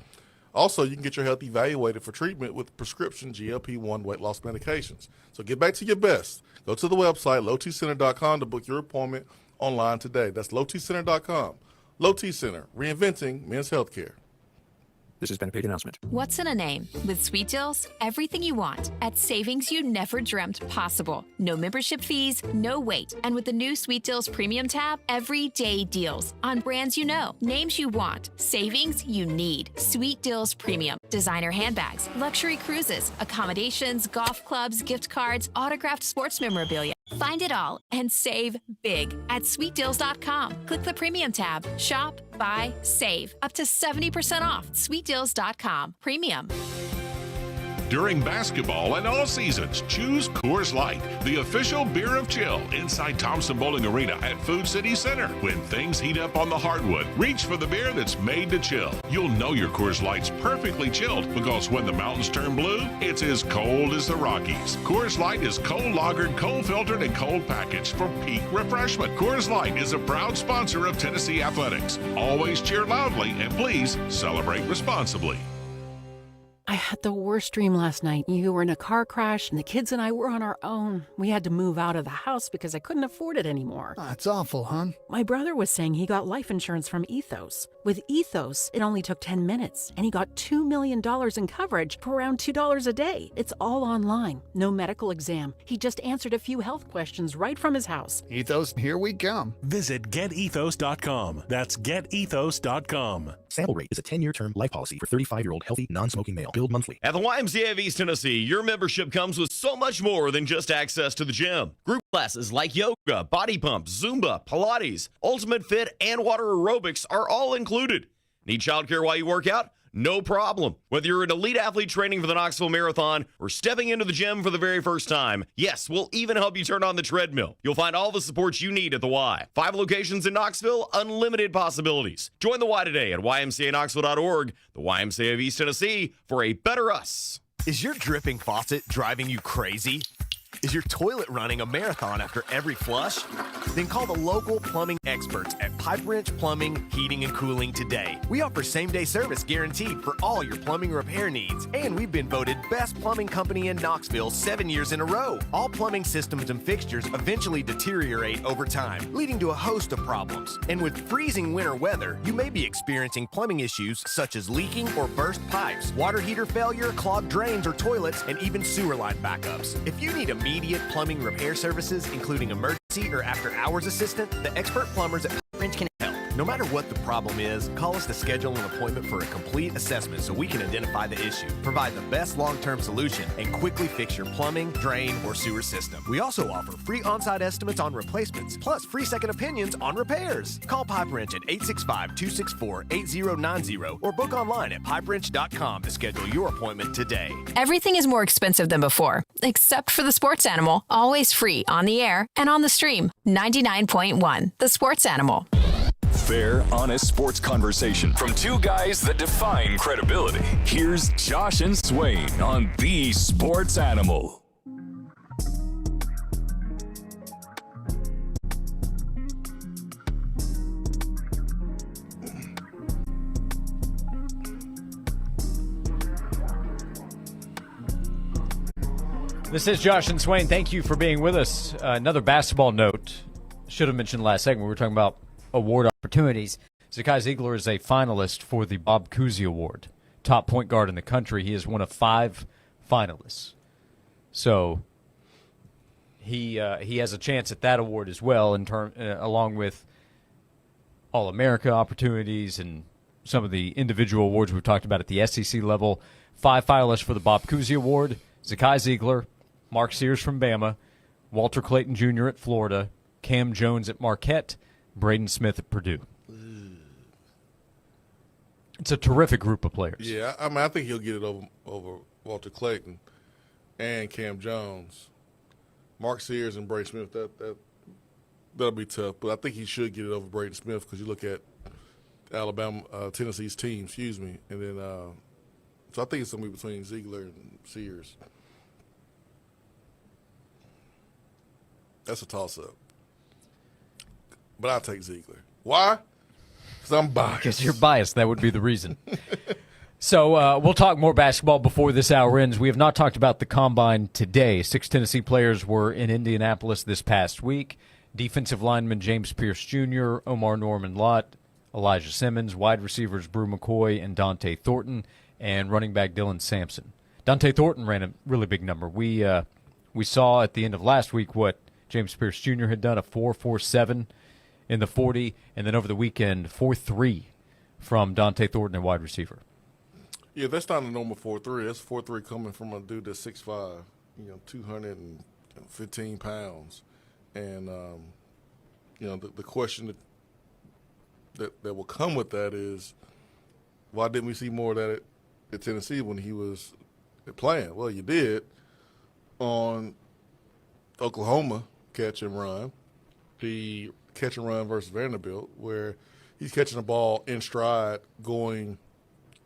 Also, you can get your health evaluated for treatment with prescription GLP-1 weight loss medications. So get back to your best. Go to the website, lowtcenter.com, to book your appointment online today. That's lowtcenter.com. Low T Center, reinventing men's healthcare. This has been a paid announcement. What's in a name? With Sweet Deals, everything you want at savings you never dreamt possible. No membership fees, no wait. And with the new Sweet Deals Premium tab, everyday deals on brands you know, names you want, savings you need. Sweet Deals Premium. Designer handbags, luxury cruises, accommodations, golf clubs, gift cards, autographed sports memorabilia. Find it all and save big at sweetdeals.com. Click the Premium tab. Shop, buy, save. Up to 70% off. Sweetdeals.com. Premium. During basketball and all seasons, choose Coors Light, the official beer of chill, inside Thompson Bowling Arena at Food City Center. When things heat up on the hardwood, reach for the beer that's made to chill. You'll know your Coors Light's perfectly chilled, because when the mountains turn blue, it's as cold as the Rockies. Coors Light is cold lagered, cold filtered, and cold packaged for peak refreshment. Coors Light is a proud sponsor of Tennessee Athletics. Always cheer loudly, and please celebrate responsibly. I had the worst dream last night. You were in a car crash, and the kids and I were on our own. We had to move out of the house because I couldn't afford it anymore. It's awful, hon. My brother was saying he got life insurance from Ethos. With Ethos, it only took 10 minutes, and he got $2 million in coverage for around $2 a day. It's all online. No medical exam. He just answered a few health questions right from his house. Ethos, here we come. Visit getethos.com. That's getethos.com. Sample rate is a 10-year term life policy for 35-year-old healthy, non-smoking male. Billed monthly. At the YMCA of East Tennessee, your membership comes with so much more than just access to the gym. Group classes like yoga, body pump, Zumba, Pilates, Ultimate Fit, and water aerobics are all included. Need childcare while you work out? No problem. Whether you're an elite athlete training for the Knoxville Marathon or stepping into the gym for the very first time, yes, we'll even help you turn on the treadmill. You'll find all the support you need at the Y. 5 locations in Knoxville, unlimited possibilities. Join the Y today at ymcaknoxville.org, the YMCA of East Tennessee, for a better us. Is your dripping faucet driving you crazy? Is your toilet running a marathon after every flush? Then call the local plumbing experts at Pipe Wrench Plumbing, Heating, and Cooling today. We offer same-day service guaranteed for all your plumbing repair needs, and we've been voted best plumbing company in Knoxville 7 years in a row. All plumbing systems and fixtures eventually deteriorate over time, leading to a host of problems. And with freezing winter weather, you may be experiencing plumbing issues such as leaking or burst pipes, water heater failure, clogged drains or toilets, and even sewer line backups. If you need immediate plumbing repair services, including emergency or after-hours assistance, the expert plumbers at Pipe Wrench can help. No matter what the problem is, call us to schedule an appointment for a complete assessment so we can identify the issue, provide the best long-term solution, and quickly fix your plumbing, drain, or sewer system. We also offer free on-site estimates on replacements, plus free second opinions on repairs. Call Pipe Wrench at 865-264-8090 or book online at pipewrench.com to schedule your appointment today. Everything is more expensive than before, except for the sports animal. Always free on the air and on the stream. 99.1, The Sports Animal. Fair, honest sports conversation from two guys that define credibility. Here's Josh and Swain on The Sports Animal. This is Josh and Swain. Thank you for being with us. Another basketball note. Should have mentioned last segment. We were talking about award opportunities. Zakai Ziegler is a finalist for the Bob Cousy Award, top point guard in the country. He is one of 5 finalists. So he has a chance at that award as well, along with All-America opportunities and some of the individual awards we've talked about at the SEC level. 5 finalists for the Bob Cousy Award: Zakai Ziegler, Mark Sears from Bama, Walter Clayton Jr. at Florida, Cam Jones at Marquette, Braden Smith at Purdue. It's a terrific group of players. Yeah, I mean, I think he'll get it over Walter Clayton and Cam Jones. Mark Sears and Braden Smith, that'll be tough. But I think he should get it over Braden Smith because you look at Tennessee's team, and then so I think it's going to be between Ziegler and Sears. That's a toss-up. But I'll take Ziegler. Why? Because I'm biased. Because you're biased. That would be the reason. So we'll talk more basketball before this hour ends. We have not talked about the Combine today. 6 Tennessee players were in Indianapolis this past week. Defensive lineman James Pierce Jr., Omar Norman-Lott, Elijah Simmons, wide receivers Brew McCoy and Dante Thornton, and running back Dylan Sampson. Dante Thornton ran a really big number. We saw at the end of last week what James Pierce Jr. had done, a 4.47 in the 40, and then over the weekend, 4.3 from Dante Thornton, a wide receiver. Yeah, that's not a normal 4.3. That's 4.3 coming from a dude that's 6'5", 215 pounds. And, the question that will come with that is, why didn't we see more of that at Tennessee when he was playing? Well, you did on Oklahoma catch and run. The catch and run versus Vanderbilt, where he's catching the ball in stride going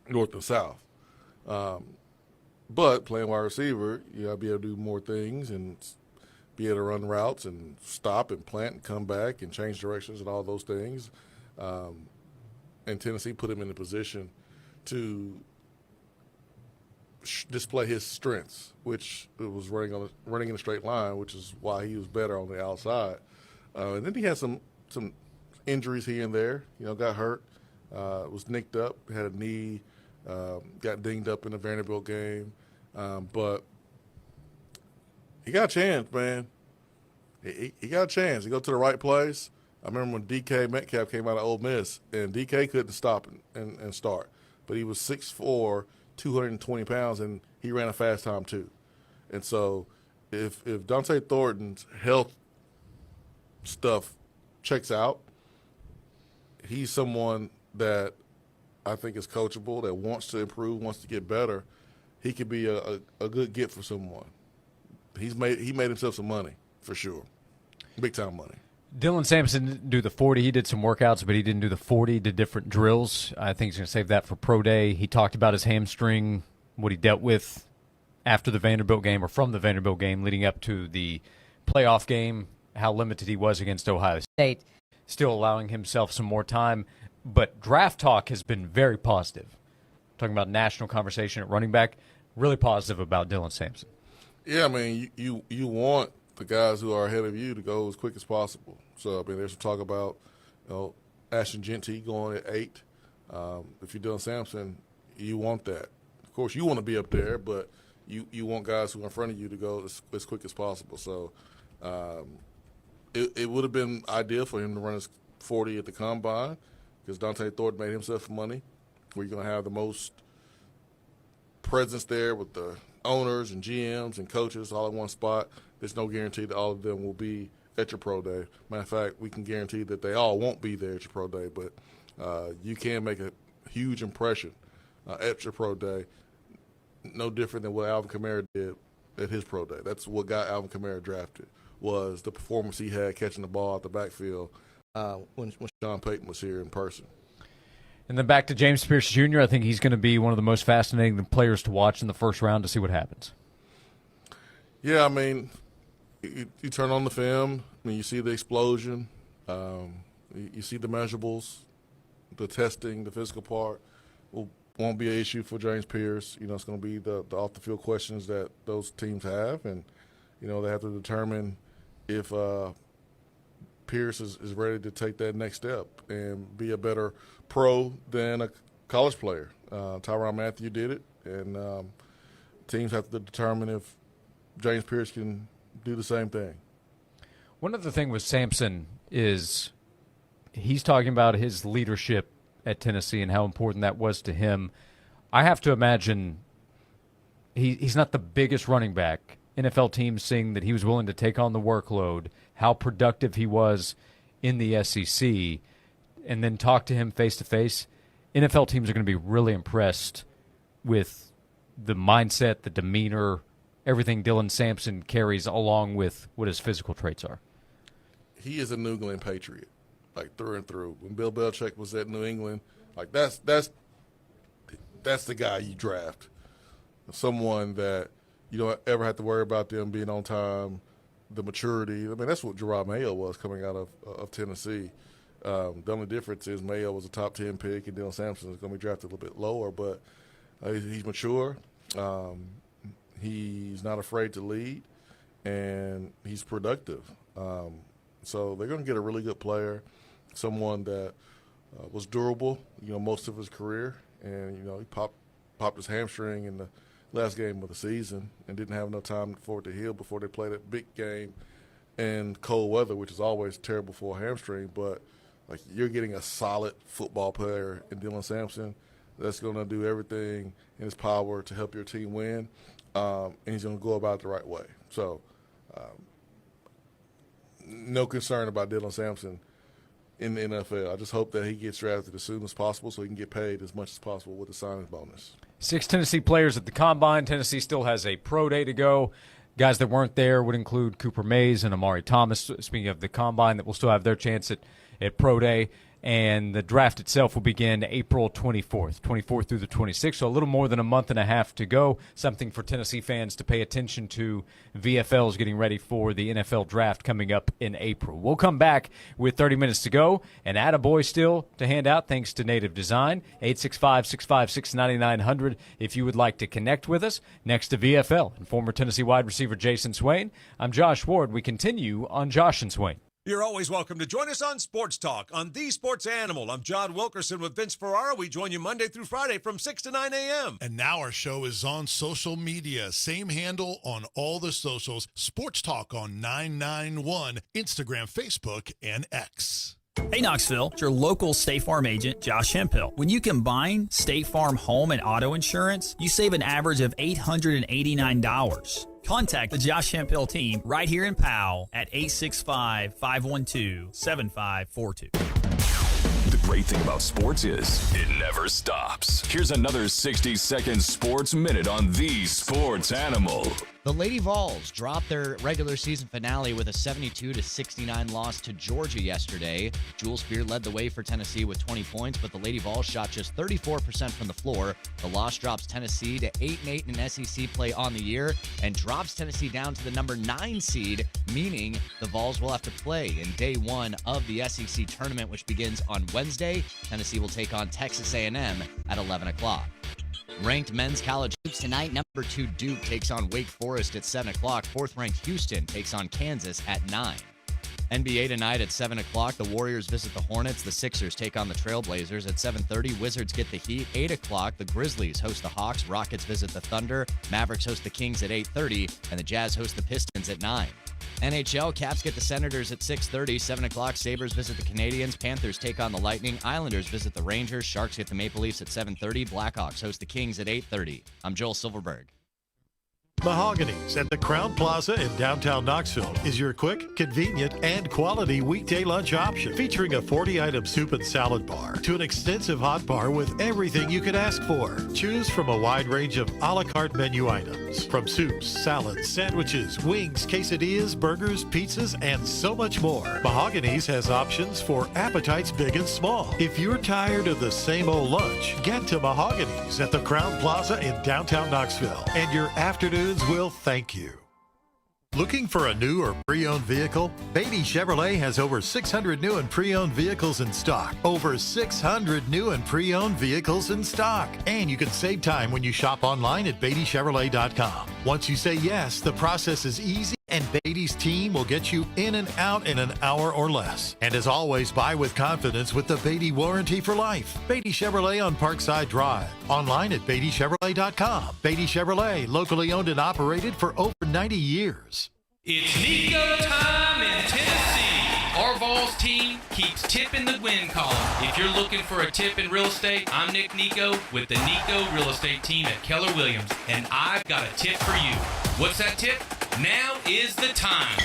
north and south. But playing wide receiver, you got to be able to do more things and be able to run routes and stop and plant and come back and change directions and all those things. And Tennessee put him in a position to display his strengths, which it was running in a straight line, which is why he was better on the outside. And then he had some injuries here and there. Got hurt, was nicked up, had a knee, got dinged up in the Vanderbilt game. But he got a chance, man. He got a chance. He go to the right place. I remember when DK Metcalf came out of Ole Miss, and DK couldn't stop and start. But he was 6'4", 220 pounds, and he ran a fast time too. And so if Dante Thornton's health stuff checks out, he's someone that I think is coachable, that wants to improve, wants to get better. He could be a good get for someone. He made himself some money, for sure. Big time money. Dylan Sampson didn't do the 40. He did some workouts, but he didn't do the 40, did different drills. I think he's going to save that for Pro Day. He talked about his hamstring, what he dealt with after the Vanderbilt game or from the Vanderbilt game leading up to the playoff game, how limited he was against Ohio State. Still allowing himself some more time. But draft talk has been very positive. Talking about national conversation at running back, really positive about Dylan Sampson. Yeah, I mean, you want the guys who are ahead of you to go as quick as possible. So, I mean, there's some talk about, Ashton Genty going at 8. If you're Dylan Sampson, you want that. Of course, you want to be up there, but you want guys who are in front of you to go as quick as possible. So, it would have been ideal for him to run his 40 at the combine because Dante Thornton made himself money, where you're going to have the most presence there with the owners and GMs and coaches all in one spot. There's no guarantee that all of them will be at your pro day. Matter of fact, we can guarantee that they all won't be there at your pro day, but you can make a huge impression at your pro day, no different than what Alvin Kamara did at his pro day. That's what got Alvin Kamara drafted, was the performance he had catching the ball out the backfield when Sean Payton was here in person. And then back to James Pierce Jr., I think he's going to be one of the most fascinating players to watch in the first round to see what happens. Yeah, I mean, you turn on the film, I mean, you see the explosion, you see the measurables, the testing, the physical part won't be an issue for James Pierce. It's going to be the off-the-field questions that those teams have, and, they have to determine if Pierce is ready to take that next step and be a better pro than a college player. Tyrann Mathieu did it, and teams have to determine if James Pierce can do the same thing. One other thing with Sampson is he's talking about his leadership at Tennessee and how important that was to him. I have to imagine he's not the biggest running back. NFL teams seeing that he was willing to take on the workload, how productive he was in the SEC, and then talk to him face-to-face. NFL teams are going to be really impressed with the mindset, the demeanor, everything Dylan Sampson carries along with what his physical traits are. He is a New England Patriot, like through and through. When Bill Belichick was at New England, like that's the guy you draft. Someone that you don't ever have to worry about them being on time, the maturity. I mean, that's what Gerard Mayo was coming out of Tennessee. The only difference is Mayo was a top 10 pick and Dylan Sampson is going to be drafted a little bit lower, but he's mature. He's not afraid to lead, and he's productive. So they're going to get a really good player, someone that was durable, most of his career, and he popped his hamstring in the last game of the season and didn't have enough time for it to heal before they played a big game in cold weather, which is always terrible for a hamstring. But like, you're getting a solid football player in Dylan Sampson that's going to do everything in his power to help your team win, and he's going to go about it the right way. So no concern about Dylan Sampson in the NFL. I just hope that he gets drafted as soon as possible so he can get paid as much as possible with the signing bonus. 6 Tennessee players at the Combine. Tennessee still has a pro day to go. Guys that weren't there would include Cooper Mays and Amari Thomas, speaking of the Combine, that will still have their chance at pro day. and the draft itself will begin April 24th through the 26th, so a little more than a month and a half to go. Something for Tennessee fans to pay attention to. VFL is getting ready for the NFL draft coming up in April. We'll come back with 30 minutes to go, and attaboy still to hand out thanks to Native Design. 865-656-9900 if you would like to connect with us. Next to VFL and former Tennessee wide receiver Jason Swain. I'm Josh Ward. We continue on Josh and Swain. You're always welcome to join us on Sports Talk on The Sports Animal. I'm John Wilkerson with Vince Ferrara. We join you Monday through Friday from 6 to 9 a.m. And now our show is on social media. Same handle on all the socials. Sports Talk on 991, Instagram, Facebook, and X. Hey Knoxville, it's your local State Farm agent, Josh Hemphill. When you combine State Farm home and auto insurance, you save an average of $889. Contact the Josh Hemphill team right here in Powell at 865-512-7542. The great thing about sports is it never stops. Here's another 60-second sports minute on The Sports Animal. The Lady Vols dropped their regular season finale with a 72-69 loss to Georgia yesterday. Jules Beard led the way for Tennessee with 20 points, but the Lady Vols shot just 34% from the floor. The loss drops Tennessee to 8-8 in SEC play on the year and drops Tennessee down to the number 9 seed, meaning the Vols will have to play in day one of the SEC tournament, which begins on Wednesday. Tennessee will take on Texas A&M at 11 o'clock. Ranked men's college hoops tonight. Number 2 Duke takes on Wake Forest at 7 o'clock. 4th-ranked Houston takes on Kansas at 9. NBA tonight at 7 o'clock. The Warriors visit the Hornets. The Sixers take on the Trailblazers at 7:30. Wizards get the Heat. 8 o'clock. The Grizzlies host the Hawks. Rockets visit the Thunder. Mavericks host the Kings at 8:30. And the Jazz host the Pistons at 9. NHL, Caps get the Senators at 6:30. 7 o'clock, Sabres visit the Canadiens. Panthers take on the Lightning. Islanders visit the Rangers. Sharks get the Maple Leafs at 7:30. Blackhawks host the Kings at 8:30. I'm Joel Silverberg. Mahogany's at the Crown Plaza in downtown Knoxville is your quick, convenient, and quality weekday lunch option, featuring a 40-item soup and salad bar to an extensive hot bar with everything you could ask for. Choose from a wide range of a la carte menu items, from soups, salads, sandwiches, wings, quesadillas, burgers, pizzas, and so much more. Mahogany's has options for appetites big and small. If you're tired of the same old lunch, get to Mahogany's at the Crown Plaza in downtown Knoxville, and your afternoon will thank you. Looking for a new or pre-owned vehicle? Beatty Chevrolet has over 600 new and pre-owned vehicles in stock. Over 600 new and pre-owned vehicles in stock. And you can save time when you shop online at BeattyChevrolet.com. Once you say yes, the process is easy, and Beatty's team will get you in and out in an hour or less. And as always, buy with confidence with the Beatty warranty for life. Beatty Chevrolet on Parkside Drive. Online at BeattyChevrolet.com. Beatty Chevrolet, locally owned and operated for over 90 years. It's Nico time in Tennessee. Our Vols team keeps tipping the win column. If you're looking for a tip in real estate, I'm Nick Nico with the Nico Real Estate team at Keller Williams, and I've got a tip for you. What's that tip? Now is the time.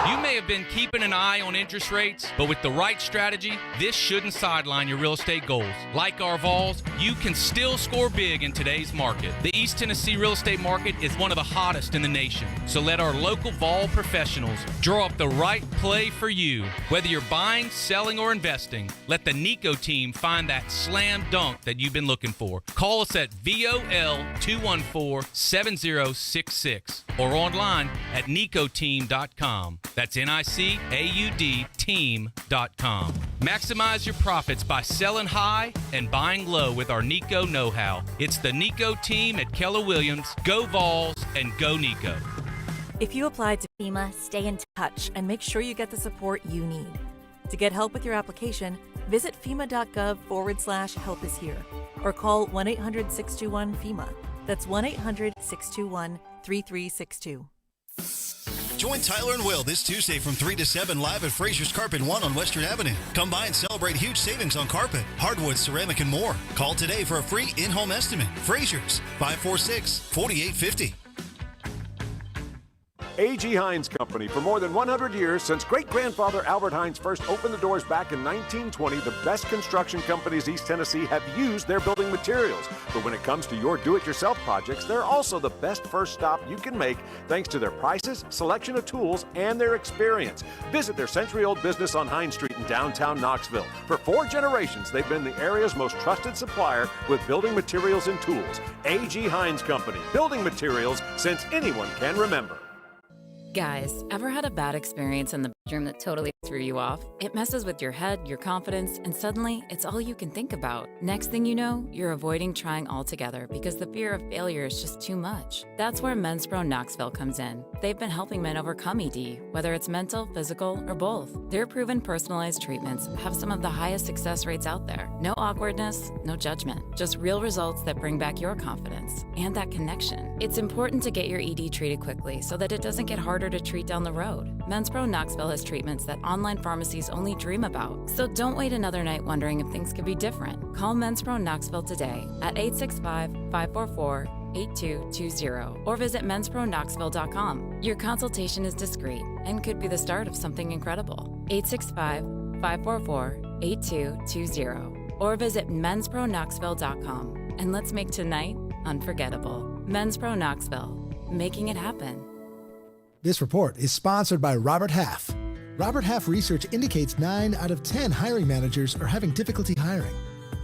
You may have been keeping an eye on interest rates, but with the right strategy, this shouldn't sideline your real estate goals. Like our Vols, you can still score big in today's market. The East Tennessee real estate market is one of the hottest in the nation, so let our local Vol professionals draw up the right play for you. Whether you're buying, selling, or investing, let the Nico team find that slam dunk that you've been looking for. Call us at VOL 214-7066 or online at nicoteam.com. That's NICAUD team.com. Maximize your profits by selling high and buying low with our Nico know-how. It's the Nico team at Keller Williams. Go Vols and go Nico. If you applied to FEMA, stay in touch and make sure you get the support you need. To get help with your application, visit FEMA.gov/help is here or call 1-800-621-FEMA. That's 1-800-621-3362. Join Tyler and Will this Tuesday from 3 to 7 live at Frazier's Carpet 1 on Western Avenue. Come by and celebrate huge savings on carpet, hardwood, ceramic, and more. Call today for a free in-home estimate. Frazier's, 546-4850. A.G. Hines Company. For more than 100 years, since great-grandfather Albert Hines first opened the doors back in 1920, the best construction companies East Tennessee have used their building materials. But when it comes to your do-it-yourself projects, they're also the best first stop you can make thanks to their prices, selection of tools, and their experience. Visit their century-old business on Hines Street in downtown Knoxville. For 4 generations, they've been the area's most trusted supplier with building materials and tools. A.G. Hines Company. Building materials since anyone can remember. Guys, ever had a bad experience in the bedroom that totally threw you off? It messes with your head, your confidence, and suddenly it's all you can think about. Next thing you know, you're avoiding trying altogether because the fear of failure is just too much. That's where Men's Pro Knoxville comes in. They've been helping men overcome ED, whether it's mental, physical, or both. Their proven personalized treatments have some of the highest success rates out there. No awkwardness, no judgment, just real results that bring back your confidence and that connection. It's important to get your ED treated quickly so that it doesn't get harder to treat down the road. Men's Pro Knoxville has treatments that online pharmacies only dream about. So don't wait another night wondering if things could be different. Call Men's Pro Knoxville today at 865-544-8220 or visit menspronknoxville.com. Your consultation is discreet and could be the start of something incredible. 865-544-8220 or visit menspronknoxville.com. And let's make tonight unforgettable. Men's Pro Knoxville, making it happen. This report is sponsored by Robert Half. Robert Half research indicates 9 out of 10 hiring managers are having difficulty hiring.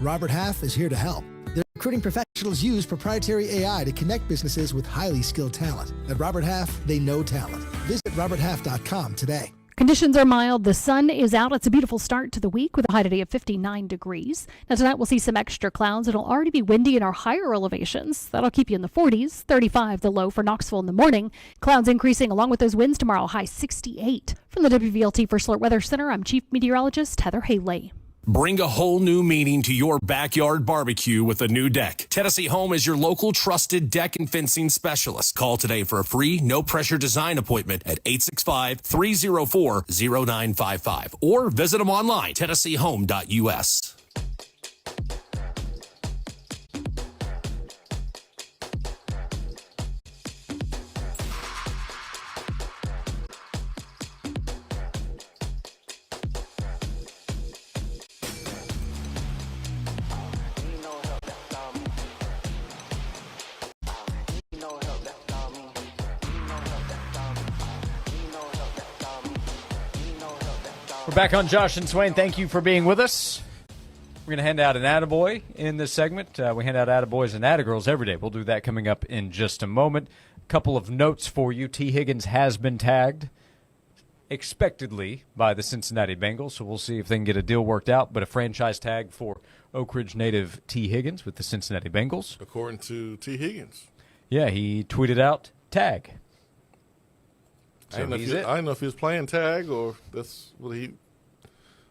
Robert Half is here to help. Their recruiting professionals use proprietary AI to connect businesses with highly skilled talent. At Robert Half, they know talent. Visit roberthalf.com today. Conditions are mild. The sun is out. It's a beautiful start to the week with a high today of 59 degrees. Now tonight we'll see some extra clouds. It'll already be windy in our higher elevations. That'll keep you in the 40s. 35 the low for Knoxville in the morning. Clouds increasing along with those winds tomorrow, high 68. From the WVLT First Alert Weather Center, I'm Chief Meteorologist Heather Haley. Bring a whole new meaning to your backyard barbecue with a new deck. Tennessee Home is your local trusted deck and fencing specialist. Call today for a free, no-pressure design appointment at 865-304-0955 or visit them online, tennesseehome.us. We're back on Josh and Swain. Thank you for being with us. We're going to hand out an attaboy in this segment. We hand out attaboys and attagirls every day. We'll do that coming up in just a moment. A couple of notes for you. T. Higgins has been tagged expectedly by the Cincinnati Bengals, so we'll see if they can get a deal worked out. But a franchise tag for Oak Ridge native T. Higgins with the Cincinnati Bengals. According to T. Higgins. Yeah, he tweeted out, tag. I didn't know if he was playing tag or that's what he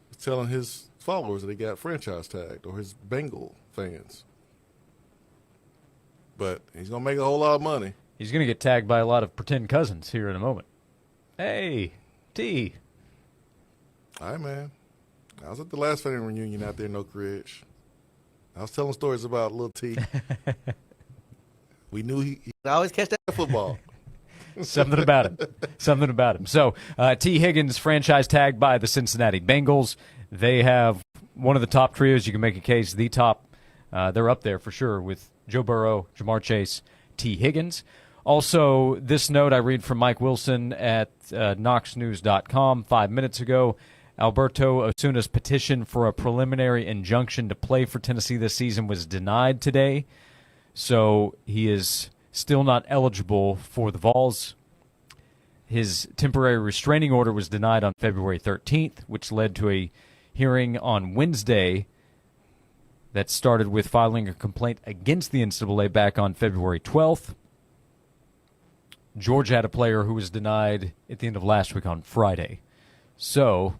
was telling his followers that he got franchise tagged or his Bengal fans. But he's going to make a whole lot of money. He's going to get tagged by a lot of pretend cousins here in a moment. Hey, T. All right, man. I was at the last family reunion out there in Oak Ridge. I was telling stories about little T. We knew he'd always catch that football. Something about him. So, T. Higgins franchise tagged by the Cincinnati Bengals. They have one of the top trios. You can make a case, the top. They're up there for sure with Joe Burrow, Jamar Chase, T. Higgins. Also, this note I read from Mike Wilson at knoxnews.com 5 minutes ago. Alberto Osuna's petition for a preliminary injunction to play for Tennessee this season was denied today. So he is still not eligible for the Vols. His temporary restraining order was denied on February 13th, which led to a hearing on Wednesday that started with filing a complaint against the NCAA back on February 12th. Georgia had a player who was denied at the end of last week on Friday. So,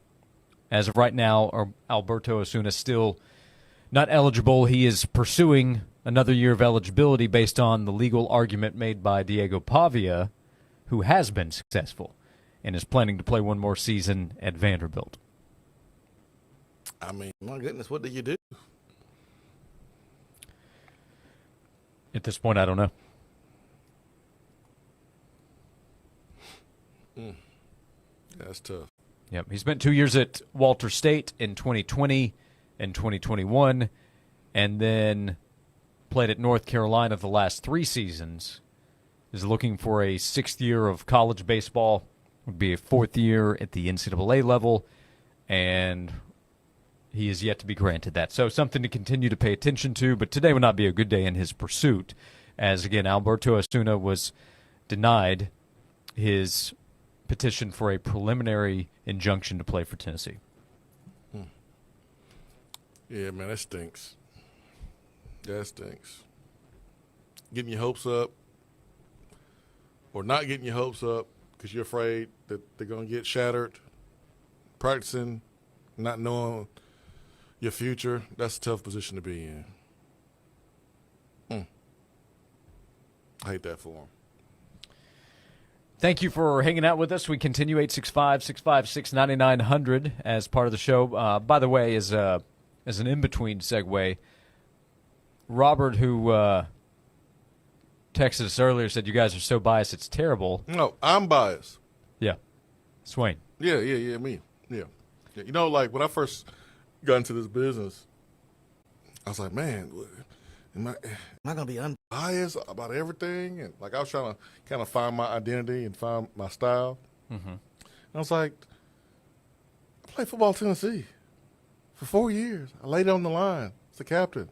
as of right now, Alberto Osuna still not eligible. He is pursuing another year of eligibility based on the legal argument made by Diego Pavia, who has been successful and is planning to play one more season at Vanderbilt. I mean, my goodness, what do you do? At this point, I don't know. that's tough. Yep, he spent 2 years at Walter State in 2020 and 2021, and then played at North Carolina the last 3 seasons. Is looking for a 6th year of college baseball. Would be a 4th year at the NCAA level, and he is yet to be granted that. So something to continue to pay attention to, but today would not be a good day in his pursuit, as, again, Alberto Osuna was denied his petition for a preliminary injunction to play for Tennessee. Yeah, man, that stinks. That stinks. Getting your hopes up or not getting your hopes up because you're afraid that they're going to get shattered. Practicing, not knowing your future, that's a tough position to be in. I hate that for him. Thank you for hanging out with us. We continue 865-656-9900 as part of the show. By the way, as an in-between segue, Robert, who texted us earlier, said you guys are so biased it's terrible. No, I'm biased. Yeah. Swain. Yeah, me. Yeah. You know, like when I first got into this business, I was like, man, am I going to be unbiased about everything? And like I was trying to kind of find my identity and find my style. Mm-hmm. And I was like, I played football at Tennessee for 4 years. I laid it on the line as the captain.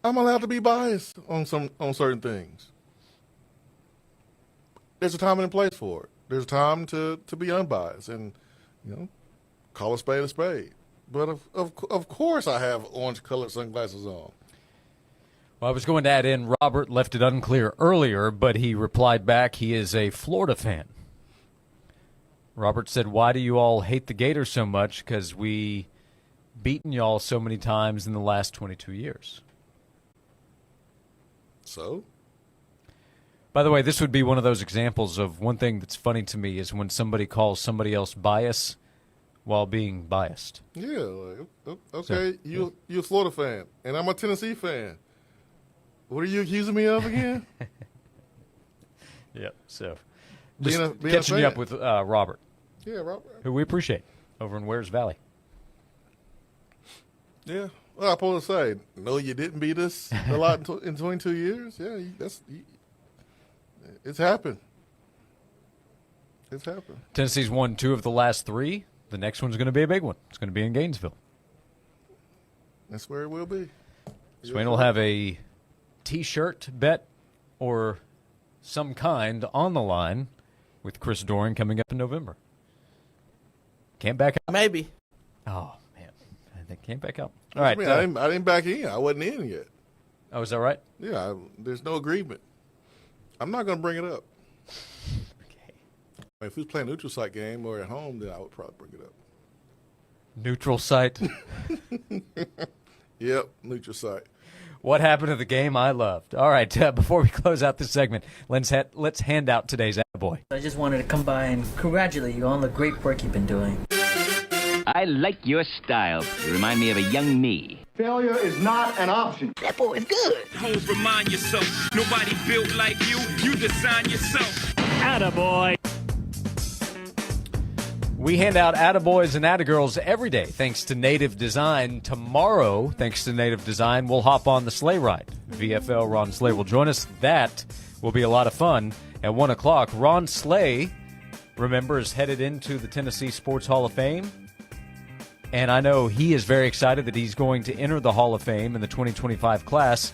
I'm allowed to be biased on certain things. There's a time and a place for it. There's a time to be unbiased and, call a spade a spade. But of course I have orange-colored sunglasses on. Well, I was going to add in, Robert left it unclear earlier, but he replied back he is a Florida fan. Robert said, why do you all hate the Gators so much? Because we beaten y'all so many times in the last 22 years. So? By the way, this would be one of those examples of one thing that's funny to me is when somebody calls somebody else bias while being biased. Yeah, like, okay, you're a Florida fan, and I'm a Tennessee fan. What are you accusing me of again? Yep, so Being just a catching you fan. up with Robert. Yeah, Robert. Who we appreciate over in Wares Valley. Yeah. Well, I'm supposed to say, no, you didn't beat us a lot in 22 years. Yeah, it's happened. It's happened. Tennessee's won 2 of the last 3. The next one's going to be a big one. It's going to be in Gainesville. That's where it will be. Swain will have a T-shirt bet or some kind on the line with Chris Doran coming up in November. Can't back out. Maybe. Oh, man. They can't back out. All right. I didn't back in. I wasn't in yet. Oh, is that right? Yeah, there's no agreement. I'm not going to bring it up. Okay. If we was playing a neutral site game or at home, then I would probably bring it up. Neutral site. Yep, neutral site. What happened to the game I loved? All right, before we close out this segment, let's hand out today's attaboy. I just wanted to come by and congratulate you on the great work you've been doing. I like your style. You remind me of a young me. Failure is not an option. That boy is good. Homes, remind yourself, nobody built like you. You design yourself. Attaboy. We hand out attaboys and attagirls every day thanks to Native Design. Tomorrow, thanks to Native Design, we'll hop on the sleigh ride. VFL Ron Slay will join us. That will be a lot of fun. At 1 o'clock, Ron Slay, remember, is headed into the Tennessee Sports Hall of Fame. And I know he is very excited that he's going to enter the Hall of Fame in the 2025 class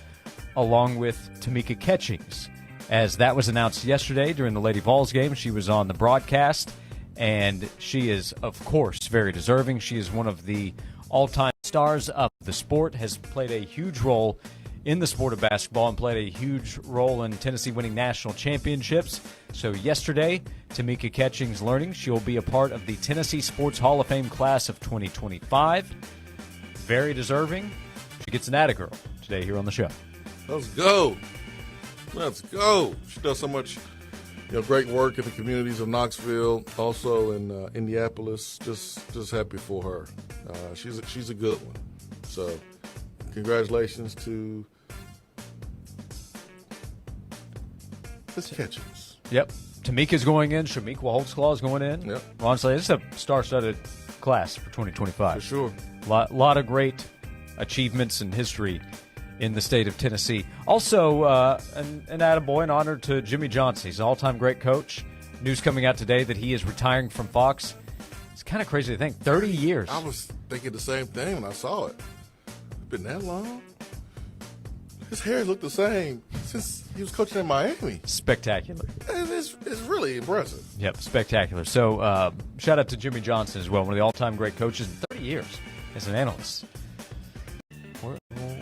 along with Tamika Catchings. As that was announced yesterday during the Lady Vols game, she was on the broadcast. And she is, of course, very deserving. She is one of the all-time stars of the sport, has played a huge role in the sport of basketball and played a huge role in Tennessee winning national championships. So yesterday, Tamika Catchings learning she'll be a part of the Tennessee Sports Hall of Fame class of 2025. Very deserving. She gets an attagirl today here on the show. Let's go. Let's go. She does so much great work in the communities of Knoxville, also in Indianapolis. Just happy for her. She's a good one. So, congratulations to Miss Catchings. Yep. Tamika's going in. Shamika Holtzclaw is going in. Yep. Honestly, it's a star-studded class for 2025. For sure. Lot of great achievements and history in the state of Tennessee. Also, an attaboy, an honor to Jimmy Johnson. He's an all-time great coach. News coming out today that he is retiring from Fox. It's kind of crazy to think. 30 years. I was thinking the same thing when I saw it. Been that long? His hair looked the same since he was coaching in Miami. Spectacular. It's really impressive. Yep, spectacular. So shout out to Jimmy Johnson as well, one of the all-time great coaches in 30 years as an analyst.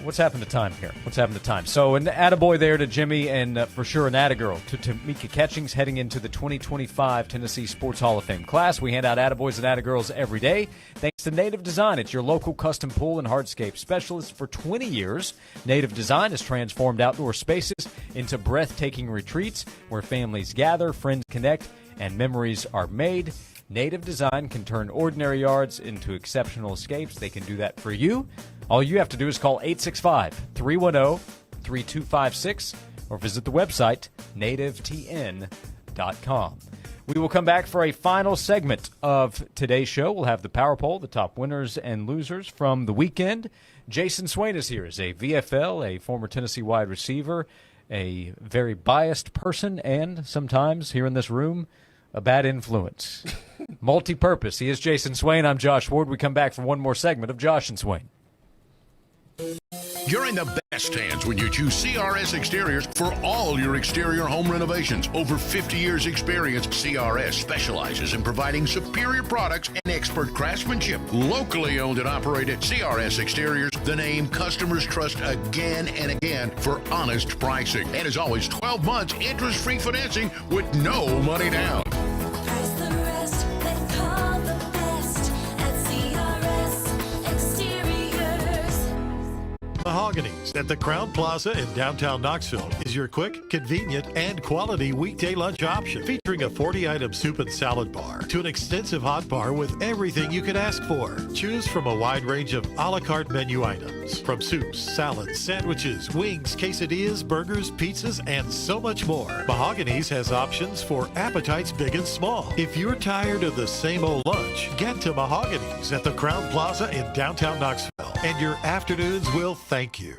What's happened to time here? What's happened to time? So an attaboy there to Jimmy, and for sure an attagirl to Tamika Catchings heading into the 2025 Tennessee Sports Hall of Fame class. We hand out attaboys and attagirls every day. Thanks to Native Design. It's your local custom pool and hardscape specialist for 20 years. Native Design has transformed outdoor spaces into breathtaking retreats where families gather, friends connect, and memories are made. Native Design can turn ordinary yards into exceptional escapes. They can do that for you. All you have to do is call 865-310-3256 or visit the website nativetn.com. We will come back for a final segment of today's show. We'll have the Power Poll, the top winners and losers from the weekend. Jason Swain is here as a VFL, a former Tennessee wide receiver, a very biased person, and sometimes here in this room, a bad influence. Multi-purpose. He is Jason Swain. I'm Josh Ward. We come back for one more segment of Josh and Swain. You're in the best hands when you choose CRS Exteriors for all your exterior home renovations. Over 50 years experience, CRS specializes in providing superior products and expert craftsmanship. Locally owned and operated, CRS Exteriors, the name customers trust again and again for honest pricing. And as always, 12 months interest-free financing with no money down. Mahogany's at the Crown Plaza in downtown Knoxville is your quick, convenient, and quality weekday lunch option. Featuring a 40-item soup and salad bar to an extensive hot bar with everything you could ask for. Choose from a wide range of a la carte menu items. From soups, salads, sandwiches, wings, quesadillas, burgers, pizzas, and so much more. Mahogany's has options for appetites big and small. If you're tired of the same old lunch, get to Mahogany's at the Crown Plaza in downtown Knoxville, and your afternoons will thank you.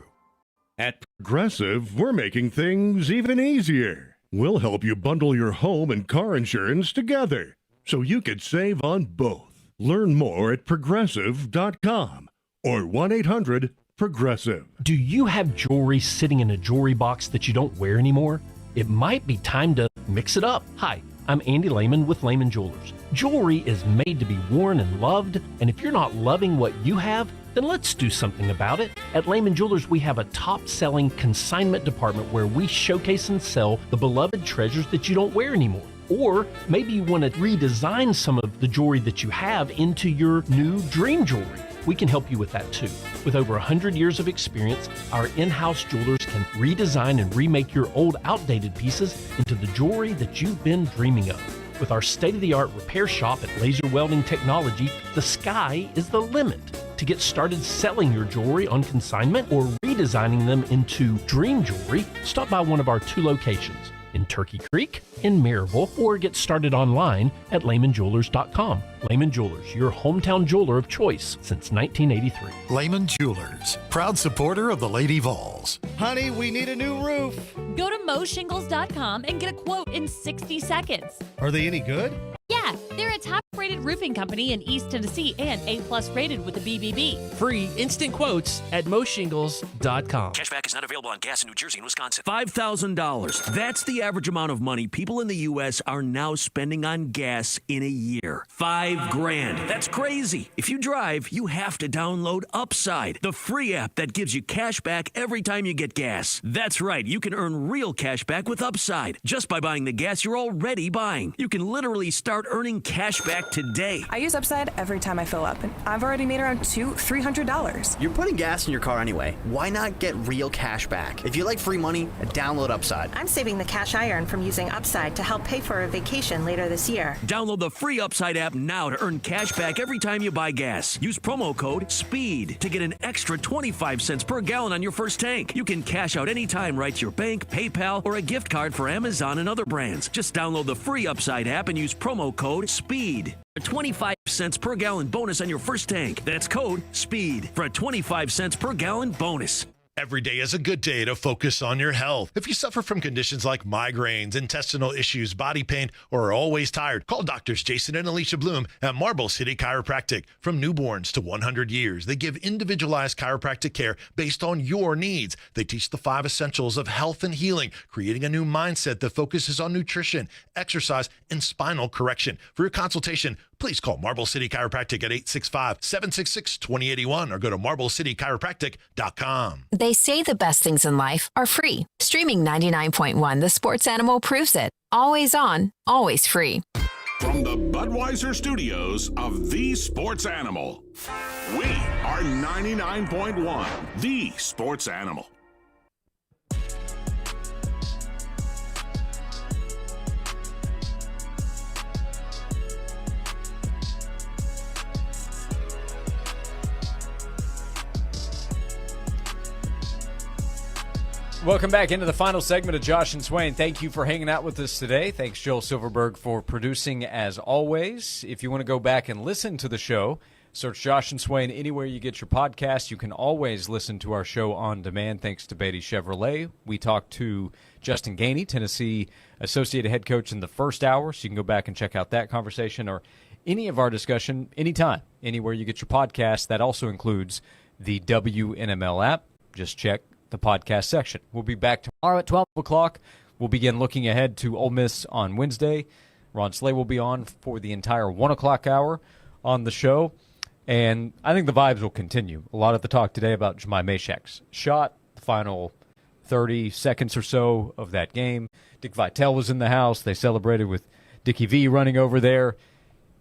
At Progressive, we're making things even easier. We'll help you bundle your home and car insurance together so you could save on both. Learn more at progressive.com or 1-800-PROGRESSIVE. Do you have jewelry sitting in a jewelry box that you don't wear anymore? It might be time to mix it up. Hi, I'm Andy Lehman with Lehman Jewelers. Jewelry is made to be worn and loved, and if you're not loving what you have, then let's do something about it. At Lehman Jewelers, we have a top-selling consignment department where we showcase and sell the beloved treasures that you don't wear anymore. Or maybe you want to redesign some of the jewelry that you have into your new dream jewelry. We can help you with that too. With over 100 years of experience, our in-house jewelers can redesign and remake your old outdated pieces into the jewelry that you've been dreaming of. With our state-of-the-art repair shop at Laser Welding Technology, the sky is the limit. To get started selling your jewelry on consignment or redesigning them into dream jewelry, stop by one of our 2 locations, in Turkey Creek, in Maryville, or get started online at LehmanJewelers.com. Lehman Jewelers, your hometown jeweler of choice since 1983. Lehman Jewelers, proud supporter of the Lady Vols. Honey, we need a new roof. Go to moshingles.com and get a quote in 60 seconds. Are they any good? Yeah, they're a top-rated roofing company in East Tennessee and A+ rated with the BBB. Free instant quotes at moshingles.com. Cashback is not available on gas in New Jersey and Wisconsin. $5,000. That's the average amount of money people in the U.S. are now spending on gas in a year. $5,000. That's crazy. If you drive, you have to download Upside, the free app that gives you cash back every time you get gas. That's right. You can earn real cash back with Upside just by buying the gas you're already buying. You can literally start earning cash back today. I use Upside every time I fill up, and I've already made around $300. You're putting gas in your car anyway. Why not get real cash back? If you like free money, download Upside. I'm saving the cash I earn from using Upside to help pay for a vacation later this year. Download the free Upside app now to earn cash back every time you buy gas. Use promo code SPEED to get an extra 25 cents per gallon on your first tank. You can cash out anytime right to your bank, PayPal, or a gift card for Amazon and other brands. Just download the free Upside app and use promo code SPEED. A 25 cents per gallon bonus on your first tank. That's code SPEED for a 25 cents per gallon bonus. Every day is a good day to focus on your health. If you suffer from conditions like migraines, intestinal issues, body pain, or are always tired, call doctors Jason and Alicia Bloom at Marble City Chiropractic. From newborns to 100 years, they give individualized chiropractic care based on your needs. They teach the 5 essentials of health and healing, creating a new mindset that focuses on nutrition, exercise, and spinal correction. For your consultation, please call Marble City Chiropractic at 865-766-2081 or go to MarbleCityChiropractic.com. They say the best things in life are free. Streaming 99.1 The Sports Animal proves it. Always on, always free. From the Budweiser studios of The Sports Animal, we are 99.1 The Sports Animal. Welcome back into the final segment of Josh and Swain. Thank you for hanging out with us today. Thanks, Joel Silverberg, for producing as always. If you want to go back and listen to the show, search Josh and Swain anywhere you get your podcast. You can always listen to our show on demand thanks to Beatty Chevrolet. We talked to Justin Gainey, Tennessee Associated Head Coach, in the first hour, so you can go back and check out that conversation or any of our discussion anytime, anywhere you get your podcast. That also includes the WNML app. Just check the podcast section. We'll be back tomorrow at 12 o'clock. We'll begin looking ahead to Ole Miss on Wednesday. Ron Slay will be on for the entire 1 o'clock hour on the show. And I think the vibes will continue. A lot of the talk today about Jemai Mashak's shot, the final 30 seconds or so of that game. Dick Vitale was in the house. They celebrated with Dickie V running over there.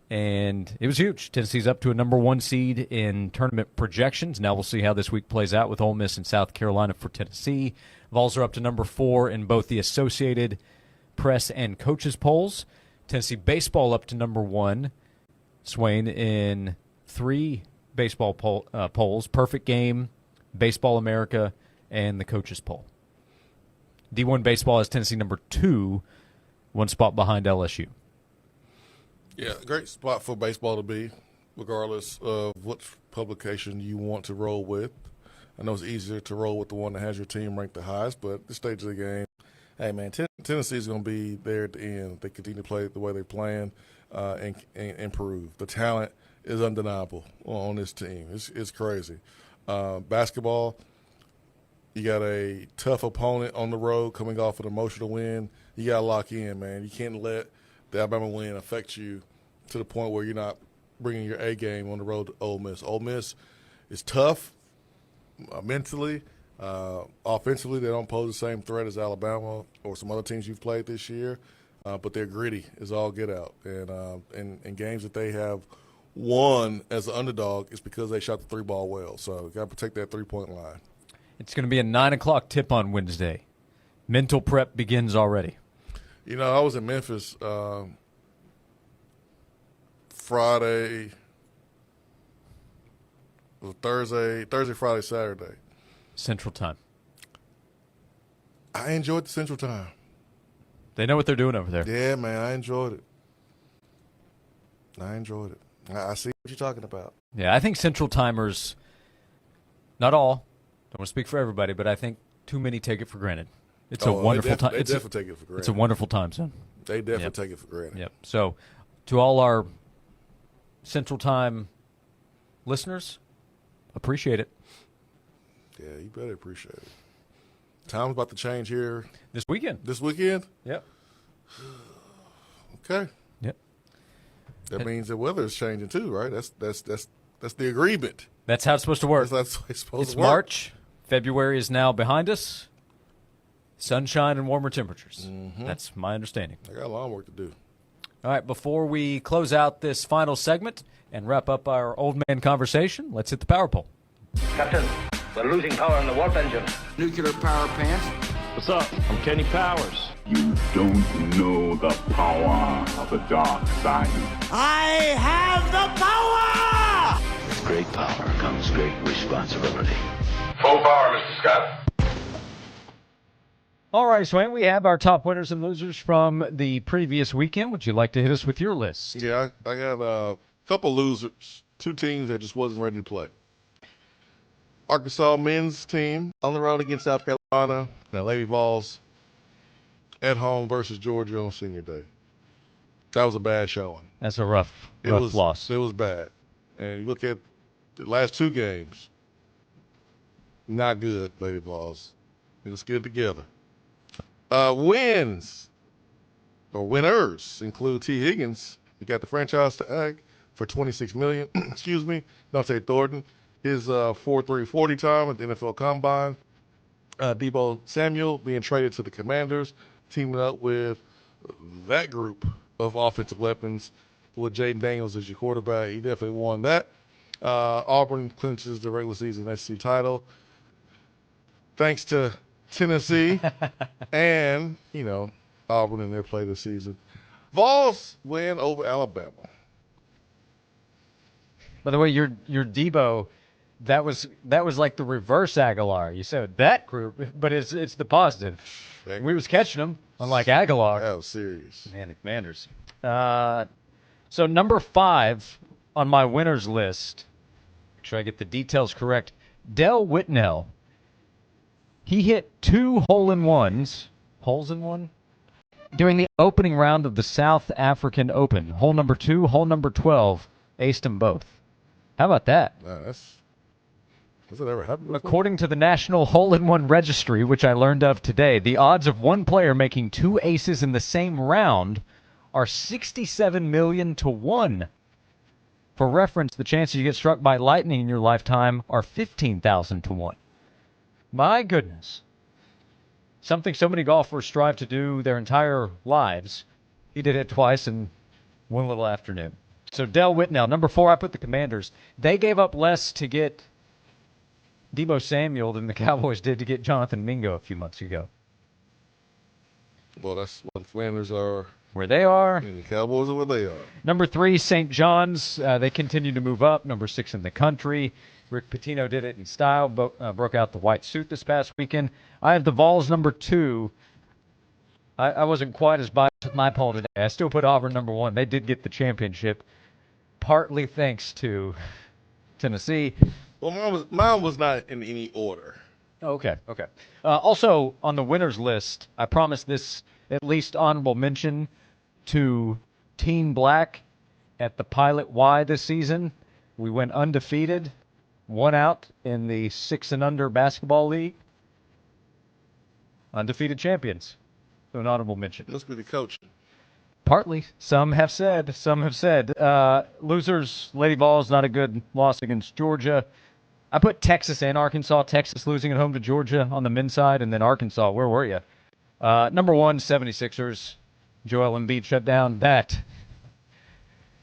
And it was huge. Tennessee's up to a number 1 seed in tournament projections. Now we'll see how this week plays out with Ole Miss and South Carolina for Tennessee. Vols are up to number 4 in both the Associated Press and coaches polls. Tennessee baseball up to number 1. Swain in 3 baseball polls: Perfect Game, Baseball America, and the coaches poll. D1 baseball has Tennessee number 2, 1 spot behind LSU. Yeah, great spot for baseball to be, regardless of what publication you want to roll with. I know it's easier to roll with the one that has your team ranked the highest, but at this stage of the game, hey, man, Tennessee's going to be there at the end. They continue to play the way they plan and improve. The talent is undeniable on this team. It's crazy. Basketball, you got a tough opponent on the road coming off an emotional win. You got to lock in, man. You can't let the Alabama win affect you to the point where you're not bringing your A game on the road to Ole Miss. Ole Miss is tough mentally. Offensively, they don't pose the same threat as Alabama or some other teams you've played this year, but they're gritty as all get out. And in games that they have won as an underdog, it's because they shot the 3-ball well. So got to protect that 3-point line. It's going to be a 9 o'clock tip on Wednesday. Mental prep begins already. You know, I was in Memphis Friday, Thursday, Friday, Saturday. Central Time. I enjoyed the Central Time. They know what they're doing over there. Yeah, man, I enjoyed it. I see what you're talking about. Yeah, I think Central Timers, not all, don't want to speak for everybody, but I think too many take it for granted. It's a wonderful time. They definitely take it for granted. It's a wonderful time zone. They definitely take it for granted. Yep. So, to all our Central Time listeners, appreciate it. Yeah, you better appreciate it. Time's about to change here. This weekend? Yep. Okay. Yep. That means the weather is changing too, right? That's the agreement. That's how it's supposed to work. That's how it's supposed it's to work. March. February is now behind us. Sunshine and warmer temperatures. Mm-hmm. That's my understanding. I got a lot of work to do. All right, before we close out this final segment and wrap up our old man conversation, let's hit the power poll. Captain, we're losing power in the warp engine. Nuclear power pants. What's up? I'm Kenny Powers. You don't know the power of the dark side. I have the power! With great power comes great responsibility. Full power, Mr. Scott. All right, Swain, we have our top winners and losers from the previous weekend. Would you like to hit us with your list? Yeah, I got a couple losers. Two teams that just wasn't ready to play. Arkansas men's team on the road against South Carolina. Now, Lady Vols at home versus Georgia on senior day. That was a bad showing. That's a rough loss. It was bad. And you look at the last two games, not good, Lady Vols. Let's get it together. Wins or winners include T. Higgins. He got the franchise tag for $26 million. Excuse me. Dante Thornton. His 4.340 time at the NFL Combine. Debo Samuel being traded to the Commanders, teaming up with that group of offensive weapons with Jaden Daniels as your quarterback. He definitely won that. Auburn clinches the regular season SEC title. Thanks to Tennessee and, Auburn in their play this season. Vols win over Alabama. By the way, your Debo, that was like the reverse Aguilar. You said that group, but it's the positive. We was catching them, unlike Aguilar. That was serious. Man, the Commanders. So number 5 on my winners list, make sure I get the details correct, Del Whitnell. He hit 2 hole-in-ones. Holes in one? During the opening round of the South African Open. Hole number 2, hole number 12. Aced them both. How about that? Has it ever happened before? According to the National Hole-in-One Registry, which I learned of today, the odds of one player making 2 aces in the same round are 67 million to 1. For reference, the chances you get struck by lightning in your lifetime are 15,000 to 1. My goodness. Something so many golfers strive to do their entire lives. He did it twice in one little afternoon. So Del Whitnell, number 4, I put the Commanders. They gave up less to get Debo Samuel than the Cowboys did to get Jonathan Mingo a few months ago. Well, that's what the Commanders are. Where they are. And the Cowboys are where they are. Number 3, St. John's. They continue to move up. Number 6 in the country. Rick Pitino did it in style. Broke out the white suit this past weekend. I have the Vols number 2. I wasn't quite as biased with my poll today. I still put Auburn number 1. They did get the championship, partly thanks to Tennessee. Well, mine was not in any order. Okay. Also, on the winners list, I promised this at least honorable mention to Team Black at the Pilot Y this season. We went undefeated, 1 out in the 6 and under basketball league. Undefeated champions. So an honorable mention. Must be the coaching. Partly. Some have said. Losers, Lady Vols, not a good loss against Georgia. I put Texas and Arkansas. Texas losing at home to Georgia on the men's side, and then Arkansas. Where were you? Number 1, 76ers. Joel Embiid shut down. That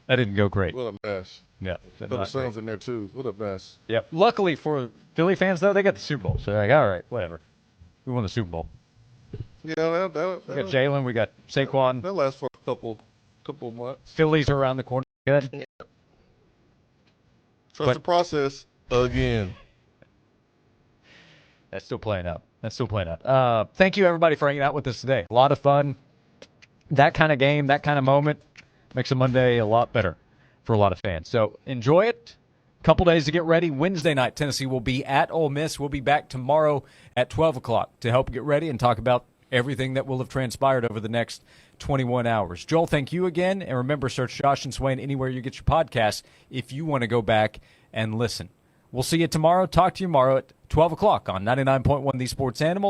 didn't go great. What a mess. Yeah. Put the Suns in there, too. What a mess. Yep. Luckily for Philly fans, though, they got the Super Bowl. So they're like, all right, whatever. We won the Super Bowl. Yeah, we got Jalen. We got Saquon. That lasts for a couple months. Phillies are around the corner. Good. Yeah. Trust the process again. That's still playing out. Thank you, everybody, for hanging out with us today. A lot of fun. That kind of game, that kind of moment makes a Monday a lot better for a lot of fans. So enjoy it. Couple days to get ready. Wednesday night, Tennessee will be at Ole Miss. We'll be back tomorrow at 12 o'clock to help get ready and talk about everything that will have transpired over the next 21 hours. Joel, thank you again. And remember, search Josh and Swain anywhere you get your podcasts if you want to go back and listen. We'll see you tomorrow. Talk to you tomorrow at 12 o'clock on 99.1 The Sports Animal.